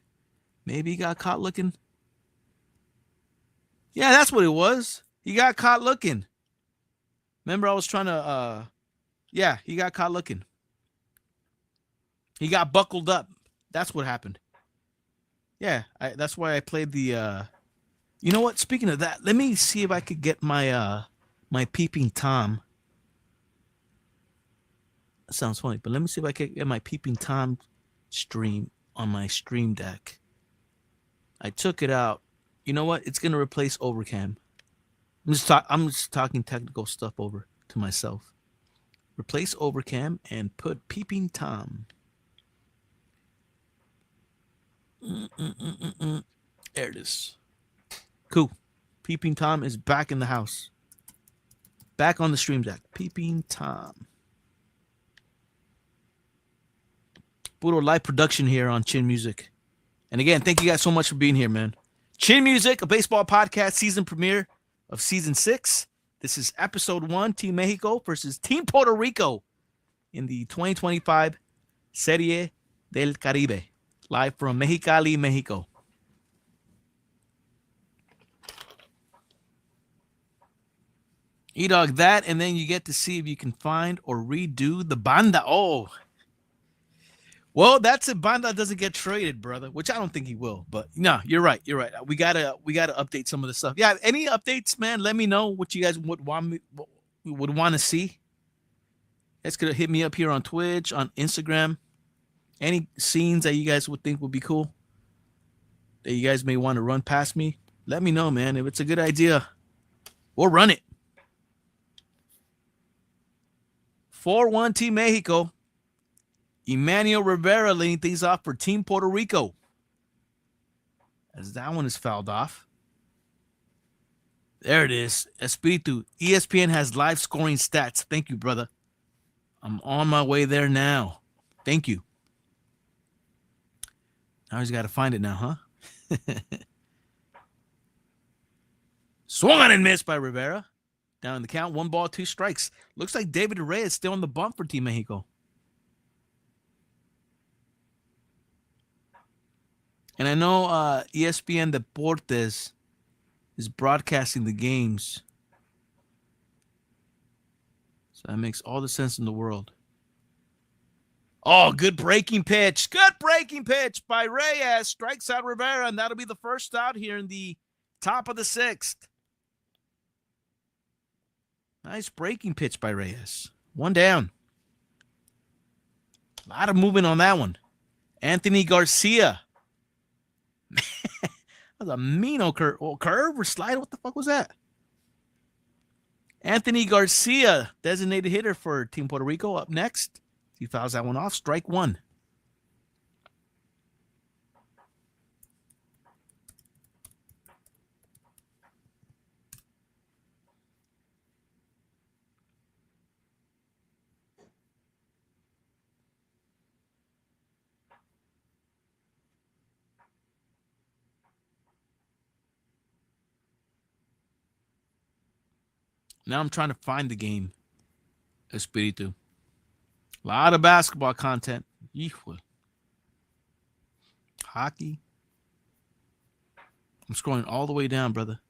Maybe he got caught looking. Yeah, that's what it was. He got caught looking. Remember, I was trying to, yeah, he got caught looking. He got buckled up. That's what happened. Yeah, that's why I played the, you know what? Speaking of that, let me see if I could get my Peeping Tom. That sounds funny, but let me see if I can get my Peeping Tom stream on my Stream Deck. I took it out. You know what? It's gonna replace Overcam. I'm just talking technical stuff over to myself. Replace Overcam and put Peeping Tom. There it is. Cool. Peeping Tom is back in the house. Back on the Stream Deck. Peeping Tom. Puro live production here on Chin Music. And again, thank you guys so much for being here, man. Chin Music, a baseball podcast season premiere of season 6. This is episode 1, Team Mexico versus Team Puerto Rico in the 2025 Serie del Caribe. Live from Mexicali, Mexico. E-Dog that, and then you get to see if you can find or redo the banda. Oh, well, that's if Banda doesn't get traded, brother, which I don't think he will. But no, you're right. You're right. We gotta update some of the stuff. Yeah, any updates, man? Let me know what you guys would want to see. That's gonna hit me up here on Twitch, on Instagram. Any scenes that you guys would think would be cool that you guys may want to run past me, let me know, man. If it's a good idea, we'll run it. 4-1 Team Mexico. Emmanuel Rivera leading things off for Team Puerto Rico. As that one is fouled off. There it is. Espiritu. ESPN has live scoring stats. Thank you, brother. I'm on my way there now. Thank you. Now he's got to find it now, huh? Swung on and missed by Rivera. Down the count, 1 ball, 2 strikes. Looks like David Reyes is still on the bump for Team Mexico. And I know ESPN Deportes is broadcasting the games. So that makes all the sense in the world. Oh, good breaking pitch. Good breaking pitch by Reyes. Strikes out Rivera, and that'll be the first out here in the top of the 6th. Nice breaking pitch by Reyes. 1 down. A lot of movement on that one. Anthony Garcia. That was a mean curve. Oh, curve or slide? What the fuck was that? Anthony Garcia, designated hitter for Team Puerto Rico, up next. He fouls that one off. Strike 1. Now I'm trying to find the game. Espiritu. A lot of basketball content. Hockey. I'm scrolling all the way down, brother.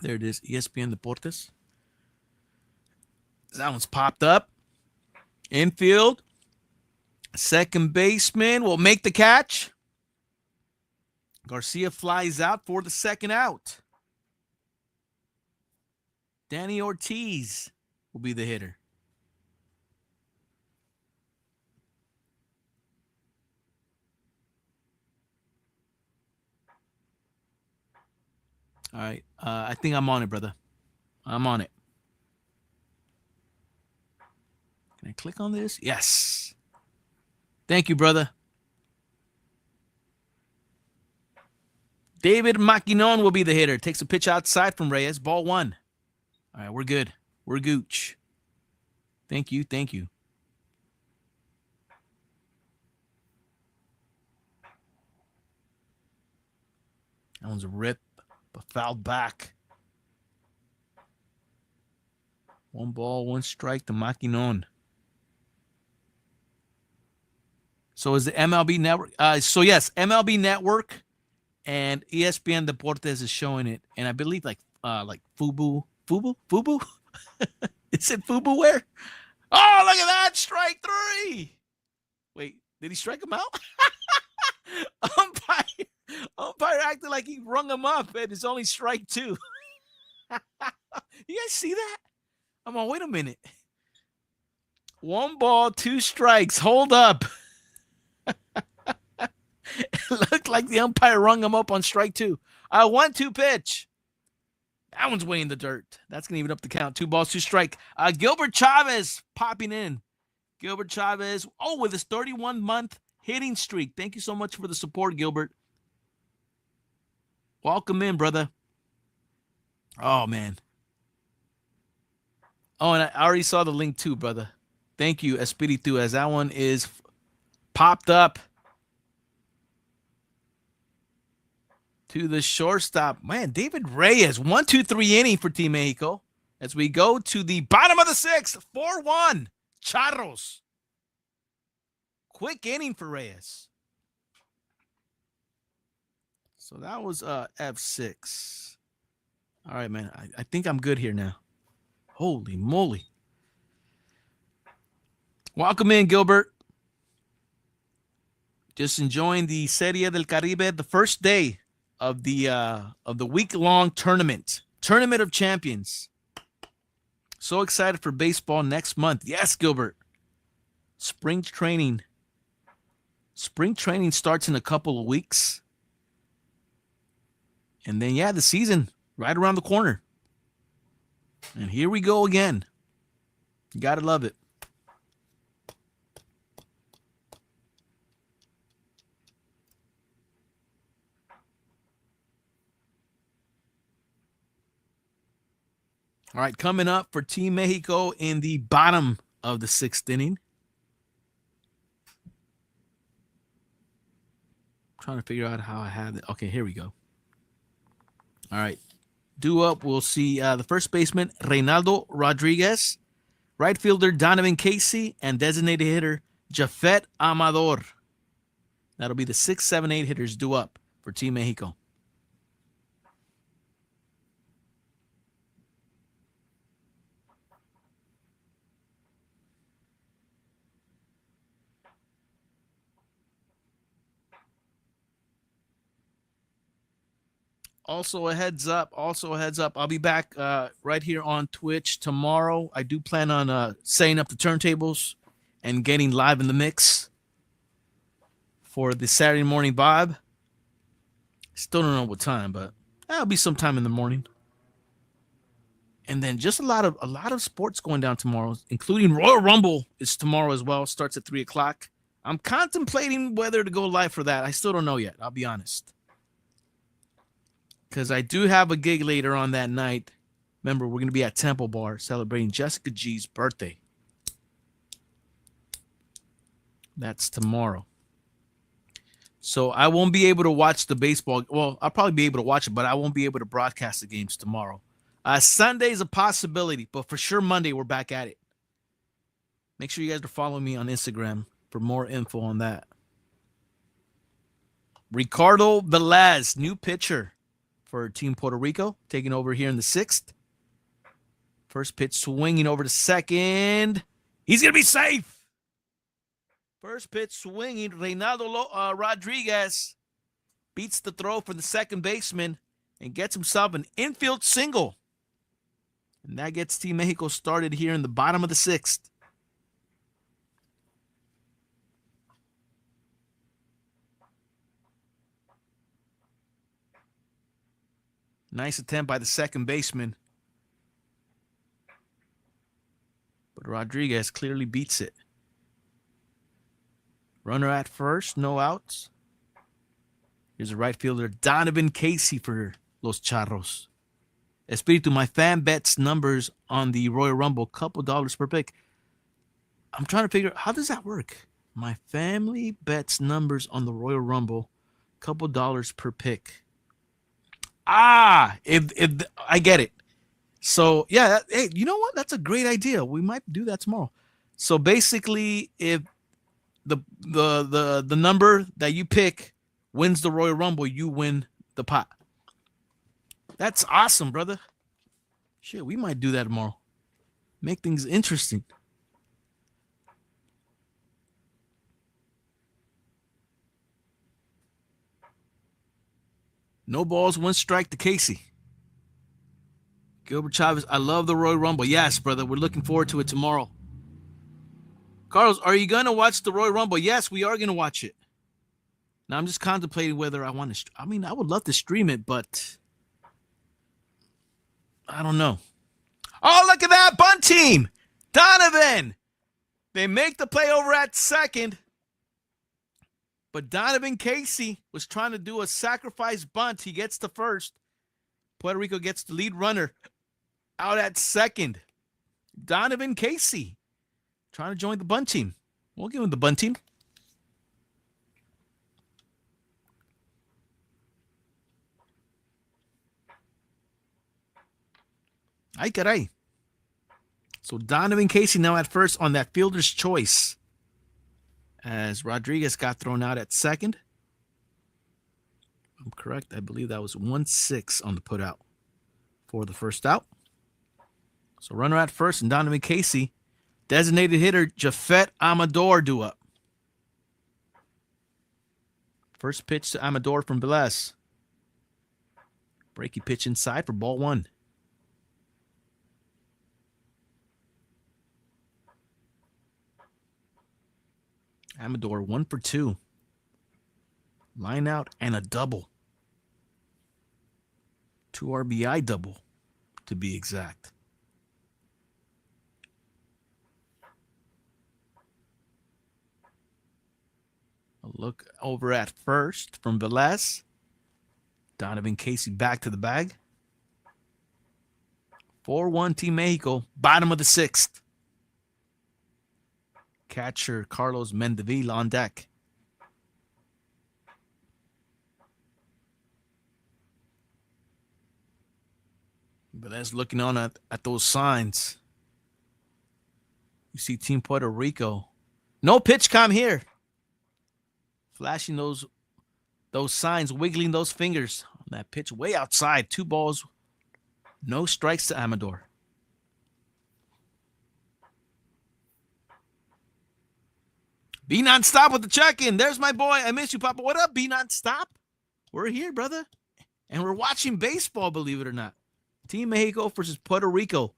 There it is. ESPN Deportes. That one's popped up. Infield. Second baseman will make the catch. Garcia flies out for the second out. Danny Ortiz will be the hitter. All right. I think I'm on it, brother. I'm on it. Can I click on this? Yes. Thank you, brother. David Maquinon will be the hitter. Takes a pitch outside from Reyes. Ball 1. All right, we're good. We're gooch. Thank you. Thank you. That one's a rip, but fouled back. 1 ball, 1 strike to Maquinon. So is the MLB Network? So yes, MLB Network and ESPN Deportes is showing it, and I believe like Fubu. Is it Fubu where? Oh, look at that, strike 3. Wait, did he strike him out? Umpire acted like he rung him up, and it's only strike 2. You guys see that? I'm on. Wait a minute. 1 ball, 2 strikes. Hold up. It looked like the umpire rung him up on strike 2. 1-2 pitch. That one's way in the dirt. That's going to even up the count. 2 balls, 2 strike. Gilbert Chavez popping in. Gilbert Chavez, with his 31-month hitting streak. Thank you so much for the support, Gilbert. Welcome in, brother. Oh, man. Oh, and I already saw the link too, brother. Thank you, Espiritu, as that one is popped up to the shortstop. Man, David Reyes, 1-2-3 inning for Team Mexico. As we go to the bottom of the 6th, 4-1, Charros. Quick inning for Reyes. So that was F6. All right, man. I think I'm good here now. Holy moly. Welcome in, Gilbert. Just enjoying the Serie del Caribe, the first day of the week-long tournament of champions. So excited for baseball next month. Yes, Gilbert. Spring training starts in a couple of weeks. And then, the season right around the corner. And here we go again. You got to love it. All right, coming up for Team Mexico in the bottom of the 6th inning. I'm trying to figure out how I have it. Okay, here we go. All right. Due up, we'll see the first baseman, Reynaldo Rodriguez, right fielder, Donovan Casey, and designated hitter, Jafet Amador. That'll be the 6, 7, 8 hitters due up for Team Mexico. Also a heads up. I'll be back right here on Twitch tomorrow. I do plan on setting up the turntables and getting live in the mix for the Saturday morning Bob. Still don't know what time, but that'll be sometime in the morning. And then just a lot of sports going down tomorrow, including Royal Rumble is tomorrow as well. Starts at 3:00. I'm contemplating whether to go live for that. I still don't know yet. I'll be honest. Because I do have a gig later on that night. Remember, we're going to be at Temple Bar celebrating Jessica G's birthday. That's tomorrow. So I won't be able to watch the baseball. Well, I'll probably be able to watch it, but I won't be able to broadcast the games tomorrow. Sunday's a possibility, but for sure Monday we're back at it. Make sure you guys are following me on Instagram for more info on that. Ricardo Velez, new pitcher for Team Puerto Rico, taking over here in the 6th. First pitch swinging over to second. He's going to be safe. First pitch swinging. Reynaldo Rodriguez beats the throw for the second baseman and gets himself an infield single. And that gets Team Mexico started here in the bottom of the 6th. Nice attempt by the second baseman. But Rodriguez clearly beats it. Runner at first, no outs. Here's a right fielder, Donovan Casey for Los Charros. Espiritu, my fan bets numbers on the Royal Rumble, couple dollars per pick. I'm trying to figure out, how does that work? My family bets numbers on the Royal Rumble, couple dollars per pick. If I get it. So yeah, hey, you know what? That's a great idea. We might do that tomorrow. So basically, if the number that you pick wins the Royal Rumble, you win the pot. That's awesome, brother. Shit, we might do that tomorrow. Make things interesting. No balls, one strike to Casey. Gilbert Chavez, I love the Royal Rumble. Yes, brother. We're looking forward to it tomorrow. Carlos, are you going to watch the Royal Rumble? Yes, we are going to watch it. Now, I'm just contemplating whether I want to. I mean, I would love to stream it, but I don't know. Oh, look at that bunt team. Donovan. They make the play over at second. But Donovan Casey was trying to do a sacrifice bunt. He gets the first. Puerto Rico gets the lead runner out at second. Donovan Casey trying to join the bunt team. We'll give him the bunt team. Ay, caray. So Donovan Casey now at first on that fielder's choice, as Rodriguez got thrown out at second. I'm correct. I believe that was 1-6 on the put out for the first out. So runner at first and Donovan Casey. Designated hitter Jafet Amador due up. First pitch to Amador from Velez. Breaky pitch inside for ball one. Amador 1 for 2. Line out and a double. 2 RBI double, to be exact. A look over at first from Velez. Donovan Casey back to the bag. 4-1 Team Mexico, bottom of the sixth. Catcher Carlos Mendeville on deck. Velez looking on at those signs. You see Team Puerto Rico. No pitch com here. Flashing those signs, wiggling those fingers on that pitch way outside. 2 balls, no strikes to Amador. Be nonstop with the check-in. There's my boy. I miss you, Papa. What up, Be Nonstop? We're here, brother. And we're watching baseball, believe it or not. Team Mexico versus Puerto Rico.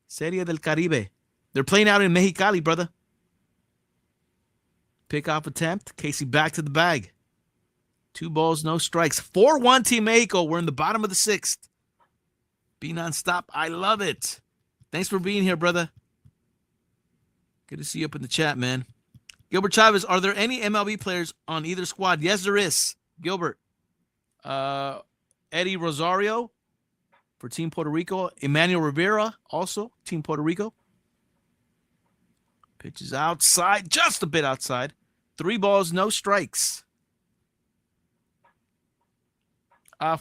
Serie del Caribe. They're playing out in Mexicali, brother. Pickoff attempt. Casey back to the bag. 2 balls, no strikes. 4-1 Team Mexico. We're in the bottom of the sixth. Be nonstop. I love it. Thanks for being here, brother. Good to see you up in the chat, man. Gilbert Chavez, are there any MLB players on either squad? Yes, there is. Gilbert. Eddie Rosario for Team Puerto Rico. Emmanuel Rivera, also Team Puerto Rico. Pitches outside, just a bit outside. 3 balls, no strikes.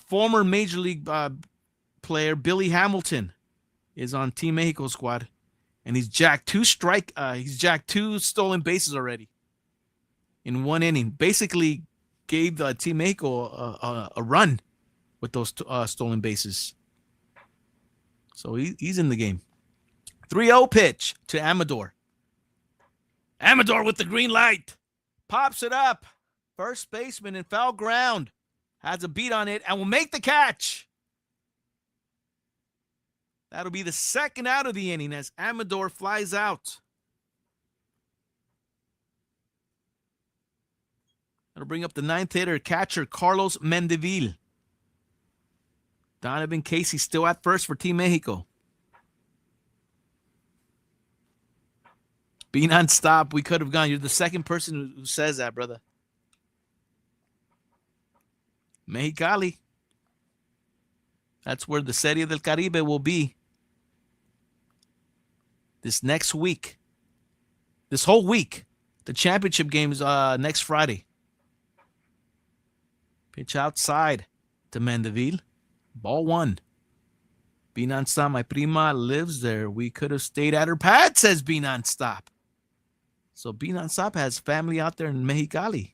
Former Major League player Billy Hamilton is on Team Mexico squad, and he's jacked 2 stolen bases already in 1 inning. Basically, gave Team Mexico a run with those stolen bases. So he's in the game. 3-0 pitch to Amador. Amador with the green light. Pops it up. First baseman in foul ground. Has a beat on it and will make the catch. That'll be the second out of the inning as Amador flies out. That'll bring up the 9th hitter, catcher Carlos Mendeville. Donovan Casey still at first for Team Mexico. Be nonstop. We could have gone. You're the second person who says that, brother. Mexicali. That's where the Serie del Caribe will be this next week. This whole week. The championship game is next Friday. Pitch outside to Mendeville. Ball one. Be nonstop. My prima lives there. We could have stayed at her pad, says Be nonstop. So Be nonstop has family out there in Mexicali.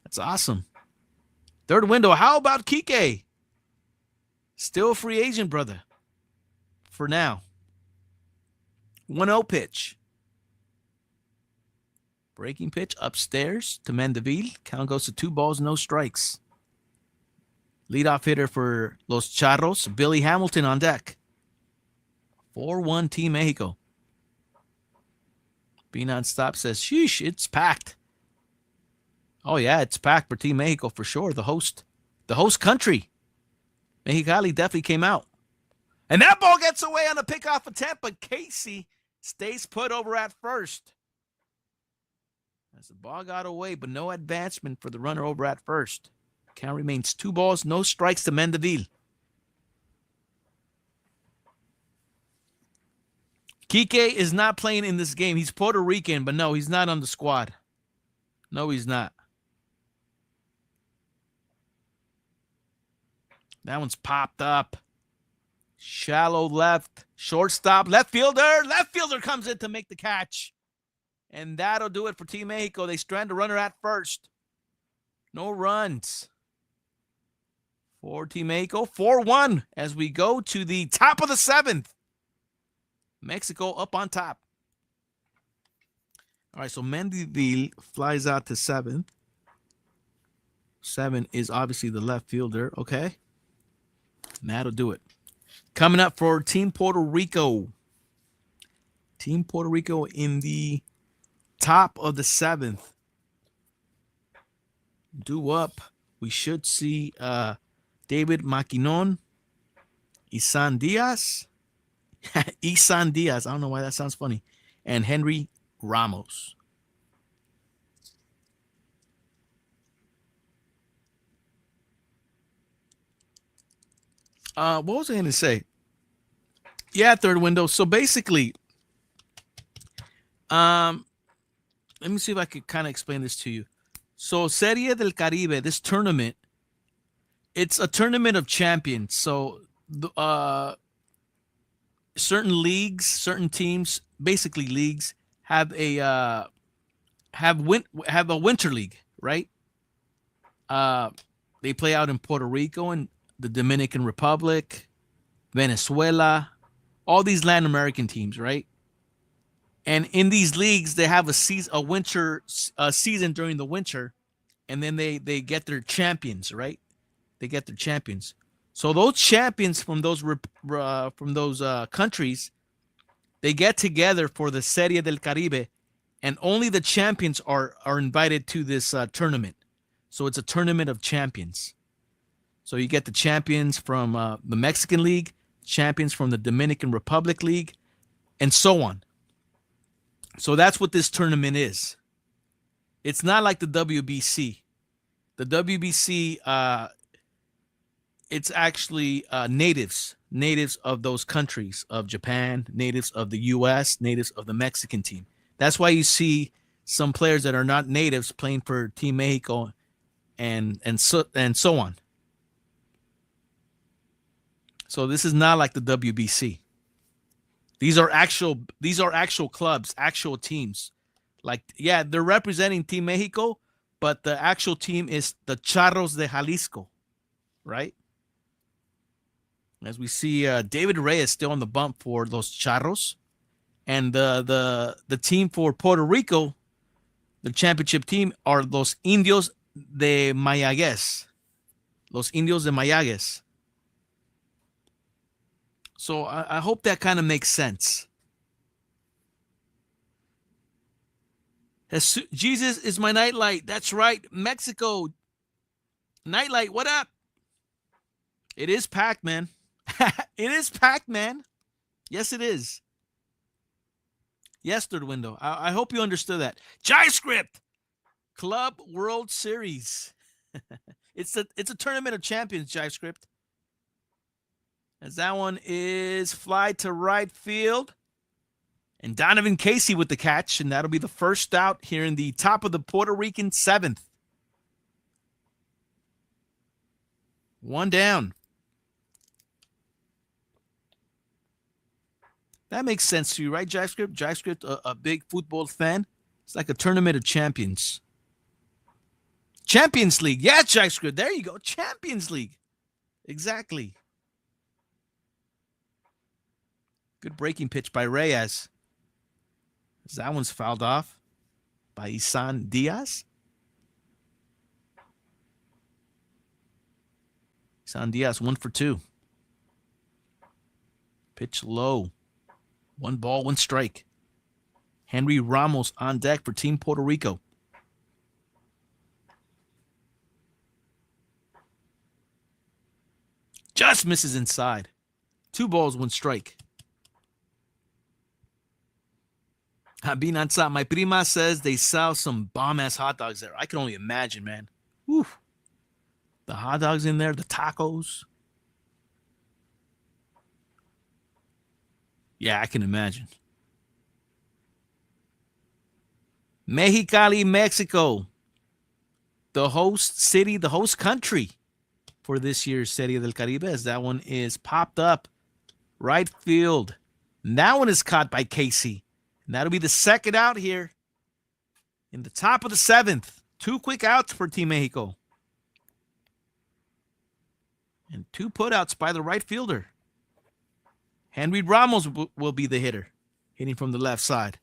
That's awesome. Third window. How about Kike? Still a free agent, brother. For now. 1-0 pitch. Breaking pitch upstairs to Mendeville. Count goes to 2 balls, no strikes. Leadoff hitter for Los Charros, Billy Hamilton on deck. 4-1 Team Mexico. Be nonstop says, sheesh, it's packed. Oh, yeah, it's packed for Team Mexico for sure. The host country. Mexicali definitely came out. And that ball gets away on a pickoff attempt, but Casey stays put over at first. As the ball got away, but no advancement for the runner over at first. Count remains 2 balls, no strikes to Mendeville. Kike is not playing in this game. He's Puerto Rican, but no, he's not on the squad. No, he's not. That one's popped up. Shallow left. Shortstop. Left fielder. Left fielder comes in to make the catch. And that'll do it for Team Mexico. They strand the runner at first. No runs for Team Mexico. 4-1 as we go to the top of the 7th. Mexico up on top. All right, so Mendeville flies out to 7th. 7 is obviously the left fielder. Okay. And that'll do it. Coming up for Team Puerto Rico. Team Puerto Rico in the top of the 7th. Due up. We should see David Maquinon, Isan Diaz. Isan Diaz. I don't know why that sounds funny. And Henry Ramos. What was I going to say? Yeah, third window. So basically, let me see if I could kind of explain this to you. So Serie del Caribe, this tournament, it's a tournament of champions. So certain leagues, certain teams, basically leagues, have a winter league, right? They play out in Puerto Rico and the Dominican Republic, Venezuela, all these Latin American teams, right? And in these leagues, they have a winter season during the winter, and then they get their champions, right? They get their champions. So those champions from those countries, they get together for the Serie del Caribe, and only the champions are invited to this tournament. So it's a tournament of champions. So you get the champions from the Mexican League, champions from the Dominican Republic League, and so on. So that's what this tournament is. It's not like the WBC. The WBC, it's actually natives of those countries, of Japan, natives of the U.S., natives of the Mexican team. That's why you see some players that are not natives playing for Team Mexico and so on. So this is not like the WBC. These are actual clubs, actual teams. Like, yeah, they're representing Team Mexico, but the actual team is the Charros de Jalisco, right? As we see, David Reyes still on the bump for Los Charros. And the team for Puerto Rico, the championship team, are Los Indios de Mayagüez. Los Indios de Mayagüez. So I hope that kind of makes sense. Jesus is my nightlight. That's right. Mexico. Nightlight, what up? It is packed, man. It is packed, man. Yes, it is. Yes, third window. I hope you understood that. JavaScript Club World Series. It's a tournament of champions, JavaScript. As that one is fly to right field. And Donovan Casey with the catch. And that'll be the first out here in the top of the Puerto Rican 7th. One down. That makes sense to you, right, JackScript? JackScript, a big football fan. It's like a tournament of champions. Champions League. Yeah, JackScript. There you go. Champions League. Exactly. Good breaking pitch by Reyes. That one's fouled off by Isan Diaz. Isan Diaz, 1 for 2. Pitch low. 1 ball, 1 strike. Henry Ramos on deck for Team Puerto Rico. Just misses inside. 2 balls, 1 strike. Being on top, my prima says they sell some bomb-ass hot dogs there. I can only imagine, man. Whew. The hot dogs in there, the tacos. Yeah, I can imagine. Mexicali, Mexico. The host city, the host country for this year's Serie del Caribe, as that one is popped up. Right field. And that one is caught by Casey. And that'll be the second out here in the top of the 7th. 2 quick outs for Team Mexico. And 2 putouts by the right fielder. Henry Ramos will be the hitter, hitting from the left side.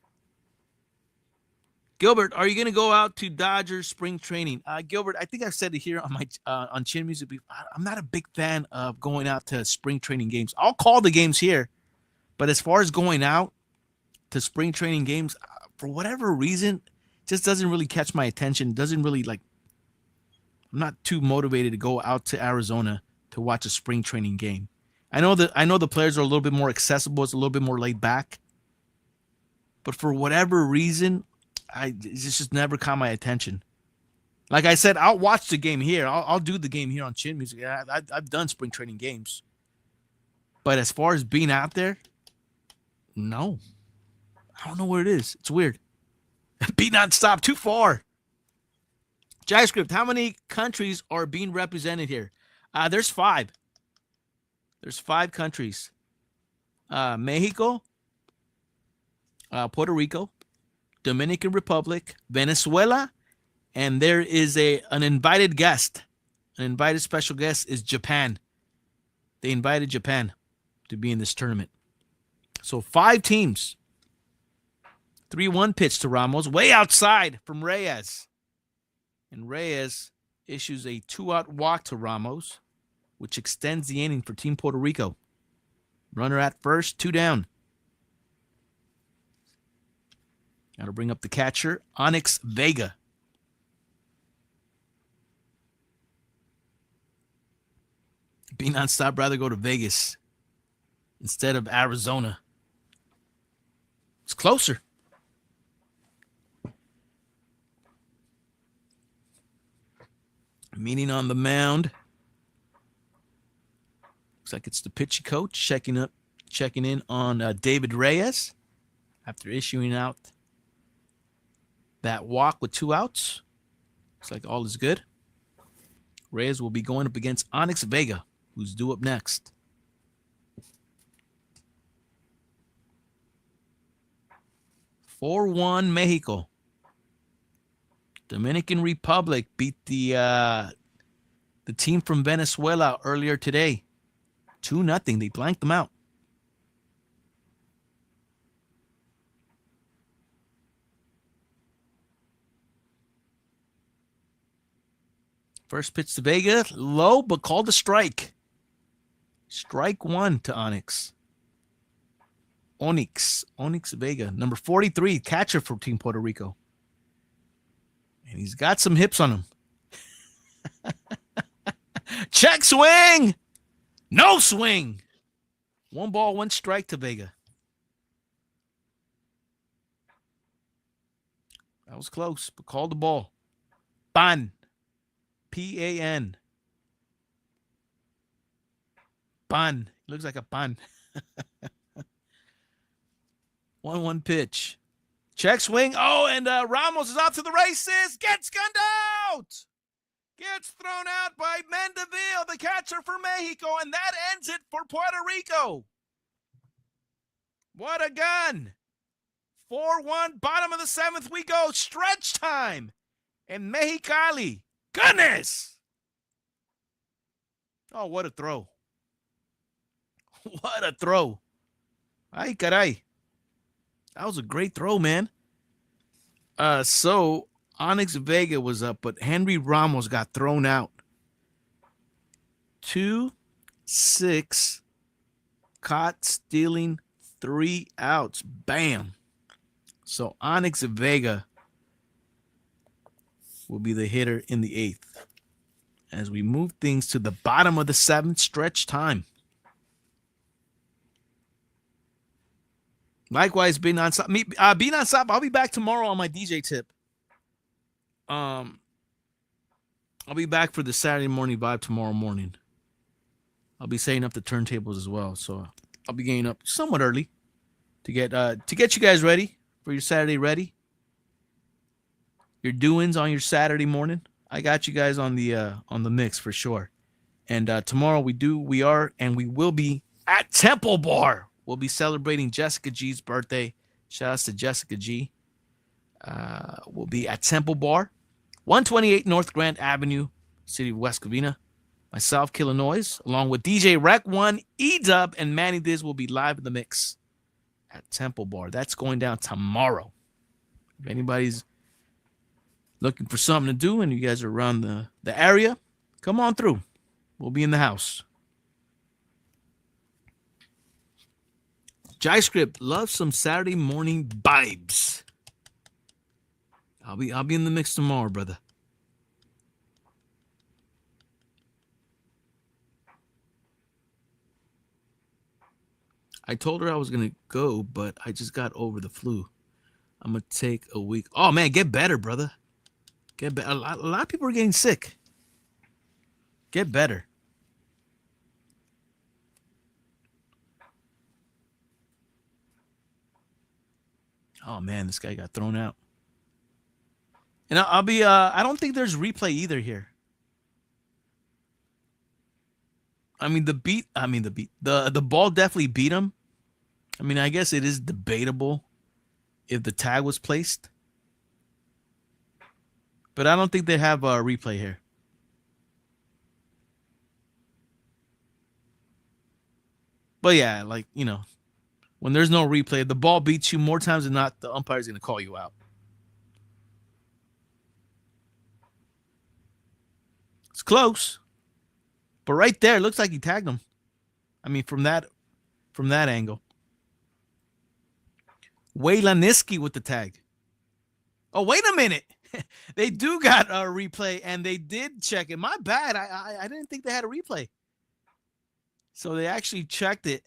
Gilbert, are you going to go out to Dodgers spring training? Gilbert, I think I've said it here on my on Chin Music. I'm not a big fan of going out to spring training games. I'll call the games here, but as far as going out to spring training games, for whatever reason, just doesn't really catch my attention. Doesn't really I'm not too motivated to go out to Arizona to watch a spring training game. I know the players are a little bit more accessible. It's a little bit more laid back, but for whatever reason, it's just never caught my attention. Like I said, I'll watch the game here. I'll do the game here on Chin Music. I've done spring training games, but as far as being out there, no. I don't know what it is. It's weird. Be non-stop. Too far. JackScript, how many countries are being represented here? There's 5. There's 5 countries. Mexico, Puerto Rico, Dominican Republic, Venezuela, and there is an invited guest. An invited special guest is Japan. They invited Japan to be in this tournament. So 5 teams. 3-1 pitch to Ramos, way outside from Reyes. And Reyes issues a 2-out walk to Ramos, which extends the inning for Team Puerto Rico. Runner at first, 2 down. Got to bring up the catcher, Onyx Vega. Be nonstop, rather go to Vegas instead of Arizona. It's closer. Meeting on the mound. Looks like it's the pitching coach checking in on David Reyes after issuing out that walk with 2 outs. Looks like all is good. Reyes will be going up against Onyx Vega, who's due up next. (4-1) Mexico. Dominican Republic beat the team from Venezuela earlier today. 2-0. They blanked them out. First pitch to Vega, low, but called a strike. Strike 1 to Onyx. Onyx Vega, number 43, catcher for Team Puerto Rico. And he's got some hips on him. Check swing. No swing. 1 ball, 1 strike to Vega. That was close, but called the ball. Pan. P-A-N. Pan. Looks like a pan. 1-1 pitch. Check swing. Oh, and Ramos is off to the races. Gets gunned out. Gets thrown out by Mendeville, the catcher for Mexico, and that ends it for Puerto Rico. What a gun! 4-1, bottom of the 7th. We go. Stretch time in Mexicali. Goodness! Oh, what a throw. What a throw. Ay, caray. That was a great throw, man. So Onyx Vega was up, but Henry Ramos got thrown out. 2-6. Caught stealing 3 outs. Bam. So Onyx Vega will be the hitter in the 8th as we move things to the bottom of the 7th. Stretch time. Likewise, be nonstop. Be nonstop. I'll be back tomorrow on my DJ tip. I'll be back for the Saturday morning vibe tomorrow morning. I'll be setting up the turntables as well, so I'll be getting up somewhat early to get you guys ready for your Saturday ready. Your doings on your Saturday morning. I got you guys on the mix for sure. And tomorrow we will be at Temple Bar. We'll be celebrating Jessica G's birthday. Shout outs to Jessica G. We'll be at Temple Bar, 128 North Grant Avenue, City of West Covina. Myself, Killah Noez, along with DJ Rec 1, E-Dub, and Manny Diz will be live in the mix at Temple Bar. That's going down tomorrow. If anybody's looking for something to do and you guys are around the area, come on through. We'll be in the house. JaiScript loves some Saturday morning vibes. I'll be in the mix tomorrow, brother. I told her I was gonna go, but I just got over the flu. I'm gonna take a week. Oh man, get better, brother. Get better. A lot of people are getting sick. Get better. Oh man, this guy got thrown out. And I'll be I don't think there's replay either here. The ball definitely beat him. I mean, I guess it is debatable if the tag was placed. But I don't think they have a replay here. But yeah, like, when there's no replay, the ball beats you more times than not, the umpire's going to call you out. It's close. But right there, it looks like he tagged him. I mean, from that angle. Waylanisky with the tag. Oh, wait a minute. They do got a replay, and they did check it. My bad. I didn't think they had a replay. So they actually checked it,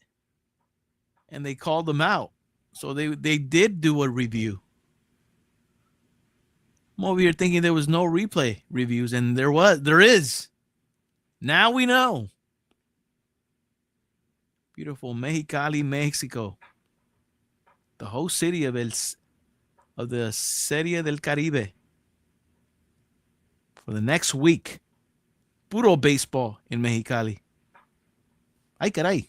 and they called them out. So they did do a review. I'm over here thinking there was no replay reviews, and there is. Now we know. Beautiful Mexicali, Mexico. The whole city of the Serie del Caribe. For the next week. Puro baseball in Mexicali. Ay, caray.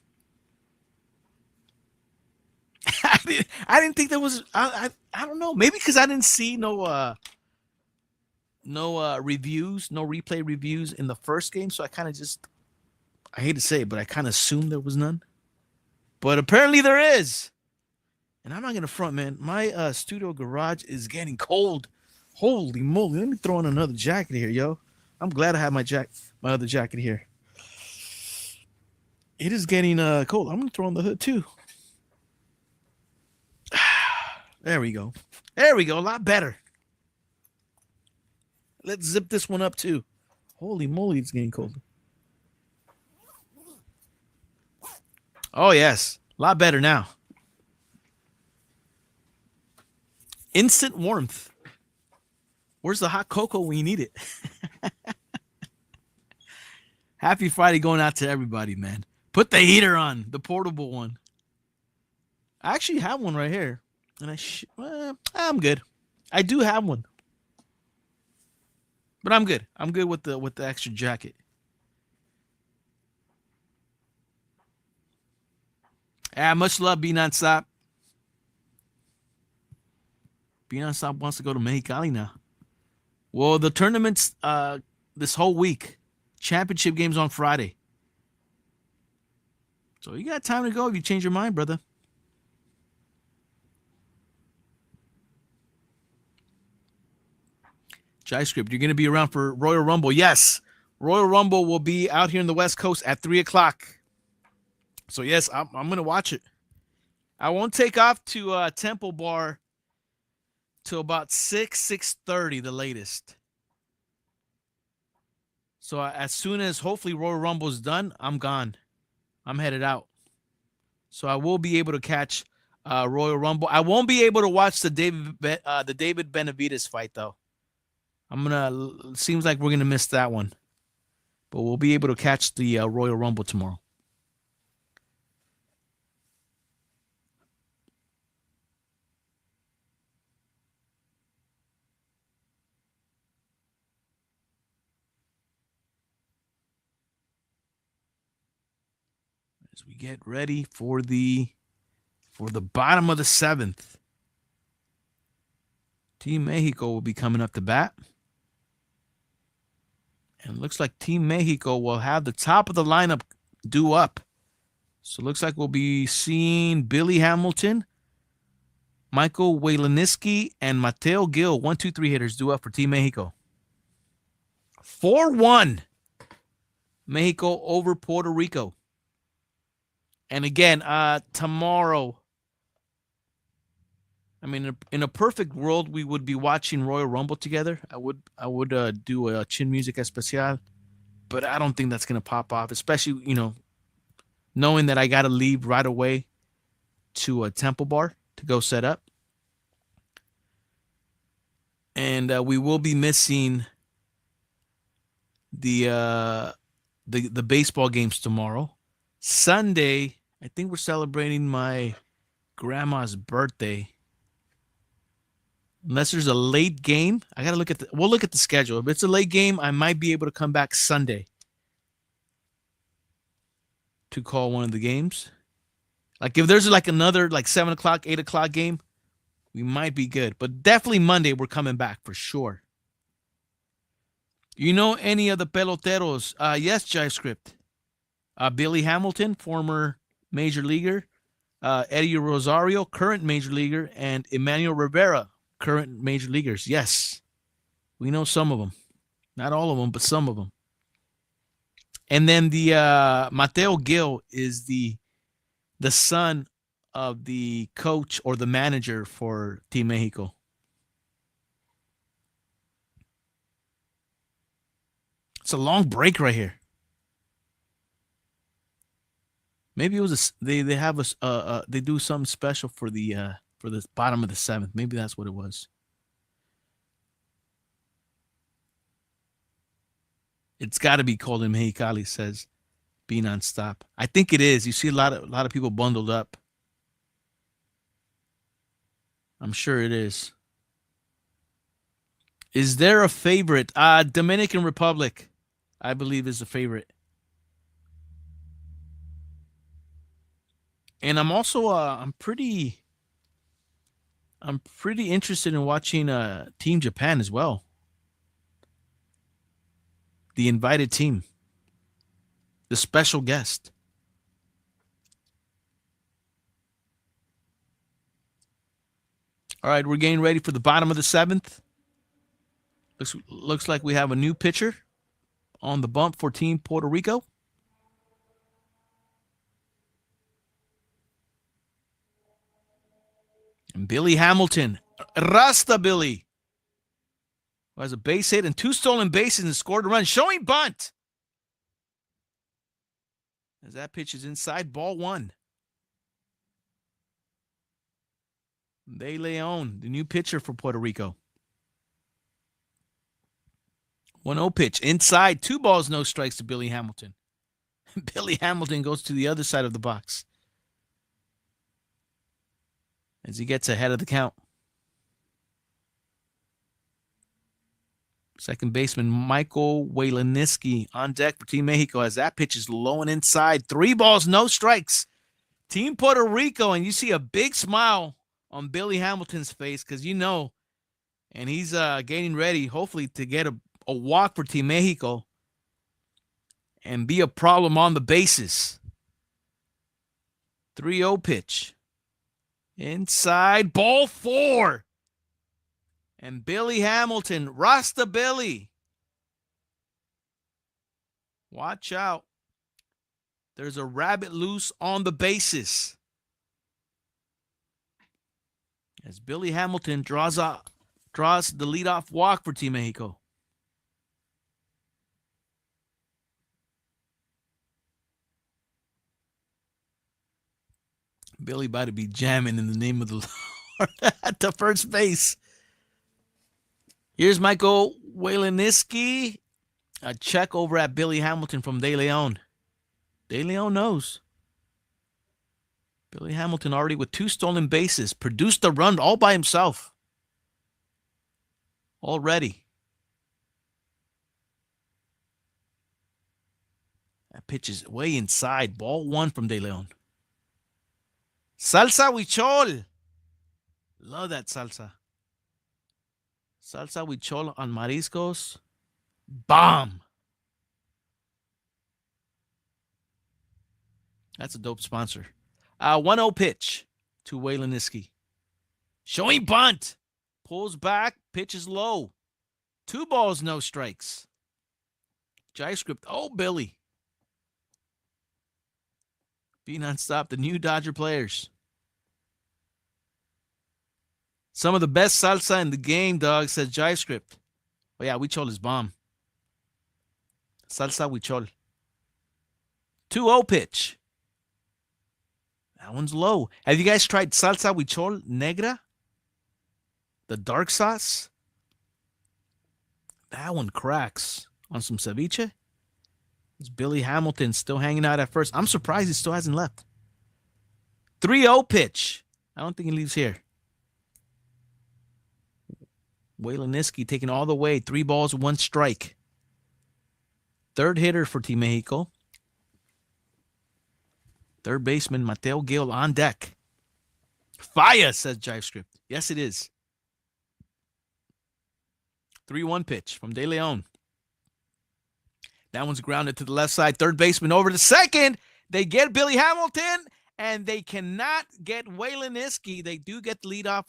I didn't think there was. I don't know. Maybe because I didn't see no reviews, no replay reviews in the first game. So I kind of I hate to say it, but I kind of assumed there was none. But apparently there is. And I'm not going to front, man. My studio garage is getting cold. Holy moly. Let me throw in another jacket here, yo. I'm glad I have my other jacket here. It is getting cold. I'm going to throw on the hood too. There we go. There we go. A lot better. Let's zip this one up too. Holy moly, it's getting colder. Oh, yes. A lot better now. Instant warmth. Where's the hot cocoa when you need it? Happy Friday going out to everybody, man. Put the heater on, the portable one. I actually have one right here. And I'm good. I do have one. But I'm good. I'm good with the extra jacket. Much love, Be Nonstop. Beyond Stop wants to go to Mexicali now. Well, the tournament's this whole week. Championship games on Friday. So you got time to go if you change your mind, brother. JaiScript, you're going to be around for Royal Rumble. Yes, Royal Rumble will be out here in the West Coast at 3 o'clock. So, yes, I'm going to watch it. I won't take off to Temple Bar till about 6:30, the latest. So as soon as hopefully Royal Rumble is done, I'm gone. I'm headed out. So I will be able to catch Royal Rumble. I won't be able to watch the David Benavidez fight, though. Seems like we're gonna miss that one, but we'll be able to catch the Royal Rumble tomorrow. As we get ready for the bottom of the 7th, Team Mexico will be coming up to bat. And it looks like Team Mexico will have the top of the lineup due up. So it looks like we'll be seeing Billy Hamilton, Michael Wielinski, and Mateo Gil, 1-2-3 hitters due up for Team Mexico. 4-1 Mexico over Puerto Rico. And again, tomorrow, I mean, in a perfect world, we would be watching Royal Rumble together. I would do a Chin Music Especial, but I don't think that's going to pop off, especially, knowing that I got to leave right away to a Temple Bar to go set up. And we will be missing the baseball games tomorrow. Sunday, I think we're celebrating my grandma's birthday. Unless there's a late game, we'll look at the schedule. If it's a late game, I might be able to come back Sunday to call one of the games. Like if there's like another 7 o'clock, 8 o'clock game, we might be good. But definitely Monday, we're coming back for sure. You know any of the peloteros? Yes, JaiScript. Billy Hamilton, former major leaguer. Eddie Rosario, current major leaguer. And Emmanuel Rivera, current major leaguers. Yes, we know some of them. Not all of them, but some of them. And then the Mateo Gil is the son of the coach or the manager for Team Mexico. It's a long break right here. Maybe it was they have they do something special for the bottom of the 7th. Maybe that's what it was. It's got to be called in Mexicali, says Be Nonstop. I think it is. You see a lot of people bundled up. I'm sure it is. Is there a favorite? Dominican Republic, I believe, is the favorite. And I'm also I'm pretty interested in watching Team Japan as well. The invited team. The special guest. All right, we're getting ready for the bottom of the 7th. Looks like we have a new pitcher on the bump for Team Puerto Rico. And Billy Hamilton, Rasta Billy, who has a base hit and 2 stolen bases and scored a run, showing bunt. As that pitch is inside, ball 1. De Leon, the new pitcher for Puerto Rico. 1-0 pitch, inside, 2 balls, no strikes to Billy Hamilton. Billy Hamilton goes to the other side of the box as he gets ahead of the count. Second baseman Michael Wielinski on deck for Team Mexico as that pitch is low and inside. 3 balls, no strikes. Team Puerto Rico, and you see a big smile on Billy Hamilton's face because And he's getting ready, hopefully, to get a walk for Team Mexico and be a problem on the bases. 3-0 pitch. Inside, ball 4. And Billy Hamilton, Rasta Billy. Watch out. There's a rabbit loose on the bases. As Billy Hamilton draws the leadoff walk for Team Mexico. Billy about to be jamming in the name of the Lord at the first base. Here's Michael Waleniski. A check over at Billy Hamilton from De Leon. De Leon knows. Billy Hamilton already with 2 stolen bases. Produced a run all by himself. Already. That pitch is way inside. Ball 1 from De Leon. Salsa Huichol. Love that salsa. Salsa Huichol on mariscos. Bomb. That's a dope sponsor. 1-0 pitch to Waleniski. Showing bunt. Pulls back. Pitch is low. 2 balls, no strikes. Jive script. Oh, Billy. Be nonstop. The new Dodger players. Some of the best salsa in the game, dog, says Jive script. Oh, yeah, Huichol is bomb. Salsa Huichol. 2-0 pitch. That one's low. Have you guys tried salsa Huichol negra? The dark sauce? That one cracks on some ceviche. It's Billy Hamilton still hanging out at first. I'm surprised he still hasn't left. 3-0 pitch. I don't think he leaves here. Waleniski taking all the way. 3 balls, 1 strike. Third hitter for Team Mexico. Third baseman Mateo Gil on deck. Fire, says Jive Script. Yes, it is. 3-1 pitch from De Leon. That one's grounded to the left side. Third baseman over to second. They get Billy Hamilton, and they cannot get Waleniski. They do get the leadoff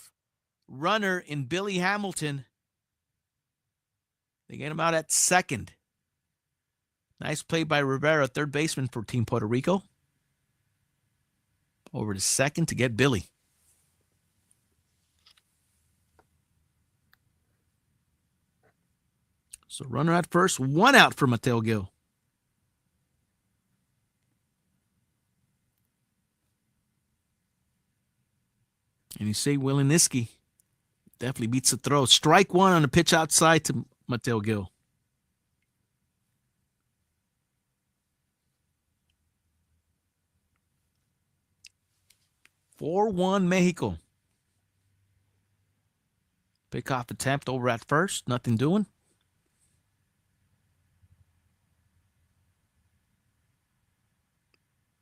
runner in Billy Hamilton. They get him out at second. Nice play by Rivera, third baseman for Team Puerto Rico. Over to second to get Billy. So runner at first, 1 out for Mateo Gil. And you say Waleniski definitely beats the throw. Strike 1 on a pitch outside to Mateo Gil. (4-1) Mexico. Pickoff attempt over at first. Nothing doing.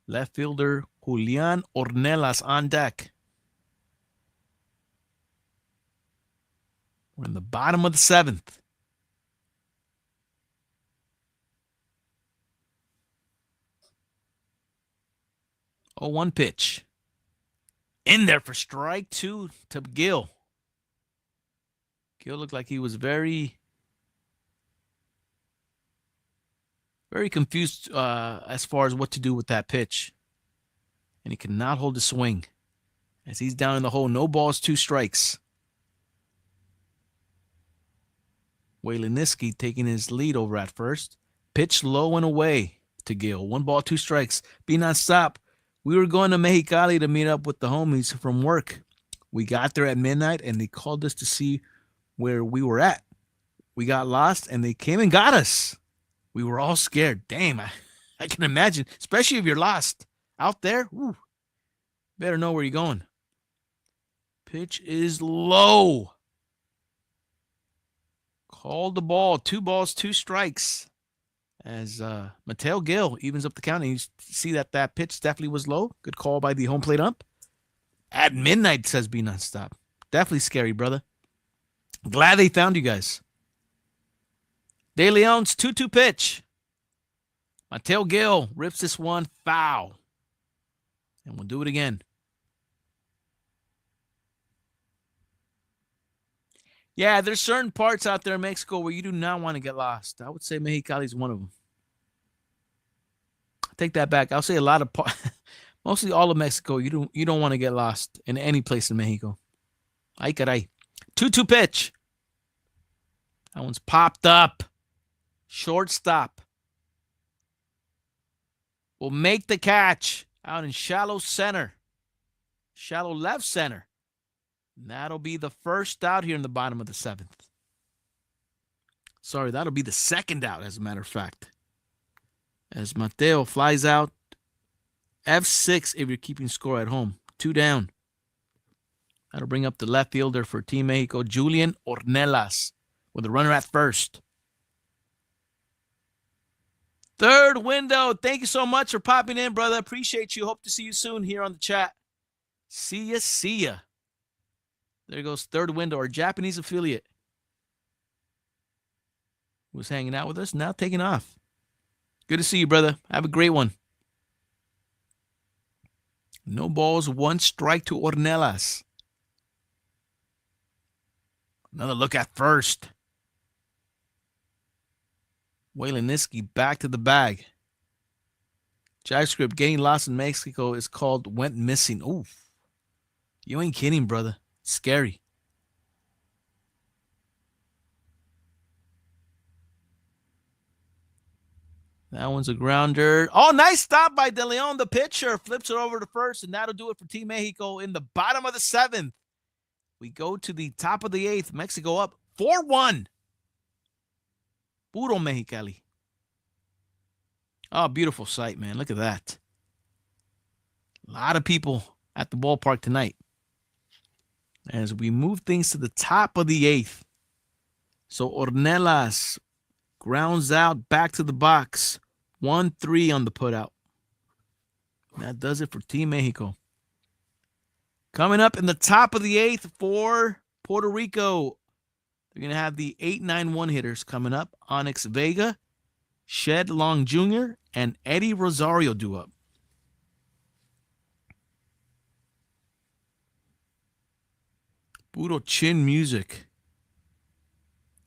Left fielder Julian Ornelas on deck. We're in the bottom of the 7th. Oh, 1 pitch. In there for strike 2 to Gil. Gil looked like he was very confused as far as what to do with that pitch. And he cannot hold his swing. As he's down in the hole, no balls, 2 strikes. Waleniski taking his lead over at first. Pitch low and away to Gil. 1 ball, 2 strikes. Be nonstop. We were going to Mexicali to meet up with the homies from work. We got there at midnight, and they called us to see where we were at. We got lost, and they came and got us. We were all scared. Damn, I can imagine, especially if you're lost out there. Ooh, better know where you're going. Pitch is low. Called the ball. 2 balls, 2 strikes. As Mateo Gil evens up the count. And you see that pitch definitely was low. Good call by the home plate ump. At midnight, says Be Nonstop. Definitely scary, brother. Glad they found you guys. De Leon's 2-2 pitch. Mateo Gil rips this one foul. And we'll do it again. Yeah, there's certain parts out there in Mexico where you do not want to get lost. I would say Mexicali is one of them. I take that back. I'll say a lot of parts, mostly all of Mexico. You don't want to get lost in any place in Mexico. Ay caray. 2-2 pitch. That one's popped up. Shortstop will make the catch out in shallow center. Shallow left center. And that'll be the first out here in the bottom of the 7th. Sorry, that'll be the second out, as a matter of fact. As Mateo flies out. F6 if you're keeping score at home. 2 down. That'll bring up the left fielder for Team Mexico, Julian Ornelas, with a runner at first. Third window. Thank you so much for popping in, brother. Appreciate you. Hope to see you soon here on the chat. See ya. There goes third window, our Japanese affiliate. Was hanging out with us, now taking off. Good to see you, brother. Have a great one. No balls, 1 strike to Ornelas. Another look at first. Waylon back to the bag. JavaScript, getting lost in Mexico is called went missing. Oof. You ain't kidding, brother. Scary. That one's a grounder. Oh, nice stop by De Leon, the pitcher. Flips it over to first, and that'll do it for Team Mexico in the bottom of the 7th. We go to the top of the 8th. Mexico up 4-1. Puro Mexicali. Oh, beautiful sight, man. Look at that. A lot of people at the ballpark tonight. As we move things to the top of the 8th. So Ornelas grounds out back to the box. 1-3 on the putout. That does it for Team Mexico. Coming up in the top of the 8th for Puerto Rico. They're going to have the 8-9-1 hitters coming up. Onyx Vega, Shed Long Jr., and Eddie Rosario due up. Puro Chin Music.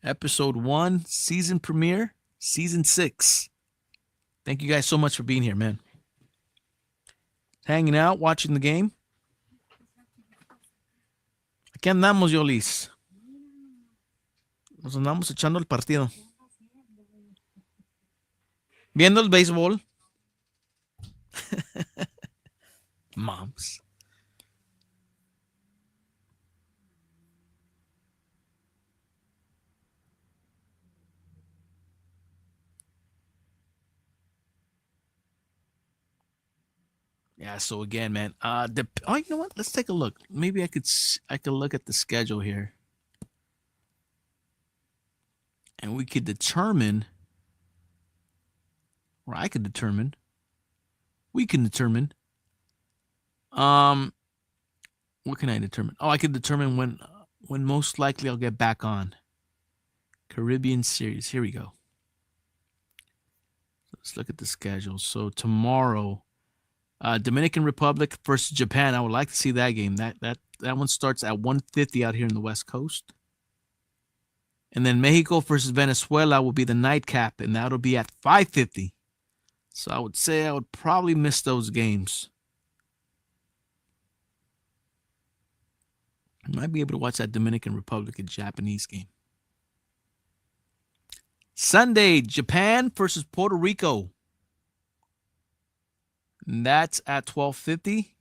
Episode 1, season premiere, season 6. Thank you guys so much for being here, man. Hanging out, watching the game. Aquí andamos, Yolis. Nos andamos echando el partido. Viendo el béisbol. Moms. Yeah, so again, man. You know what? Let's take a look. Maybe I could look at the schedule here. And we could determine, or I could determine, we can determine, what can I determine? Oh, I could determine when most likely I'll get back on. Caribbean Series. Here we go. Let's look at the schedule. So tomorrow, Dominican Republic versus Japan. I would like to see that game. That one starts at 1:50 out here in the West Coast. And then Mexico versus Venezuela will be the nightcap, and that'll be at 5:50. So I would say I would probably miss those games. I might be able to watch that Dominican Republic and Japanese game. Sunday, Japan versus Puerto Rico. And that's at 12:50.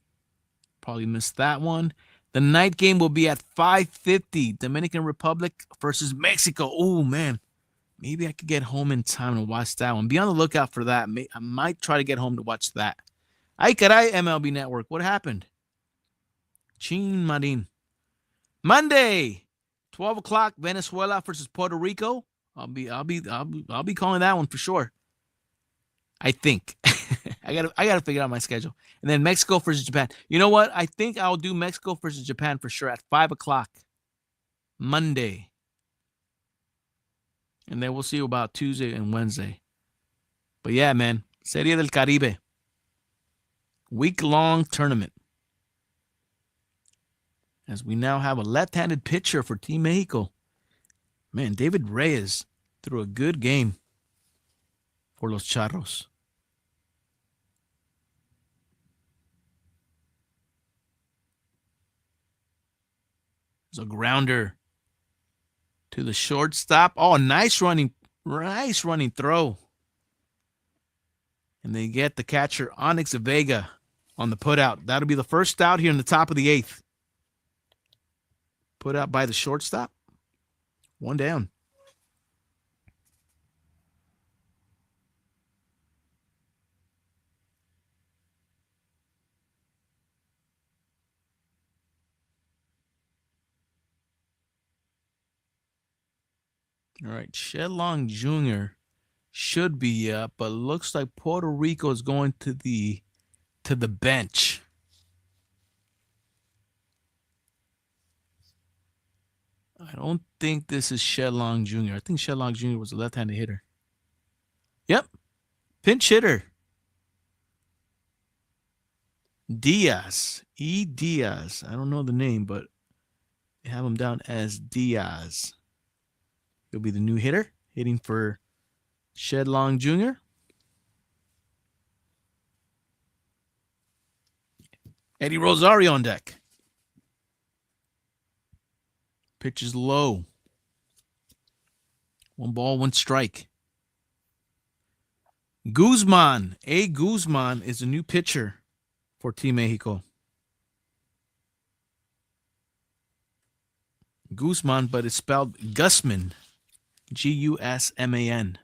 Probably missed that one. The night game will be at 5:50. Dominican Republic versus Mexico. Oh, man. Maybe I could get home in time to watch that one. Be on the lookout for that. I might try to get home to watch that. Ay caray, MLB Network. What happened? Chin Marin. Monday, 12 o'clock, Venezuela versus Puerto Rico. I'll be calling that one for sure. I think. I gotta figure out my schedule. And then Mexico versus Japan. You know what? I think I'll do Mexico versus Japan for sure at 5 o'clock Monday. And then we'll see you about Tuesday and Wednesday. But yeah, man, Serie del Caribe. Week-long tournament. As we now have a left-handed pitcher for Team Mexico. Man, David Reyes threw a good game for Los Charros. It's a grounder to the shortstop. Oh, nice running throw. And they get the catcher Onyx Vega on the putout. That'll be the first out here in the top of the 8th. Put out by the shortstop. 1 down. All right, Shedlong Jr. should be up, but looks like Puerto Rico is going to the bench. I don't think this is Shedlong Jr. I think Shedlong Jr. was a left-handed hitter. Yep, pinch hitter. Diaz. E. Diaz. I don't know the name, but they have him down as Diaz. He'll be the new hitter, hitting for Shedlong Jr. Eddie Rosario on deck. Pitch is low. 1 ball, 1 strike. Guzman. A. Guzman is a new pitcher for Team Mexico. Guzman, but it's spelled Gusman. Gusman.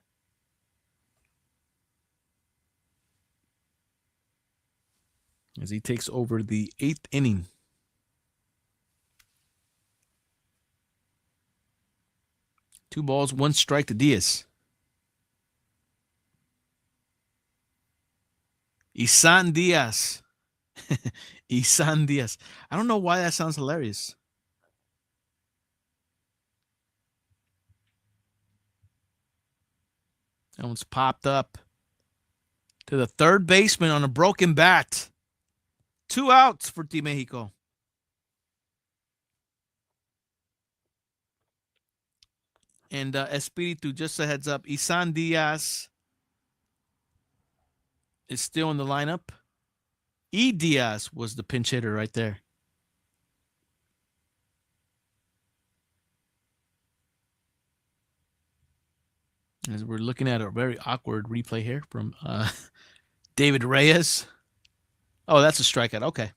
As he takes over the 8th inning. Two balls, 1 strike to Diaz. Isan Diaz. Isan Diaz. I don't know why that sounds hilarious. That one's popped up to the third baseman on a broken bat. 2 outs for Team Mexico. And Espiritu, just a heads up, Isan Diaz is still in the lineup. E. Diaz was the pinch hitter right there. As we're looking at a very awkward replay here from David Reyes. Oh, that's a strikeout. Okay.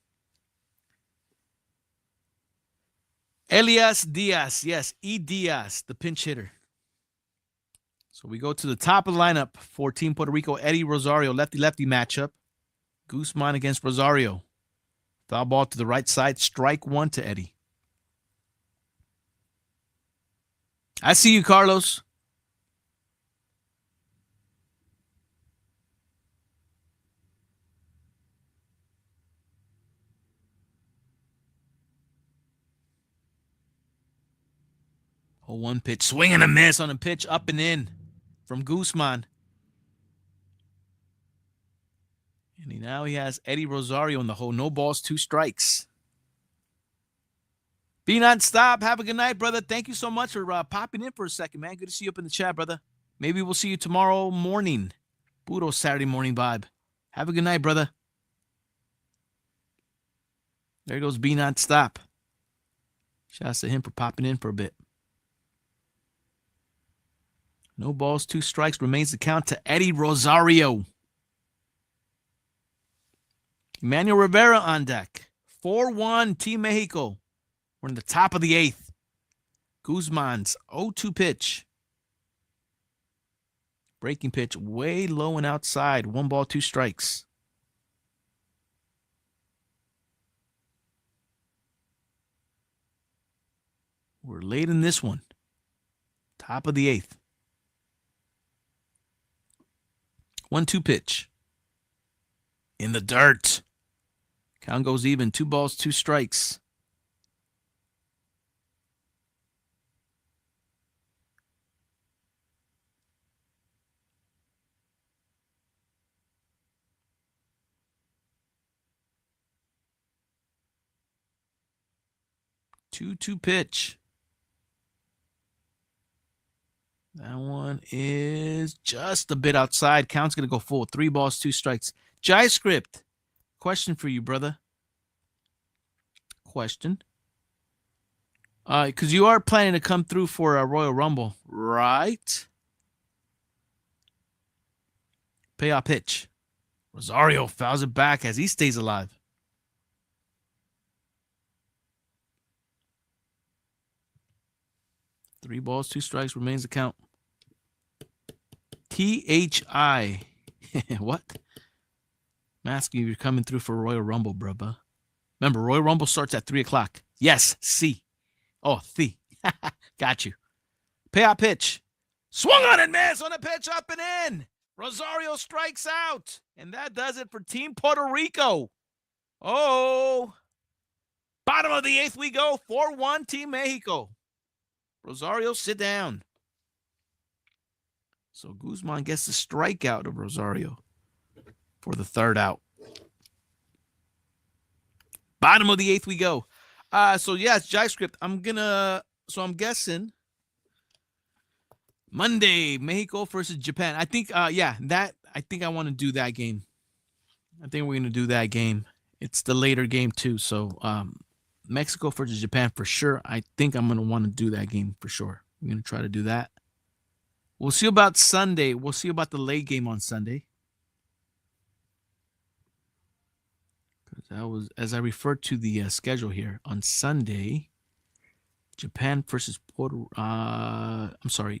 Elias Diaz. Yes, E. Diaz, the pinch hitter. So we go to the top of the lineup for Team Puerto Rico. Eddie Rosario, lefty-lefty matchup. Guzman against Rosario. Foul ball to the right side. Strike 1 to Eddie. I see you, Carlos. Oh, 1 pitch. Swing and a miss on a pitch up and in from Guzman. And now he has Eddie Rosario in the hole. No balls, 2 strikes. Be non-stop. Have a good night, brother. Thank you so much for popping in for a second, man. Good to see you up in the chat, brother. Maybe we'll see you tomorrow morning. Puro Saturday morning vibe. Have a good night, brother. There goes Be non-stop. Shouts to him for popping in for a bit. No balls, 2 strikes. Remains the count to Eddie Rosario. Emmanuel Rivera on deck. 4-1 Team Mexico. We're in the top of the 8th. Guzman's 0-2 pitch. Breaking pitch way low and outside. 1 ball, 2 strikes. We're late in this one. Top of the 8th. 1-2 pitch. In the dirt. Count goes even. 2 balls, 2 strikes. 2-2 pitch. That one is just a bit outside. Count's going to go full. 3 balls, 2 strikes. Jai Script, question for you, brother. Question. Because you are planning to come through for a Royal Rumble, right? Payoff pitch. Rosario fouls it back as he stays alive. Three balls, 2 strikes remains the count. THI. What? I'm asking you, you're coming through for Royal Rumble, brother. Remember, Royal Rumble starts at 3 o'clock. Yes, C. Oh, C. Got you. Payoff pitch. Swung on and missed on a pitch up and in. Rosario strikes out. And that does it for Team Puerto Rico. Oh. Bottom of the 8th we go. 4-1 Team Mexico. Rosario, sit down. So Guzman gets the strikeout of Rosario for the 3rd out. Bottom of the 8th we go. So yeah, it's Jai Script. I'm guessing Monday, Mexico versus Japan. I think I want to do that game. I think we're gonna do that game. It's the later game too. So Mexico versus Japan for sure. I think I'm gonna want to do that game for sure. We're gonna try to do that. We'll see about Sunday. We'll see about the late game on Sunday. That was, as I referred to the schedule here, on Sunday, Japan versus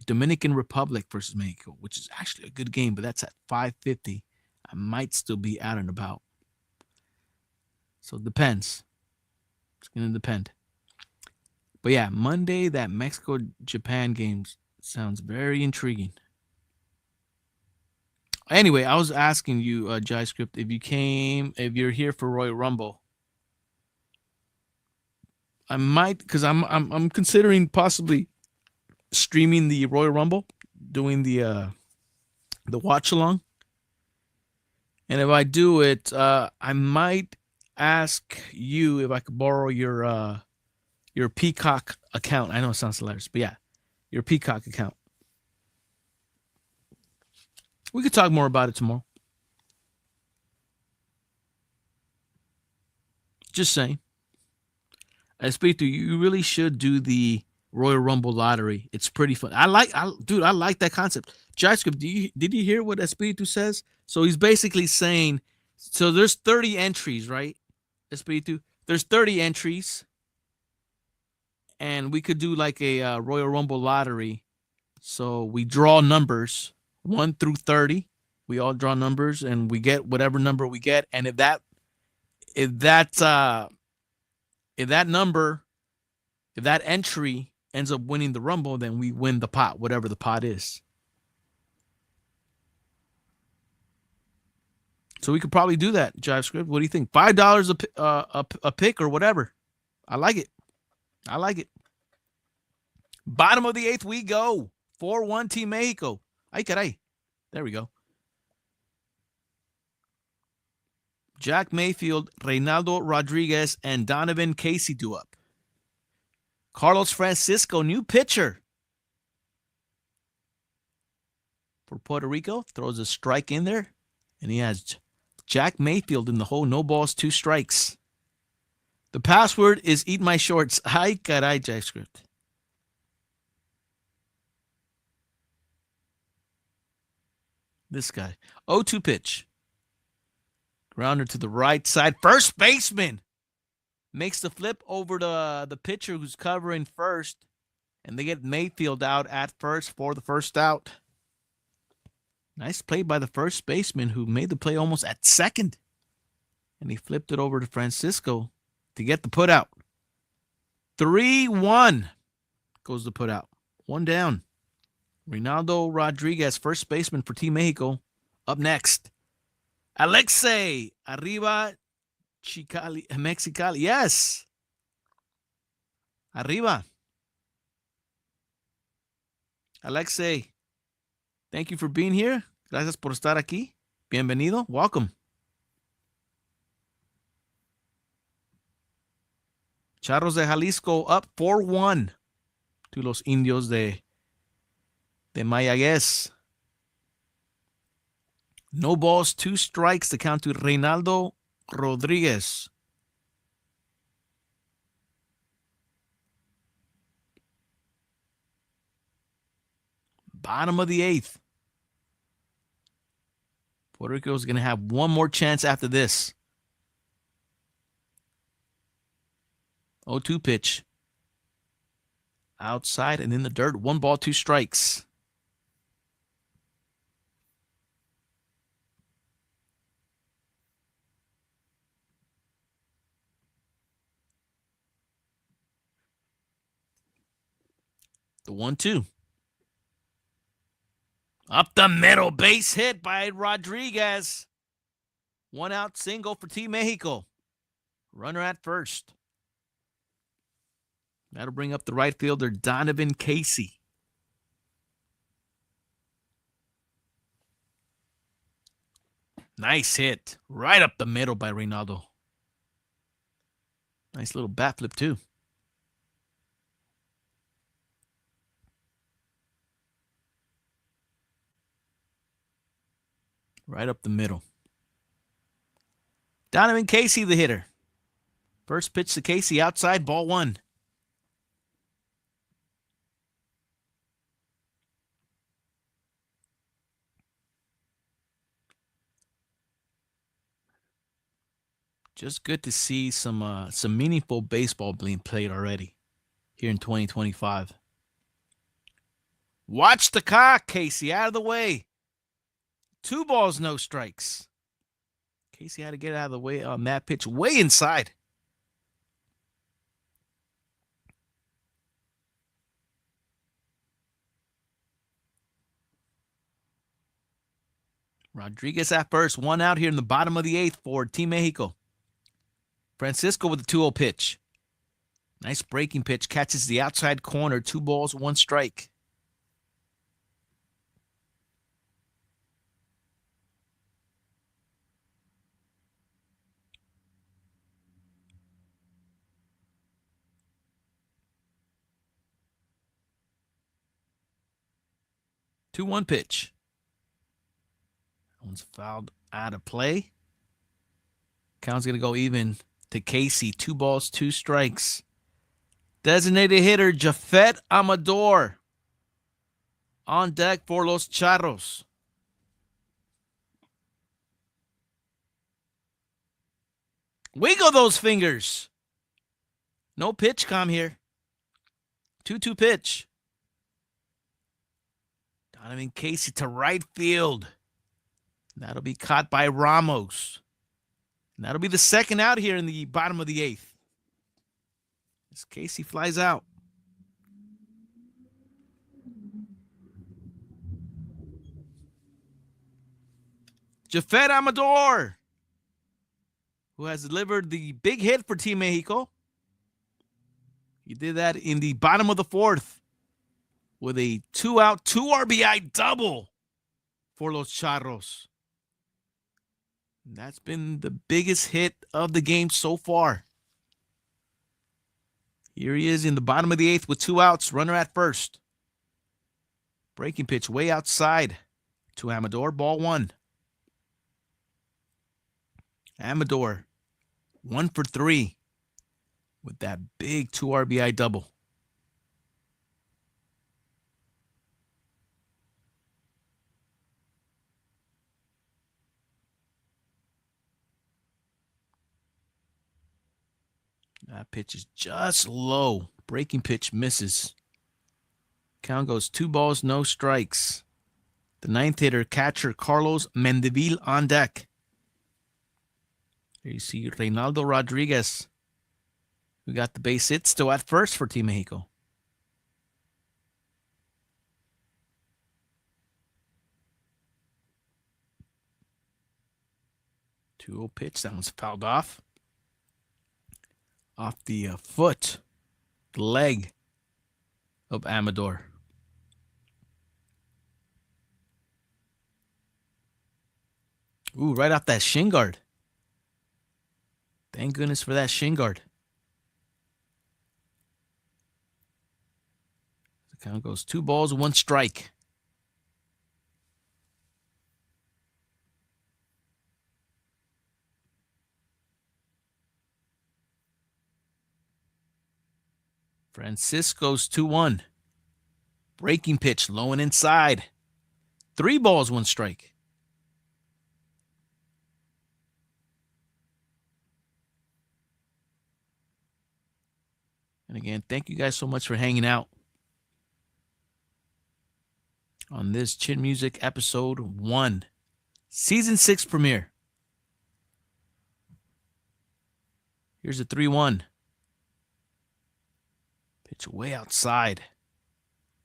Dominican Republic versus Mexico, which is actually a good game, but that's at 5:50. I might still be out and about. So it depends. It's going to depend. But yeah, Monday, that Mexico-Japan game sounds very intriguing. Anyway, I was asking you, Jai Script, if you're here for Royal Rumble. I might, because I'm considering possibly streaming the Royal Rumble, doing the watch along. And if I do it, I might ask you if I could borrow your Peacock account. I know it sounds hilarious, but yeah, your Peacock account. We could talk more about it tomorrow. Just saying. Espiritu, you really should do the Royal Rumble lottery. It's pretty fun. I like that concept. Jaiskip, did you hear what Espiritu says? So he's basically saying, so there's 30 entries, right? Espiritu, there's 30 entries, and we could do like a Royal Rumble lottery. So we draw numbers 1 through 30. We all draw numbers, and we get whatever number we get. And if that entry ends up winning the Rumble, then we win the pot, whatever the pot is. So we could probably do that, JavaScript. What do you think? $5 a pick or whatever. I like it. Bottom of the 8th we go. 4-1 Team Mexico. Ay, caray. There we go. Jack Mayfield, Reynaldo Rodriguez, and Donovan Casey do up. Carlos Francisco, new pitcher for Puerto Rico, throws a strike in there, and he has Jack Mayfield in the hole. No balls, 2 strikes. The password is eat my shorts. Ay, caray, JavaScript. This guy. 0-2 pitch. Grounder to the right side. First baseman makes the flip over to the pitcher who's covering first, and they get Mayfield out at first for the first out. Nice play by the first baseman who made the play almost at second, and he flipped it over to Francisco to get the put out. 3-1 goes the put out. 1 down. Reynaldo Rodriguez, first baseman for Team Mexico, up next. Alexei Arriba Mexicali. Yes. Arriba. Alexei, thank you for being here. Gracias por estar aquí. Bienvenido. Welcome. Charros de Jalisco up 4-1 to los Indios de Mayagüez. No balls, 2 strikes to count to Reynaldo Rodriguez. Bottom of the 8th. Puerto Rico is going to have one more chance after this. 0-2 pitch. Outside and in the dirt. 1 ball, 2 strikes. The 1-2. Up the middle. Base hit by Rodriguez. 1 out single for Team Mexico. Runner at first. That'll bring up the right fielder, Donovan Casey. Nice hit. Right up the middle by Reynaldo. Nice little bat flip, too. Right up the middle. Donovan Casey, the hitter. First pitch to Casey, outside, ball 1. Just good to see some meaningful baseball being played already here in 2025. Watch the cock, Casey, out of the way. 2 balls, no strikes. Casey had to get out of the way on that pitch, way inside. Rodriguez at first, 1 out here in the bottom of the 8th for Team Mexico. Francisco with the 2-0 pitch. Nice breaking pitch, catches the outside corner, 2 balls, 1 strike. Two 1 pitch. That one's fouled out of play. Count's going to go even to Casey. 2 balls, 2 strikes. Designated hitter Jafet Amador on deck for Los Charros. Wiggle those fingers. No pitch com here. 2-2 pitch. Donovan Casey to right field. That'll be caught by Ramos. And that'll be the second out here in the bottom of the 8th. As Casey flies out. Jafet Amador, who has delivered the big hit for Team Mexico. He did that in the bottom of the 4th with a 2-out, 2 RBI double for Los Charros. And that's been the biggest hit of the game so far. Here he is in the bottom of the 8th with 2 outs, runner at first. Breaking pitch way outside to Amador, ball 1. Amador, 1 for 3 with that big 2 RBI double. That pitch is just low. Breaking pitch misses. Count goes 2 balls, no strikes. The 9th hitter, catcher Carlos Mendeville on deck. There you see Reynaldo Rodriguez, who got the base hit, still at first for Team Mexico. Two pitch, that one's fouled off. Off the foot, the leg of Amador. Ooh, right off that shin guard. Thank goodness for that shin guard. Count goes 2 balls, 1 strike. Francisco's 2-1. Breaking pitch, low and inside. 3 balls, 1 strike. And again, thank you guys so much for hanging out on this Chin Music episode 1, season 6 premiere. Here's a 3-1. Pitch way outside.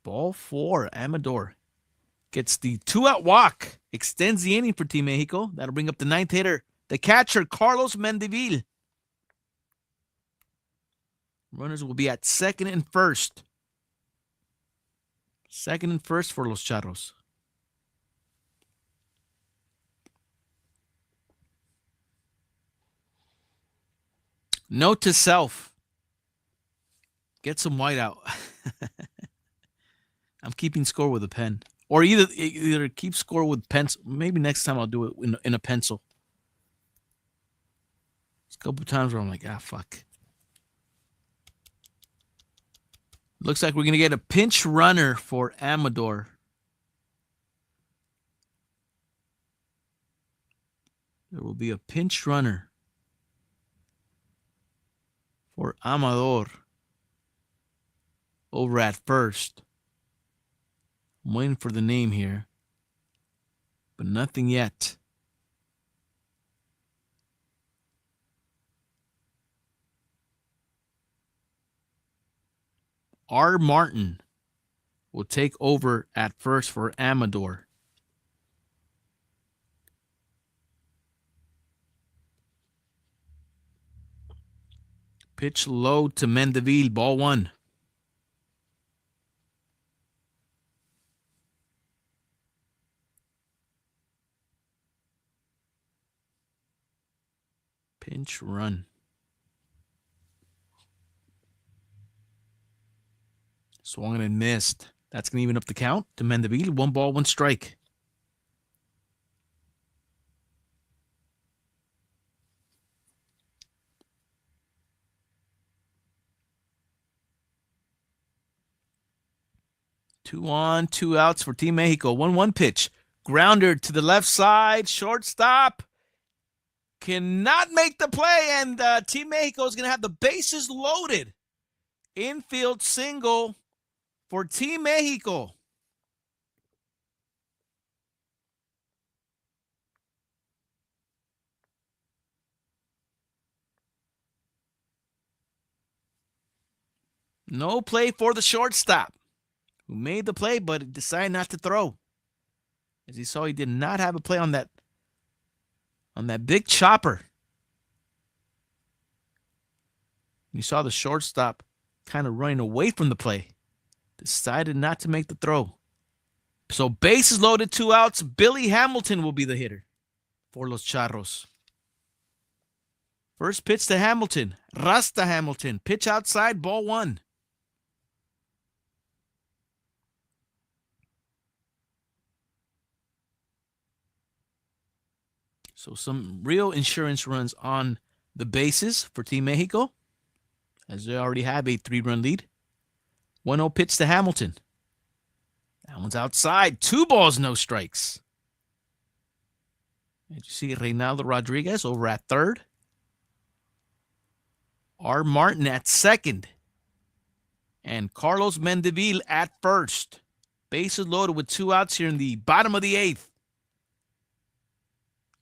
Ball 4. Amador gets the 2-out walk. Extends the inning for Team Mexico. That'll bring up the 9th hitter, the catcher, Carlos Mendivil. Runners will be at second and first. Second and first for Los Charros. Note to self. Get some white out. I'm keeping score with a pen. Or either keep score with pencil. Maybe next time I'll do it in a pencil. There's a couple times where I'm like, fuck. Looks like we're going to get a pinch runner for Amador. There will be a pinch runner for Amador over at first. I'm waiting for the name here, but nothing yet. R. Martin will take over at first for Amador. Pitch low to Mendivil, ball 1. Pinch run. Swung and missed. That's going to even up the count to Mendivil. 1 ball, 1 strike. Two on, 2 outs for Team Mexico. 1-1 pitch. Grounder to the left side. Shortstop cannot make the play, and Team Mexico is going to have the bases loaded. Infield single for Team Mexico. No play for the shortstop, who made the play but decided not to throw. As you saw, he did not have a play on that big chopper. You saw the shortstop kind of running away from the play. Decided not to make the throw. So bases loaded, 2 outs. Billy Hamilton will be the hitter for Los Charros. First pitch to Hamilton. Rasta Hamilton. Pitch outside, ball 1. So some real insurance runs on the bases for Team Mexico, as they already have a 3-run lead. 1-0 pitch to Hamilton. That one's outside. 2 balls, no strikes. And you see Reynaldo Rodriguez over at third. R. Martin at second. And Carlos Mendivil at first. Bases loaded with 2 outs here in the bottom of the 8th.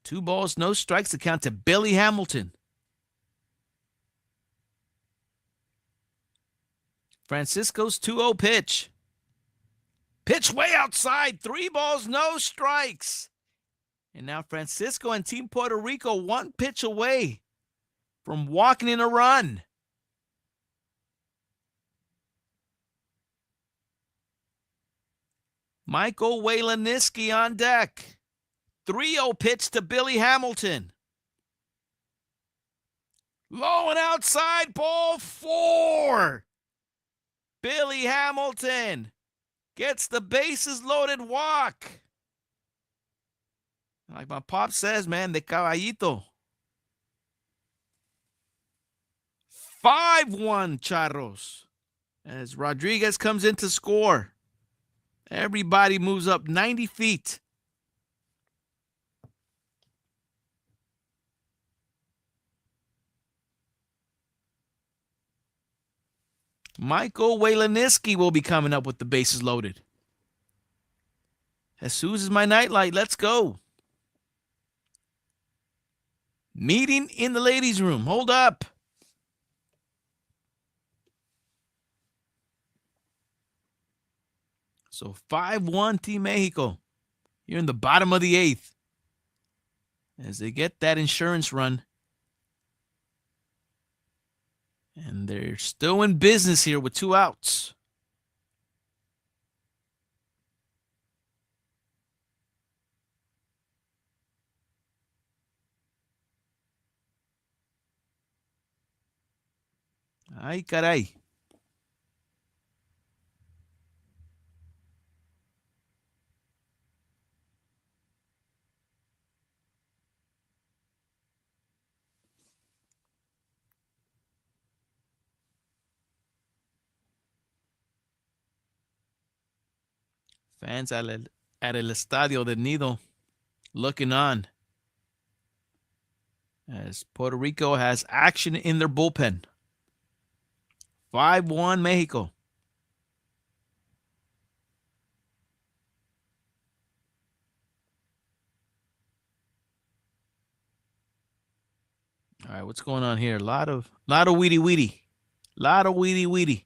2 balls, no strikes to count to Billy Hamilton. Francisco's 2-0 pitch. Pitch way outside. 3 balls, no strikes. And now Francisco and Team Puerto Rico 1 pitch away from walking in a run. Michael Waylanisky on deck. 3-0 pitch to Billy Hamilton. Low and outside, ball 4. Billy Hamilton Gets the bases loaded walk. Like my pop says, man, de caballito. 5-1 Charros. As Rodriguez comes in to score. Everybody moves up 90 feet. Michael Waylanisky will be coming up with the bases loaded. Jesus is my nightlight. Let's go. Meeting in the ladies' room. Hold up. So 5-1 Team Mexico. You're in the bottom of the 8th. As they get that insurance run. And they're still in business here with 2 outs. Ay, caray. Fans at el Estadio del Nido looking on as Puerto Rico has action in their bullpen. 5-1 Mexico. All right, what's going on here? A lot of weedy weedy. Lot of weedy weedy.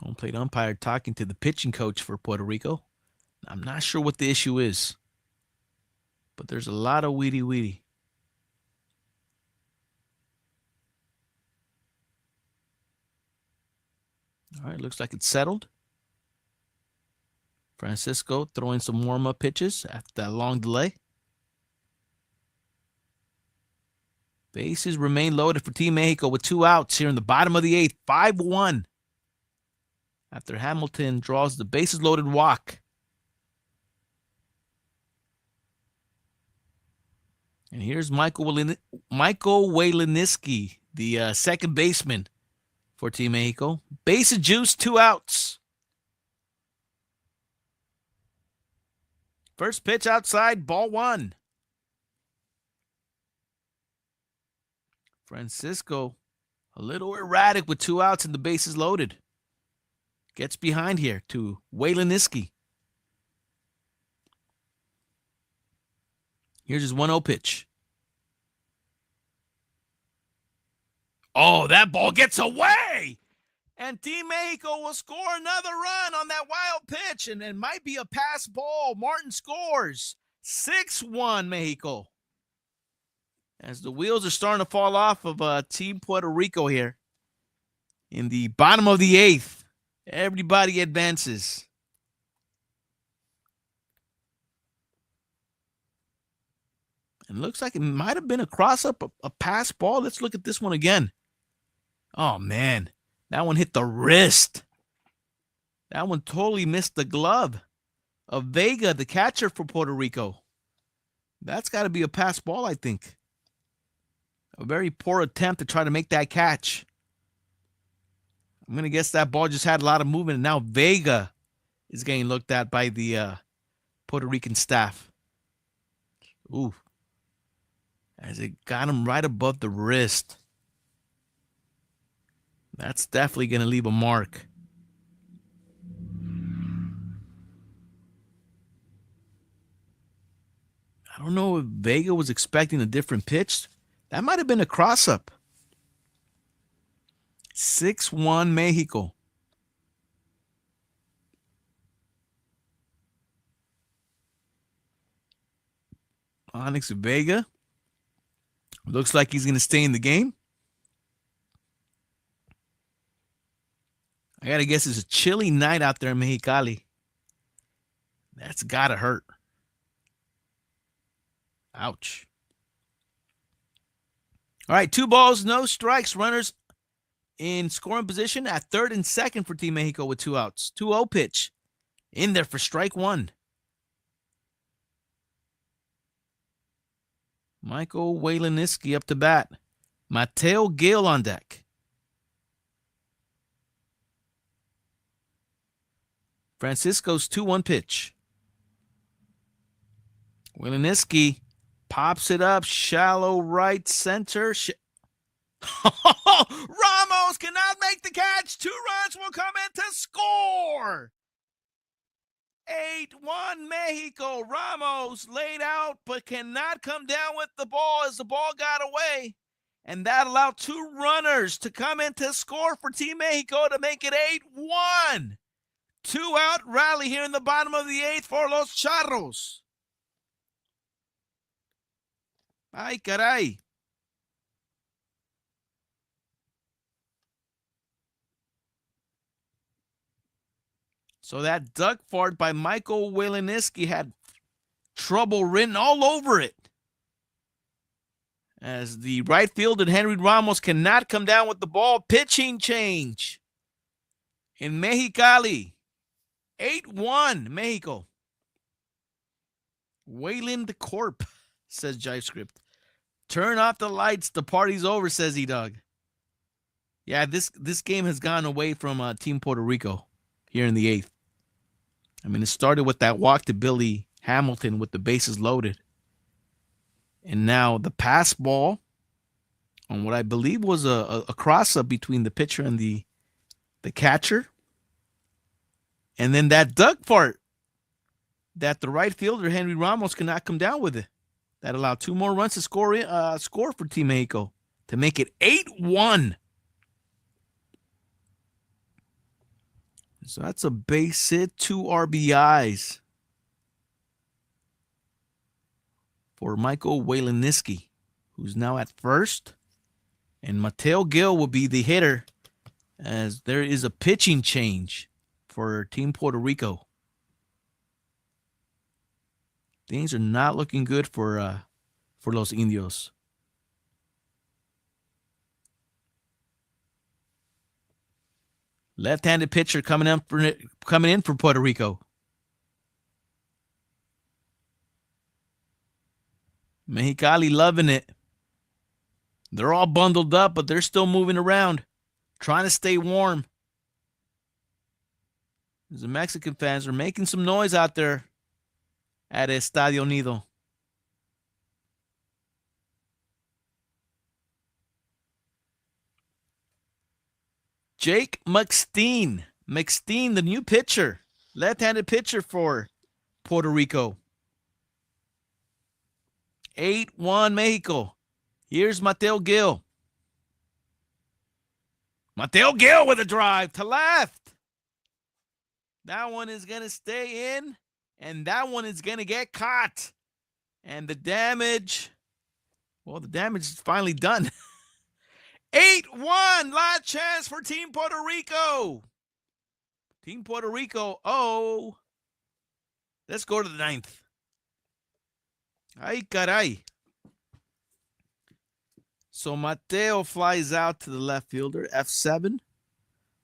Home plate umpire talking to the pitching coach for Puerto Rico. I'm not sure what the issue is, but there's a lot of weedy weedy. All right, looks like it's settled. Francisco throwing some warm-up pitches after that long delay. Bases remain loaded for Team Mexico with 2 outs here in the bottom of the 8th. 5-1. After Hamilton draws the bases loaded walk. And here's Michael Waylanisky, the second baseman for Team Mexico. Bases juice, 2 outs. First pitch outside, ball 1. Francisco, a little erratic with 2 outs and the bases loaded. Gets behind here to Waylanisky. Here's his 1-0 pitch. Oh, that ball gets away! And Team Mexico will score another run on that wild pitch, and it might be a pass ball. Martin scores. 6-1 Mexico. As the wheels are starting to fall off of Team Puerto Rico here. In the bottom of the 8th, everybody advances. And looks like it might have been a cross-up, a pass ball. Let's look at this one again. Oh, man. That one hit the wrist. That one totally missed the glove of Vega, the catcher for Puerto Rico. That's got to be a pass ball, I think. A very poor attempt to try to make that catch. I'm going to guess that ball just had a lot of movement, and now Vega is getting looked at by the Puerto Rican staff. Ooh. As it got him right above the wrist. That's definitely going to leave a mark. I don't know if Vega was expecting a different pitch. That might have been a cross-up. 6-1 Mexico. Onyx Vega. Looks like he's going to stay in the game. I got to guess it's a chilly night out there in Mexicali. That's got to hurt. Ouch. All right, 2 balls, no strikes. Runners in scoring position at third and second for Team Mexico with 2 outs. 2-0 pitch in there for strike one. Michael Waleniski up to bat. Mateo Gil on deck. Francisco's 2-1 pitch. Waleniski pops it up, shallow right center. Ramos cannot make the catch. 2 runs will come in to score. 8-1 Mexico. Ramos laid out but cannot come down with the ball as the ball got away. And that allowed 2 runners to come in to score for Team Mexico to make it 8-1. 2-out rally here in the bottom of the 8th for Los Charros. Ay, caray. So that duck fart by Michael Waleniski had trouble written all over it, as the right fielder Henry Ramos cannot come down with the ball. Pitching change in Mexicali. 8-1 Mexico. Wayland Corp, says Jive Script. Turn off the lights. The party's over, says E-Dog. Yeah, this game has gone away from Team Puerto Rico here in the 8th. I mean, it started with that walk to Billy Hamilton with the bases loaded. And now the pass ball on what I believe was a cross-up between the pitcher and the catcher. And then that duck fart that the right fielder, Henry Ramos, cannot come down with it. That allowed 2 more runs to score for Team Mexico to make it 8-1. So that's a base hit, 2 RBIs for Michael Waleniski, who's now at first. And Mateo Gil will be the hitter, as there is a pitching change for Team Puerto Rico. Things are not looking good for Los Indios. Left-handed pitcher coming in for Puerto Rico. Mexicali loving it. They're all bundled up, but they're still moving around, trying to stay warm. The Mexican fans are making some noise out there at Estadio Nido. Jake McSteen. McSteen, the new pitcher. Left-handed pitcher for Puerto Rico. 8-1 Mexico. Here's Mateo Gil. Mateo Gil with a drive to left. That one is going to stay in, and that one is going to get caught. And the damage is finally done. 8-1, last chance for Team Puerto Rico. Team Puerto Rico, let's go to the 9th. Ay, caray. So Mateo flies out to the left fielder, F7,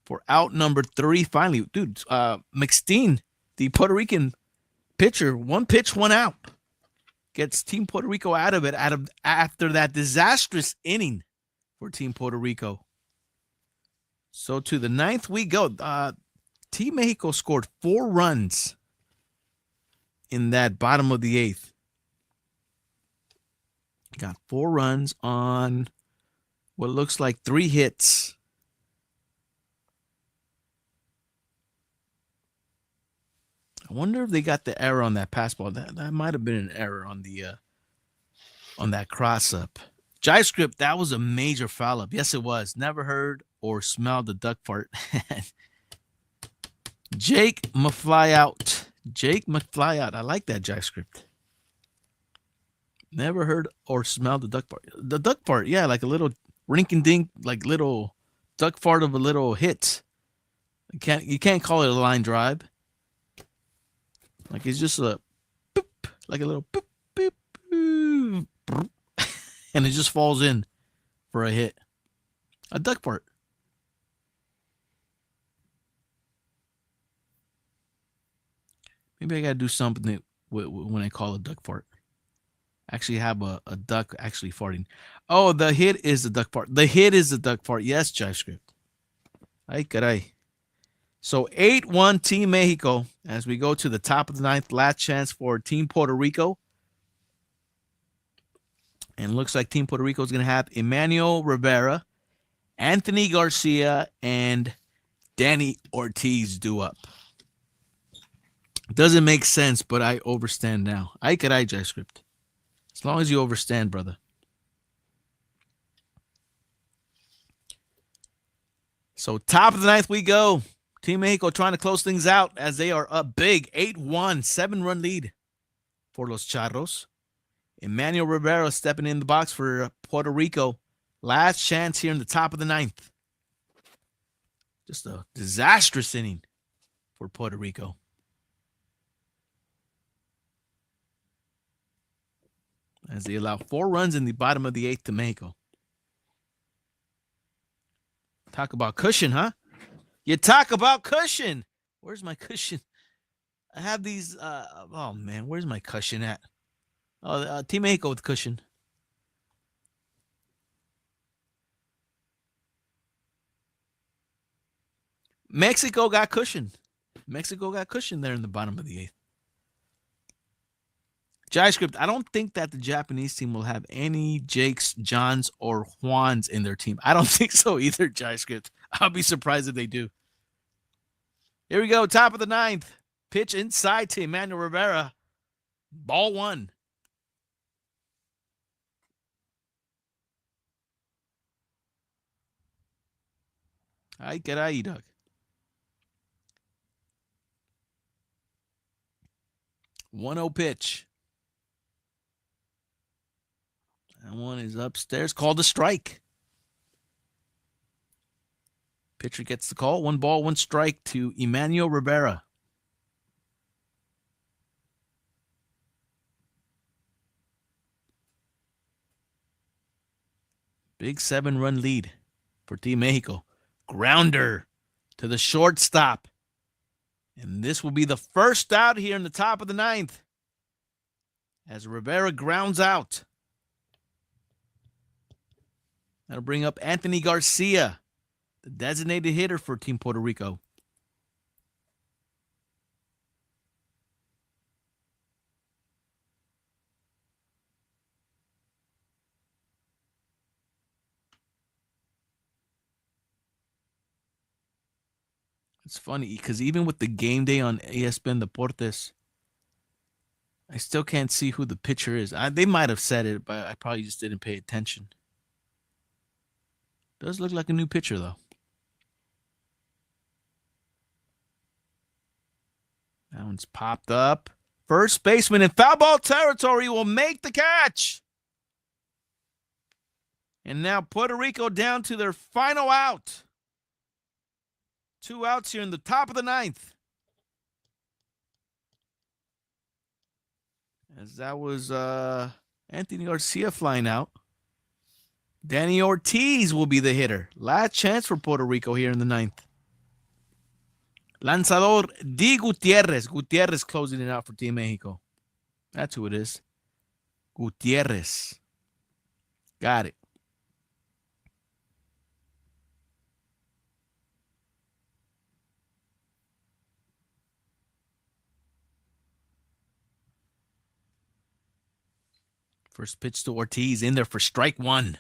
for out number 3. Finally, dude, McSteen, the Puerto Rican pitcher, 1 pitch, 1 out. Gets Team Puerto Rico out of it after that disastrous inning for Team Puerto Rico. So to the 9th we go. Team Mexico scored 4 runs in that bottom of the 8th. Got 4 runs on what looks like 3 hits. I wonder if they got the error on that pass ball. That might have been an error on that cross up. Jive Script, that was a major foul up. Yes, it was. Never heard or smelled the duck fart. Jake McFlyout. Jake McFlyout. I like that, Jive Script. Never heard or smelled the duck fart. The duck fart, yeah, like a little rink-and-dink, like little duck fart of a little hit. You can't call it a line drive. Like it's just a boop, like a little boop, boop, boop, boop, and it just falls in for a hit. A duck fart. Maybe I gotta do something when I call a duck fart. Actually have a duck actually farting. Oh, the hit is the duck fart. The hit is the duck fart. Yes, JavaScript. Ay, caray. So 8-1 Team Mexico as we go to the top of the ninth. Last chance for Team Puerto Rico. And looks like Team Puerto Rico is going to have Emmanuel Rivera, Anthony Garcia, and Danny Ortiz due up. Doesn't make sense, but I overstand now. Ay, caray, JavaScript. As long as you overstand, brother. So top of the ninth we go. Team Mexico trying to close things out as they are up big. 8-1, 7-run lead for Los Charros. Emmanuel Rivera stepping in the box for Puerto Rico. Last chance here in the top of the ninth. Just a disastrous inning for Puerto Rico. As they allow 4 runs in the bottom of the 8th to Mexico. Talk about cushion, huh? You talk about cushion. Where's my cushion? I have these. Oh, man. Where's my cushion at? Oh, Team Mexico with cushion. Mexico got cushion. Mexico got cushion there in the bottom of the 8th. JavaScript, I don't think that the Japanese team will have any Jakes, Johns, or Juans in their team. I don't think so either, JavaScript. I'll be surprised if they do. Here we go, top of the 9th. Pitch inside to Emmanuel Rivera. Ball 1. Ay, caray, Doug. 1-0 pitch. That one is upstairs, called a strike. Pitcher gets the call. 1 ball, 1 strike to Emmanuel Rivera. Big 7-run lead for Team Mexico. Grounder to the shortstop. And this will be the first out here in the top of the 9th. As Rivera grounds out. That'll bring up Anthony Garcia, the designated hitter for Team Puerto Rico. It's funny because even with the game day on ESPN Deportes, I still can't see who the pitcher is. They might have said it, but I probably just didn't pay attention. Does look like a new pitcher, though. That one's popped up. First baseman in foul ball territory will make the catch. And now Puerto Rico down to their final out. 2 outs here in the top of the 9th. As that was Anthony Garcia flying out. Danny Ortiz will be the hitter. Last chance for Puerto Rico here in the 9th. Lanzador D. Gutierrez. Gutierrez closing it out for Team Mexico. That's who it is. Gutierrez. Got it. First pitch to Ortiz in there for strike 1.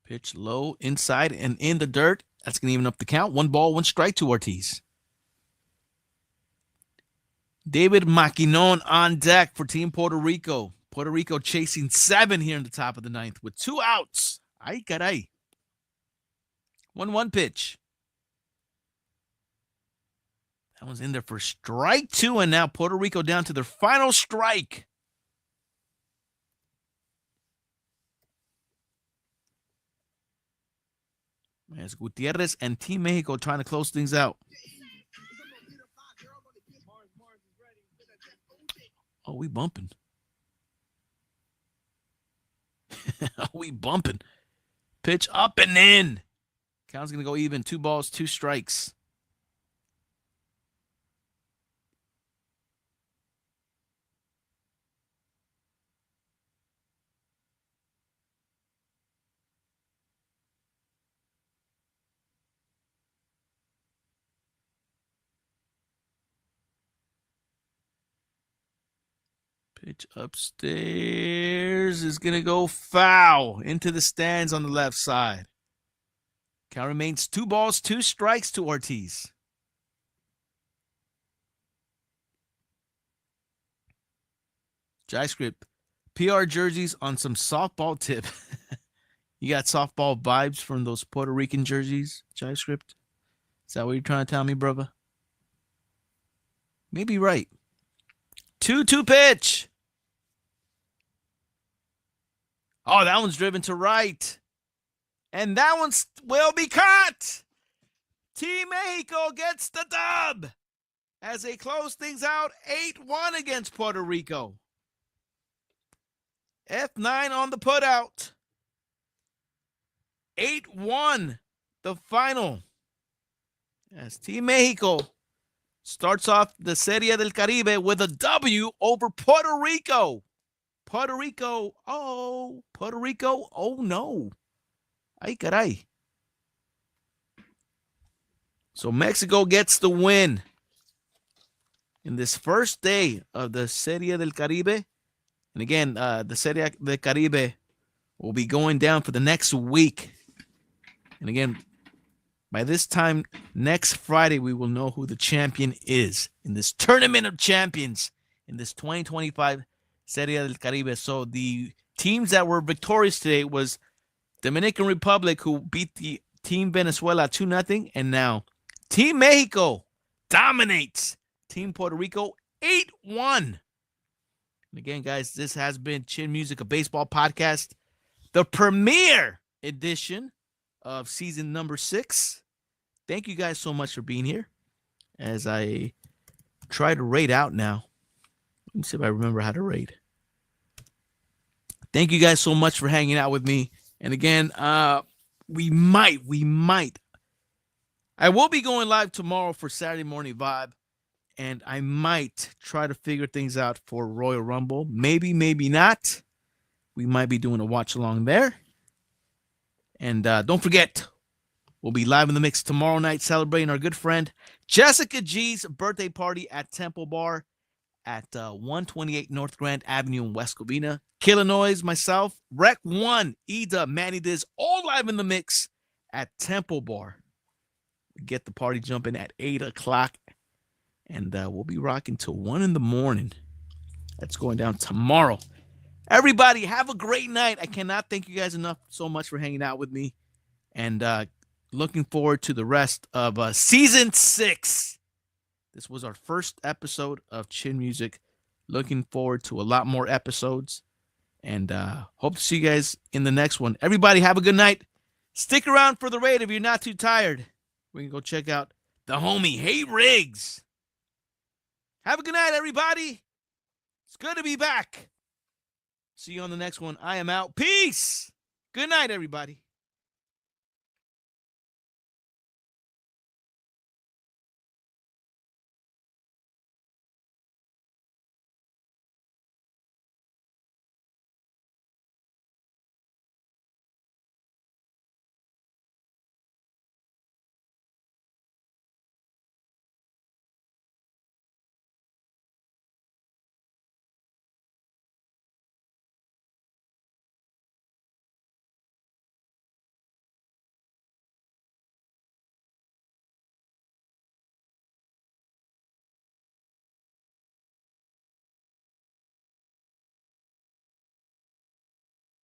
Pitch low, inside, and in the dirt. That's going to even up the count. 1 ball, 1 strike to Ortiz. David Maquinon on deck for Team Puerto Rico. Puerto Rico chasing 7 here in the top of the 9th with 2 outs. Ay, caray. 1-1 pitch. That one's in there for strike 2, and now Puerto Rico down to their final strike. As Gutierrez and Team Mexico trying to close things out. Oh, we bumping. We bumping. Pitch up and in. Count's going to go even. 2 balls, 2 strikes. Pitch upstairs is going to go foul into the stands on the left side. Count remains 2 balls, 2 strikes to Ortiz. JScript, PR jerseys on some softball tip. You got softball vibes from those Puerto Rican jerseys, JScript? Is that what you're trying to tell me, brother? Maybe right. 2-2 pitch. Oh, that one's driven to right. And that one will be caught. Team Mexico gets the dub as they close things out 8-1 against Puerto Rico. F9 on the putout. 8-1, the final. As Team Mexico starts off the Serie del Caribe with a W over Puerto Rico. Puerto Rico, oh no. Ay, caray. So Mexico gets the win in this first day of the Serie del Caribe. And again, the Serie del Caribe will be going down for the next week. And again, by this time next Friday, we will know who the champion is in this tournament of champions in this 2025 Serie del Caribe. So the teams that were victorious today was Dominican Republic, who beat the Team Venezuela 2-0. And now Team Mexico dominates Team Puerto Rico 8-1. And again, guys, this has been Chin Music, a baseball podcast, the premiere edition of season number 6. Thank you guys so much for being here as I try to rate out now. Let me see if I remember how to rate. Thank you guys so much for hanging out with me. And again, we might. I will be going live tomorrow for Saturday Morning Vibe, and I might try to figure things out for Royal Rumble. Maybe not. We might be doing a watch along there. And don't forget, we'll be live in the mix tomorrow night celebrating our good friend Jessica G's birthday party at Temple Bar at 128 North Grand Avenue in West Covina. Killah Noez, myself, Rec 1, Ida, Manny Diz, all live in the mix at Temple Bar. Get the party jumping at 8 o'clock. And we'll be rocking till 1 in the morning. That's going down tomorrow. Everybody, have a great night. I cannot thank you guys enough so much for hanging out with me. And looking forward to the rest of season 6. This was our first episode of Chin Music. Looking forward to a lot more episodes. And hope to see you guys in the next one. Everybody, have a good night. Stick around for the raid if you're not too tired. We can go check out the homie, Hey Riggs. Have a good night, everybody. It's good to be back. See you on the next one. I am out. Peace. Good night, everybody.